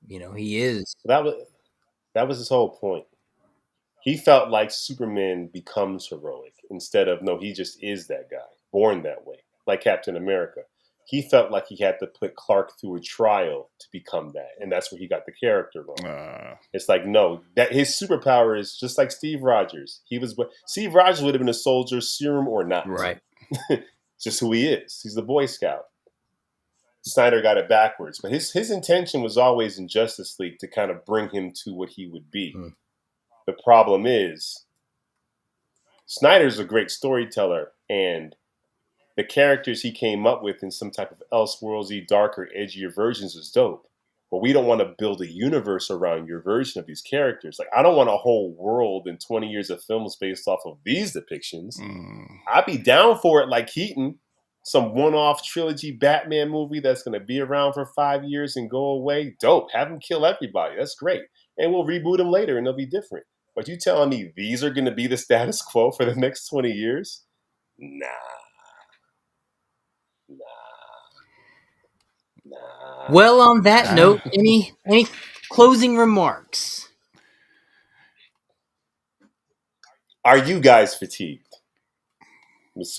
S1: He is.
S2: That was his whole point. He felt like Superman becomes heroic instead of, no, he just is that guy. Born that way, like Captain America. He felt like he had to put Clark through a trial to become that, and that's where he got the character wrong. It's like, no, that his superpower is just like Steve Rogers. Steve Rogers would have been a soldier, serum or not.
S1: Right.
S2: Just who he is. He's the Boy Scout. Snyder got it backwards, but his intention was always in Justice League to kind of bring him to what he would be. The problem is, Snyder's a great storyteller, and the characters he came up with in some type of Elseworldsy, darker, edgier versions is dope. But we don't want to build a universe around your version of these characters. Like, I don't want a whole world and 20 years of films based off of these depictions. I'd be down for it like Keaton. Some one-off trilogy Batman movie that's going to be around for 5 years and go away. Dope. Have him kill everybody. That's great. And we'll reboot them later and they'll be different. But you telling me these are going to be the status quo for the next 20 years? Nah.
S1: Well, on that note, any closing remarks?
S2: Are you guys fatigued?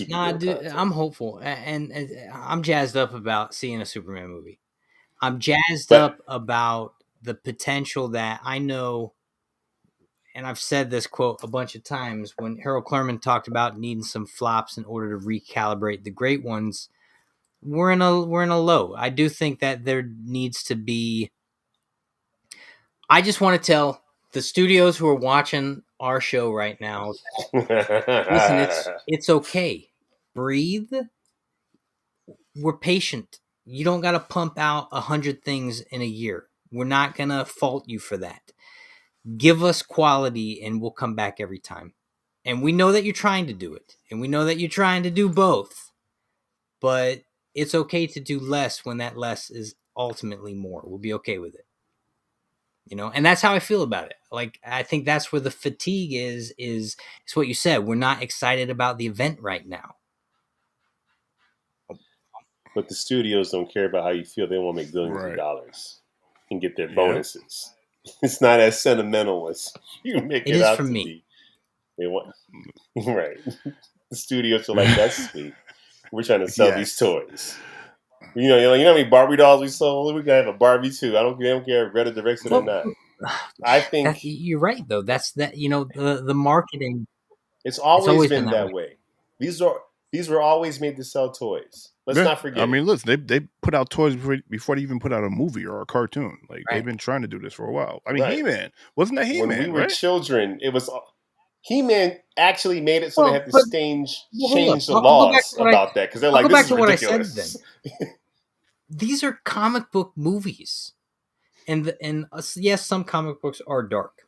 S1: Nah, dude, I'm hopeful, and I'm jazzed up about seeing a Superman movie. I'm jazzed up about the potential that I know, and I've said this quote a bunch of times when Harold Clurman talked about needing some flops in order to recalibrate the great ones. We're in a low. I do think that there needs to be. I just want to tell the studios who are watching our show right now, listen, it's okay. Breathe. We're patient. You don't got to pump out 100 things in a year. We're not going to fault you for that. Give us quality and we'll come back every time. And we know that you're trying to do it. And we know that you're trying to do both. But it's okay to do less when that less is ultimately more. We'll be okay with it. And that's how I feel about it. Like, I think that's where the fatigue is what you said. We're not excited about the event right now.
S2: But the studios don't care about how you feel. They want to make billions of
S3: Right.
S2: dollars and get their
S3: Yep.
S2: bonuses. It's not as sentimental as you make
S1: It
S2: it
S1: is
S2: out
S1: for
S2: to
S1: me.
S2: be. They want right. The studios are like, that's sweet. We're trying to sell these
S3: Yes.
S2: toys. You know how many Barbie dolls we sold? We gotta have a Barbie too. I don't care if Greta directs it or not. I think
S1: You're right though. That's that. You know, the marketing.
S2: it's
S1: It's
S2: always
S1: always been
S2: been
S1: that
S2: that
S1: way.
S2: way. These were always made to sell toys. Let's
S3: Yeah.
S2: not
S3: I
S2: forget
S3: mean,
S2: it.
S3: listen, they put out toys before they even put out a movie or a cartoon. Like they've
S1: Right.
S3: been trying to do this for a while. I mean,
S2: Right.
S3: He-Man wasn't that
S2: When we
S3: He-Man,
S2: were
S3: right?
S2: children, it was He-Man actually made it so they
S1: Well,
S2: had to
S1: but hold up.
S2: change the
S1: I'll go back
S2: laws
S1: to what
S2: about that because they're
S1: I'll
S2: like,
S1: go
S2: this
S1: back
S2: is
S1: to what I said then.
S2: ridiculous.
S1: These are comic book movies, and yes, some comic books are dark,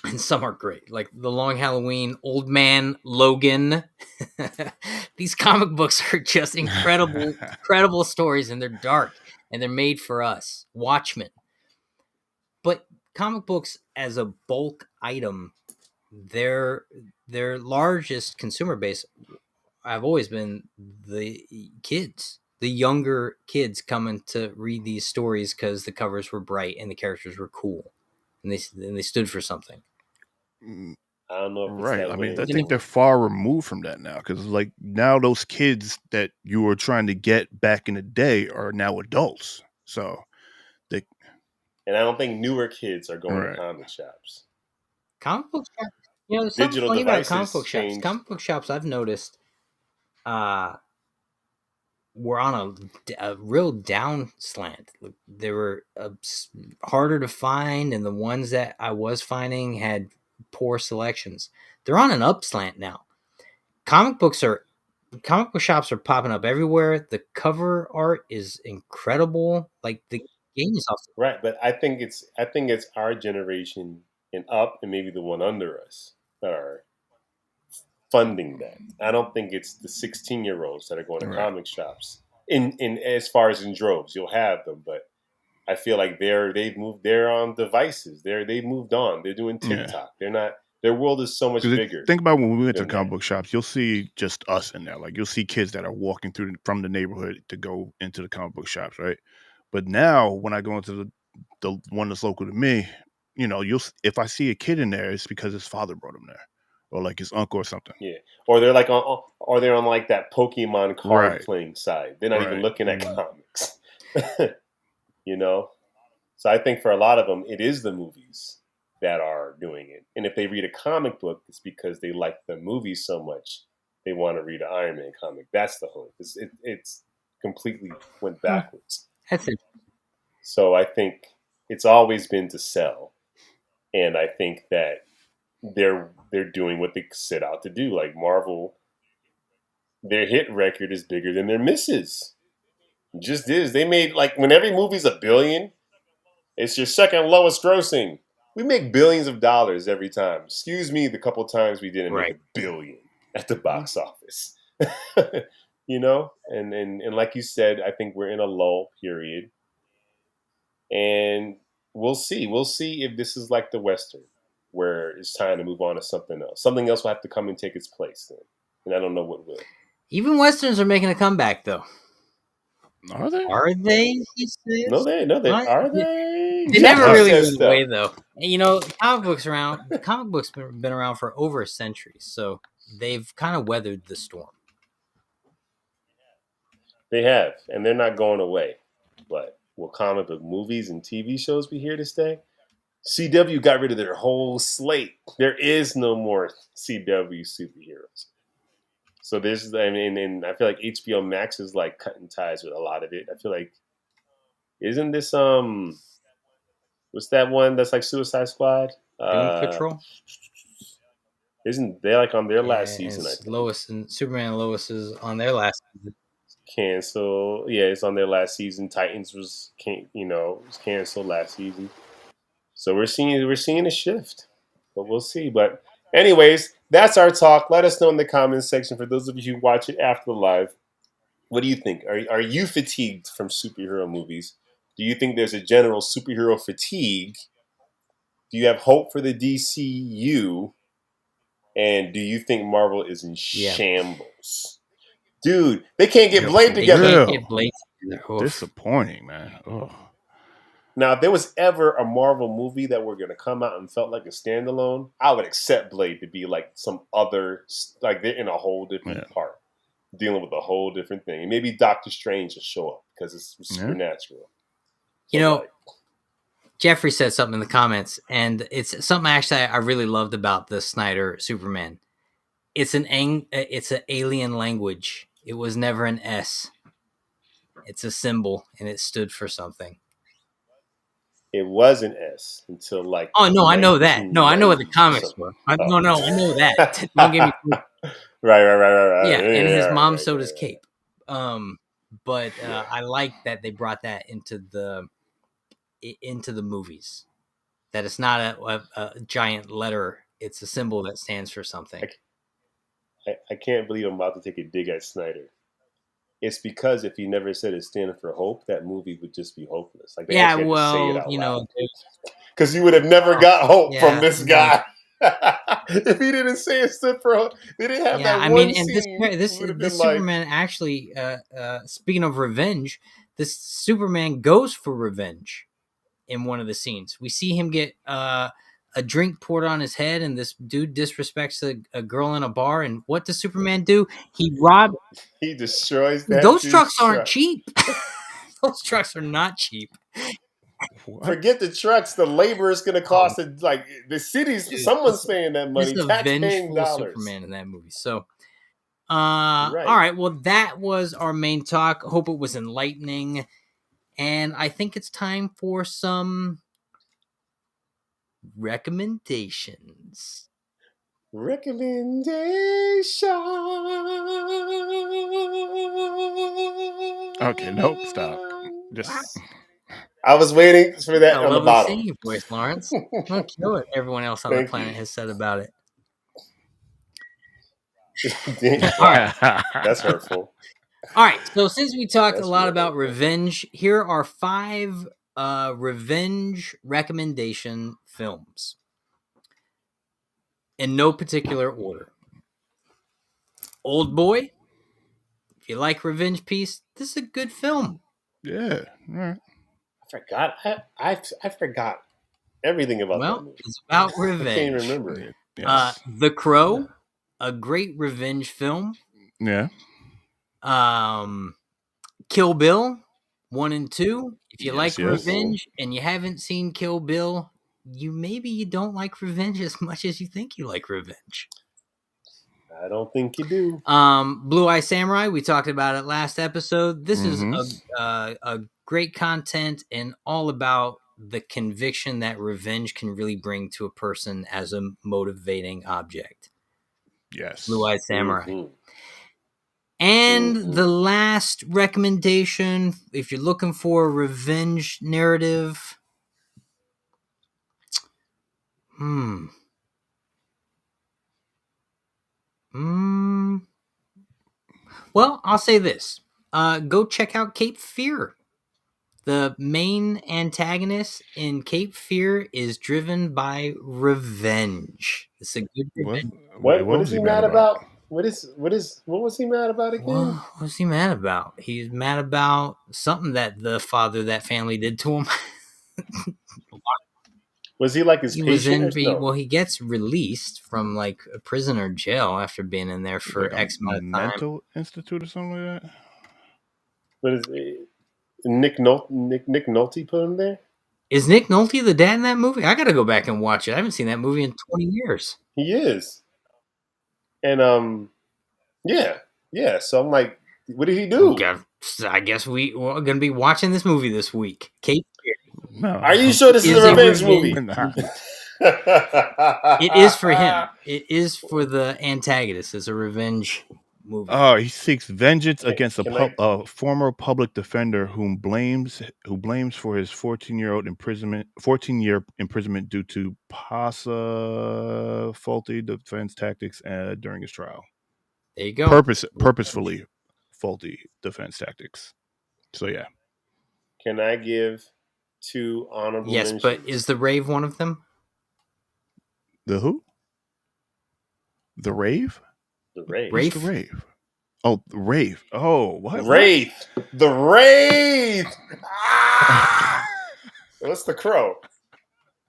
S1: and some are great, like The Long Halloween, Old Man Logan. These comic books are just incredible stories, and they're dark, and they're made for us. Watchmen, but comic books as a bulk item, their largest consumer base have always been the kids, the younger kids coming to read these stories because the covers were bright and the characters were cool, and they stood for something.
S3: Mm,
S2: I don't know if it's
S3: Right.
S2: that
S3: I
S2: way
S3: mean, I
S1: Even if
S3: think they're far removed from that now because, like, now those kids that you were trying to get back in the day are now adults. So they,
S2: and I don't think newer kids are going to
S3: right.
S2: comic shops.
S1: comic book shops, there's something
S2: Digital
S1: funny about comic
S2: devices
S1: book shops.
S2: changed.
S1: Comic book shops, I've noticed, uh, were on a real down slant. They were harder to find, and the ones that I was finding had poor selections. They're on an up slant now. Comic book shops are popping up everywhere. The cover art is incredible. Like the game is awesome.
S2: Right, but I think it's our generation and up and maybe the one under us that are funding that. I don't think it's the 16-year-olds that are going to
S3: Right.
S2: comic shops. In as far as in droves, you'll have them, but I feel like they're on devices. They've moved on. They're doing
S3: Yeah.
S2: TikTok. They're not. Their world is so much
S3: Because
S2: bigger
S3: think about when we went to
S2: than
S3: comic
S2: that.
S3: book shops, you'll see just us in there. Like you'll see kids that are walking from the neighborhood to go into the comic book shops, right? But now when I go into the one that's local to me, if I see a kid in there, it's because his father brought him there, or like his uncle or something.
S2: Yeah, or they're like or they're on like that Pokemon card
S3: Right.
S2: playing side. They're not even
S3: Right.
S2: looking at comics. you know. So I think for a lot of them, it is the movies that are doing it. And if they read a comic book, it's because they like the movie so much they want to read an Iron Man comic. That's the hope. It's completely went backwards.
S1: That's it.
S2: So I think it's always been to sell, and I think that they're doing what they set out to do. Like Marvel, their hit record is bigger than their misses. It just is. They made like when every movie's $1 billion. It's your second lowest grossing. We make billions of dollars every time. Excuse me, the couple times we didn't make
S1: Right.
S2: $1 billion at the box office. And like you said, I think we're in a lull period. And we'll see. We'll see if this is like the Western, where it's time to move on to something else. Something else will have to come and take its place then. And I don't know what will.
S1: Even westerns are making a comeback, though.
S3: Are they?
S1: Are they? He says.
S2: No, they
S1: What?
S2: are they?
S1: They never
S2: Jeffrey
S1: really
S2: says
S1: went away,
S2: stuff.
S1: though. And, comic books been around for over a century, so they've kind of weathered the storm.
S2: They have, and they're not going away. But will comic book movies and TV shows be here to stay? CW got rid of their whole slate. There is no more CW superheroes. So there's, I mean, and I feel like HBO Max is like cutting ties with a lot of it. I feel like, isn't this what's that one that's like Suicide Squad?
S1: Doom Patrol.
S2: Isn't they like on their
S1: Yeah,
S2: last
S1: and
S2: season? I
S1: it's
S2: think
S1: Lois and Superman and Lois is on their last season.
S2: cancel. Yeah, it's on their last season. Titans was canceled last season. So we're seeing a shift, but we'll see. But anyways, that's our talk. Let us know in the comments section for those of you who watch it after the live. What do you think? Are you fatigued from superhero movies? Do you think there's a general superhero fatigue? Do you have hope for the DCU? And do you think Marvel is in
S1: Yeah.
S2: shambles? Dude, they can't get Blade
S1: They
S2: together.
S1: can't
S3: Real.
S1: get Blade together. Oof.
S3: Disappointing, man. Oh.
S2: Now, if there was ever a Marvel movie that were going to come out and felt like a standalone, I would accept Blade to be like some other, like they're in a whole different part, dealing with a whole different thing. And maybe Doctor Strange will show up because it's supernatural.
S1: You know, Jeffrey said something in the comments, and it's something actually I really loved about the Snyder Superman. It's an alien language. It was never an S. It's a symbol, and it stood for something.
S2: It was an S until like.
S1: Oh no, I know that. No, I know what the comics were. I know that. Don't get me.
S2: Right.
S1: Yeah, and his mom sewed his cape. But I like that they brought that into the movies. That it's not a giant letter; it's a symbol that stands for something.
S2: I can't believe I'm about to take a dig at Snyder. It's because if he never said it standing for hope, that movie would just be hopeless. Like they actually had to say it out loud. Because you would have never got hope from this guy. If he didn't say it stood for hope, they didn't have that one scene.
S1: And this Superman actually, speaking of revenge, this Superman goes for revenge in one of the scenes. We see him get a drink poured on his head, and this dude disrespects a girl in a bar. And what does Superman do? He
S2: destroys that.
S1: Those trucks aren't cheap. Those trucks are not cheap.
S2: What? Forget the trucks. The labor is going to cost like the cities. Dude, someone's paying that money. Tax-paying dollars.
S1: Superman in that movie. So, right. All right. Well, that was our main talk. Hope it was enlightening, and I think it's time for some recommendations.
S3: Okay. Nope. Stop. Just.
S2: I was waiting for that on the bottom.
S1: Singing voice, Lawrence. Don't kill it. Everyone else on the planet has said about it.
S2: All right, that's hurtful.
S1: All right, so since we talked a lot about revenge, here are 5 revenge recommendation films in no particular order. Old Boy. If you like revenge piece, this is a good film.
S3: Yeah. All right.
S2: I forgot everything about that movie.
S1: It's about revenge.
S2: I can't even remember it.
S3: Yes.
S1: The Crow, a great revenge film.
S3: Yeah.
S1: Kill Bill 1 and 2. If you like revenge and you haven't seen Kill Bill, you don't like revenge as much as you think you like revenge.
S2: I don't think you do.
S1: Blue Eye Samurai, we talked about it last episode. This is a great content and all about the conviction that revenge can really bring to a person as a motivating object.
S3: Yes.
S1: Blue Eye Samurai. And the last recommendation, if you're looking for a revenge narrative, well, I'll say this. Go check out Cape Fear. The main antagonist in Cape Fear is driven by revenge. It's a good revenge.
S2: What is he mad about? What was he mad about again?
S1: What was he mad about? He's mad about something that the father of that family did to him.
S2: Was he like his patient?
S1: Well, he gets released from like a prison or jail after being in there for X amount of time.
S3: Mental institute or something like that?
S2: What is it? Nick Nolte put him there?
S1: Is Nick Nolte the dad in that movie? I got to go back and watch it. I haven't seen that movie in 20 years.
S2: He is. And yeah. So I'm like, what did he do?
S1: I guess we're going to be watching this movie this week. Cape Fear.
S2: No. Are you sure this is a revenge movie?
S1: It is for him. It is for the antagonist. It's a revenge movie.
S3: Oh, he seeks vengeance against a former public defender who blames for his 14-year imprisonment due to faulty defense tactics during his trial.
S1: There you go.
S3: Purposefully faulty defense tactics. So yeah.
S2: Can I give 2 honorable mentions?
S1: Yes, but is the Rave one of them?
S3: The who? The Rave?
S2: The Rave.
S3: Who's the Rave? Oh, Wraith. Oh, what?
S2: Wraith. The Wraith. Ah! What's the crow?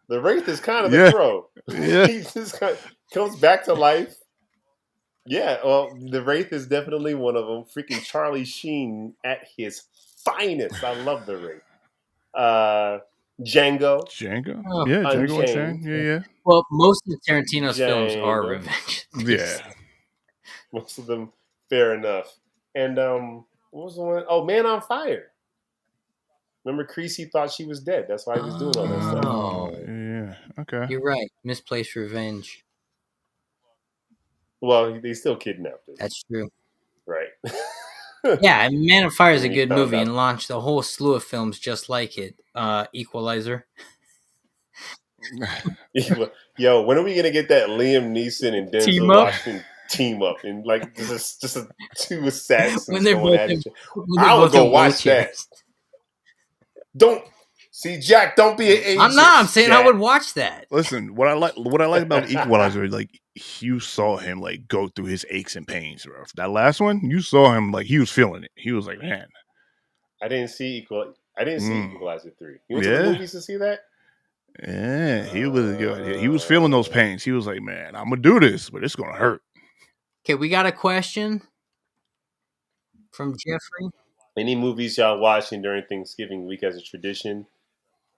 S2: The Wraith is kind of the
S3: Yeah.
S2: crow.
S3: Yeah.
S2: He just comes back to life. Yeah, well, the Wraith is definitely one of them. Freaking Charlie Sheen at his finest. I love the Wraith. Django,
S3: Django.
S1: Oh,
S3: Yeah, Django
S2: Unchained.
S3: Unchained. Yeah,
S1: well, most of Tarantino's films are
S2: Django.
S1: revenge.
S3: yeah.
S2: Most of them, fair enough. And what was the one? Oh, Man on Fire. Remember, Creasy thought she was dead. That's why he was doing all that stuff.
S1: Oh,
S3: Yeah. Okay.
S1: you're right. Misplaced revenge.
S2: Well, they still kidnapped her,
S1: That's true.
S2: right?
S1: Yeah, and Man on Fire is a
S2: And he
S1: good
S2: found
S1: movie
S2: out.
S1: and launched a whole slew of films just like it. Equalizer.
S2: Yo, when are we gonna get that Liam Neeson and
S1: Team
S2: Denzel
S1: up?
S2: Washington team up and like just a two assassins
S1: When they're
S2: going
S1: both
S2: at
S1: in,
S2: each other?
S1: when they're
S2: I would
S1: both in
S2: go watch that.
S1: wheelchairs.
S2: Don't see Jack. Don't be an ageist.
S1: I'm not. I'm saying
S2: Jack.
S1: I would watch that.
S3: Listen, what I like about Equalizer is like you saw him like go through his aches and pains, bro. That last one, you saw him like he was feeling it. He was like, man,
S2: I didn't see Equalizer 3. You went to the
S3: Yeah.
S2: movies to see that?
S3: yeah, he was feeling those pains. He was like, man, I'm gonna do this, but it's gonna hurt.
S1: Okay, we got a question from Jeffrey.
S2: Any movies y'all watching during Thanksgiving week as a tradition?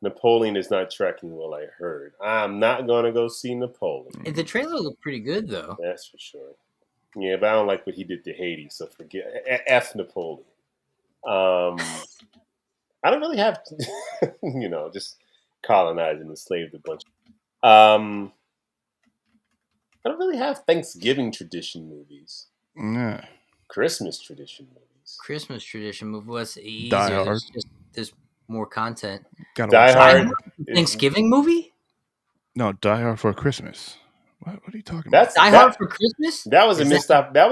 S2: Napoleon is not tracking well, I heard. I'm not gonna go see Napoleon.
S1: The trailer looked pretty good though.
S2: That's for sure. Yeah, but I don't like what he did to Haiti, so forget F Napoleon. I don't really have, just colonized and enslaved a bunch. I don't really have Thanksgiving tradition movies.
S3: Yeah.
S2: Christmas tradition movies.
S1: Christmas tradition movie was easier.
S3: Die Hard.
S1: There's more content.
S3: Gotta
S2: Die
S3: watch
S2: Hard.
S1: Thanksgiving movie?
S3: No, Die Hard for Christmas. What are you talking about?
S1: Die Hard for Christmas?
S2: That was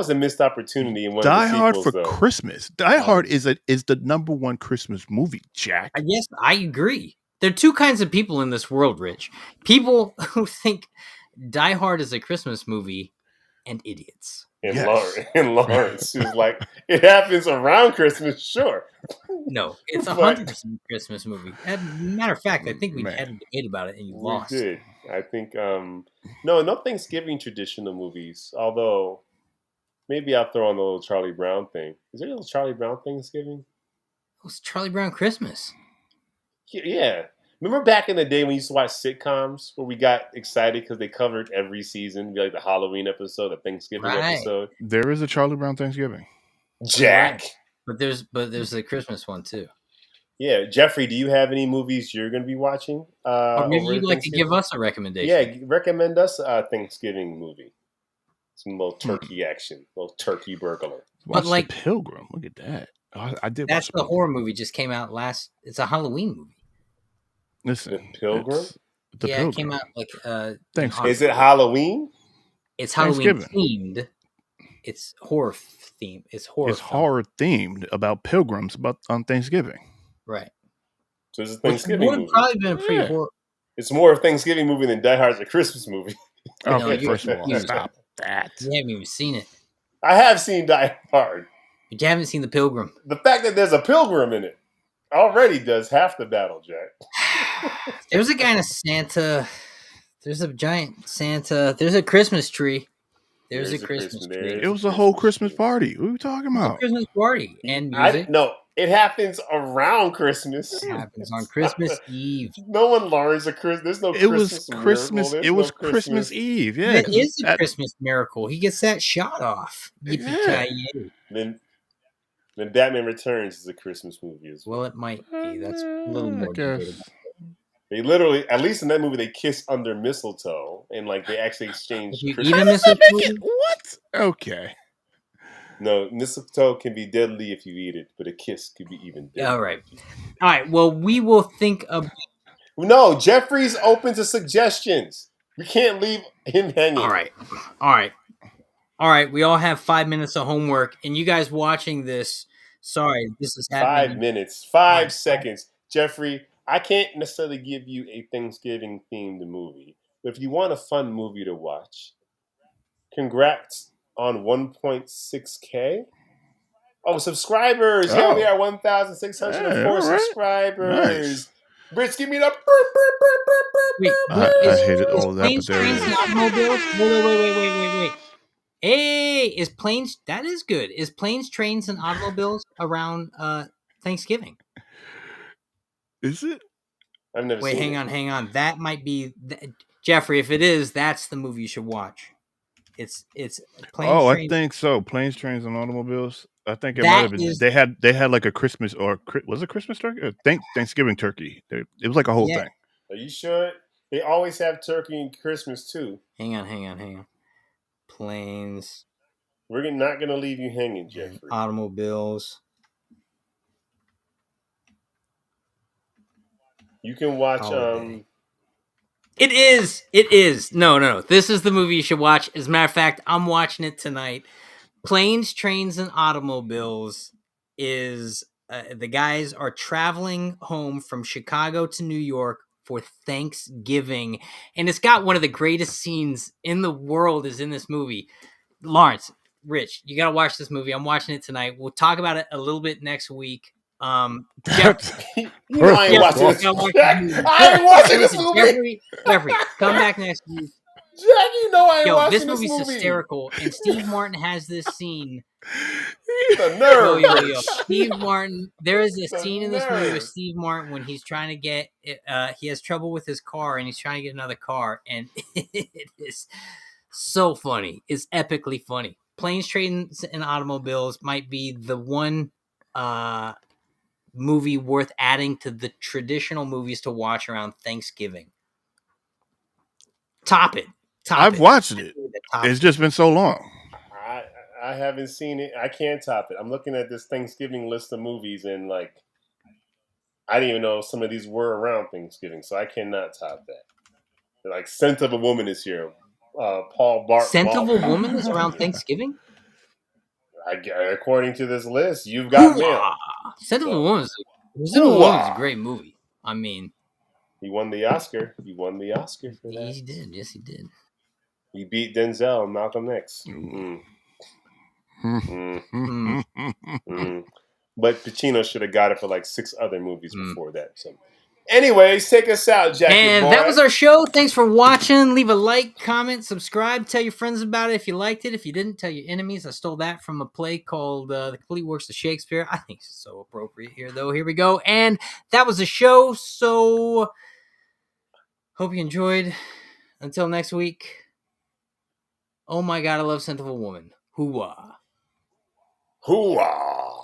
S2: a missed opportunity in one
S3: Die
S2: of the
S3: Hard
S2: sequels,
S3: for
S2: though.
S3: Christmas. Die Hard is the #1 Christmas movie, Jack.
S1: Yes, I agree. There are two kinds of people in this world, Rich. People who think Die Hard is a Christmas movie and idiots.
S2: And
S3: Yes.
S2: Lawrence, who's like, it happens around Christmas, sure.
S1: No, it's a
S2: But-
S1: 100% Christmas movie. As a matter of fact, I think we
S3: Man.
S1: had a debate about it and you
S2: We
S1: lost.
S2: did. I think no Thanksgiving traditional movies. Although maybe I'll throw on the little Charlie Brown thing. Is there a little Charlie Brown Thanksgiving?
S1: It was Charlie Brown Christmas.
S2: Yeah. Remember back in the day when we used to watch sitcoms where we got excited because they covered every season, like the Halloween episode, the Thanksgiving
S1: Right.
S2: episode.
S3: There is a Charlie Brown Thanksgiving.
S2: Jack.
S1: But there's the Christmas one too.
S2: Yeah, Jeffrey, do you have any movies you're going to be watching?
S1: Or maybe
S2: over
S1: you'd like to
S2: Thanksgiving?
S1: give us a recommendation.
S2: Yeah, recommend us a Thanksgiving movie. Some little turkey action, little turkey burglar.
S3: Watch
S1: like-
S3: The Pilgrim. Look at that. I did.
S1: That's
S3: watch
S1: the horror movie just came out it's a Halloween movie.
S3: Listen,
S2: The Pilgrim?
S3: it's The
S1: yeah,
S3: Pilgrim.
S1: it came out like
S3: Thanks.
S1: in
S2: Is it Halloween?
S1: It's Halloween
S3: Thanksgiving.
S1: themed. It's horror themed. It's horror.
S3: It's
S1: film.
S3: horror themed about pilgrims on Thanksgiving.
S1: Right.
S2: So it's a
S1: Which
S2: Thanksgiving
S1: would have
S2: movie.
S1: probably been a pretty
S3: Yeah.
S1: horror.
S2: It's more of a Thanksgiving movie than Die Hard's a Christmas movie.
S1: No,
S3: Okay,
S1: you're
S3: first of all,
S1: confused.
S3: stop that.
S1: You haven't even seen it.
S2: I have seen Die Hard.
S1: But you haven't seen The Pilgrim.
S2: The fact that there's a pilgrim in it already does half the battle, Jack.
S1: There's a guy in a Santa. There's a giant Santa. There's a Christmas tree. There's a Christmas tree.
S3: It was a whole Christmas party. What are you talking
S1: It's a
S3: about?
S1: Christmas party and music.
S2: No, it happens around Christmas.
S1: It happens on Christmas Eve.
S2: No one learns a Christmas. There's no
S3: It was
S2: Christmas.
S3: Christmas.
S2: miracle.
S3: It was
S2: There's no
S3: Christmas Eve. Yeah,
S1: It is a
S3: that-
S1: Christmas miracle. He gets that shot off. Yippee-ki-yay.
S2: Then Batman Returns is a Christmas movie as well.
S1: Well, it might be. That's a little
S3: I
S1: more
S3: guess.
S1: debatable.
S2: They literally, at least in that movie, they kiss under mistletoe and like they actually exchange.
S1: If you
S2: Christmas-
S1: eat a mistletoe,
S3: What? Okay.
S2: No, mistletoe can be deadly if you eat it, but a kiss could be even deadlier.
S1: all right. All right. Well, we will think of.
S2: No, Jeffrey's open to suggestions. We can't leave him hanging.
S1: All right. All right. All right. We all have 5 minutes of homework, and you guys watching this. Sorry, this is
S2: 5
S1: happening.
S2: minutes, 5
S1: Right.
S2: seconds. Jeffrey, I can't necessarily give you a Thanksgiving themed movie, but if you want a fun movie to watch, congrats on 1.6K. Oh, subscribers! Yeah, we
S3: Oh.
S2: are 1,604
S3: Hey, all right.
S2: subscribers.
S3: Nice.
S2: Rich, give me the.
S1: Wait,
S3: I hated all of that,
S1: planes,
S3: but there it
S1: trains, and
S3: is.
S1: automobiles? Wait. Hey, is planes? That is good. Is planes, trains, and automobiles around Thanksgiving?
S3: Is it?
S2: I've never
S1: Wait,
S2: seen it.
S1: hang on. That might be Jeffrey. If it is, that's the movie you should watch. It's planes,
S3: Oh, I
S1: trains.
S3: think so. Planes, trains, and automobiles. I think it might
S1: That
S3: have been.
S1: is,
S3: They had like a Christmas was it Christmas turkey? Thanksgiving turkey. It was like a whole
S1: yeah.
S3: thing.
S2: Are you sure? They always have turkey and Christmas too.
S1: Hang on. Planes
S2: We're not gonna leave you hanging,
S1: and
S2: Jeffrey.
S1: automobiles.
S2: You can watch.
S1: Holiday. It is. No. This is the movie you should watch. As a matter of fact, I'm watching it tonight. Planes, Trains, and Automobiles is the guys are traveling home from Chicago to New York for Thanksgiving, and it's got one of the greatest scenes in the world is in this movie. Lawrence, Rich, you gotta watch this movie. I'm watching it tonight. We'll talk about it a little bit next week. Jeff,
S2: You know I ain't watching this. I ain't watching this movie.
S1: Jeffrey, come back next week.
S2: Jack, you know I ain't
S1: Yo,
S2: watching
S1: this
S2: this
S1: movie's
S2: movie.
S1: hysterical, and Steve Martin has this scene.
S2: The nerve.
S1: Yo. Steve Martin, there is a scene in this movie with Steve Martin when he's trying to get, he has trouble with his car, and he's trying to get another car, and it is so funny. It's epically funny. Planes, Trains, and Automobiles might be the one movie worth adding to the traditional movies to watch around Thanksgiving. Top it.
S3: I've watched it. It's just been so long.
S2: I haven't seen it. I can't top it. I'm looking at this Thanksgiving list of movies, and like, I didn't even know some of these were around Thanksgiving, so I cannot top that. Like, Scent of a Woman is here. Paul Bart.
S1: Scent of a Woman is around Thanksgiving?
S2: According to this list, you've got mail.
S1: Scent of a Woman is a great movie. I mean,
S2: he won the Oscar. He won the Oscar for that.
S1: He did. Yes, he did.
S2: He beat Denzel and Malcolm X. But Pacino should have got it for like 6 other movies before that. So, anyways, take us out, Jackie.
S1: And
S2: boy.
S1: that was our show. Thanks for watching. Leave a like, comment, subscribe. Tell your friends about it if you liked it. If you didn't, tell your enemies. I stole that from a play called The Complete Works of Shakespeare. I think it's so appropriate here, though. Here we go. And that was the show. So, hope you enjoyed. Until next week. Oh my God, I love Scent of a Woman. Hoo-wah.
S2: Hoo-wah.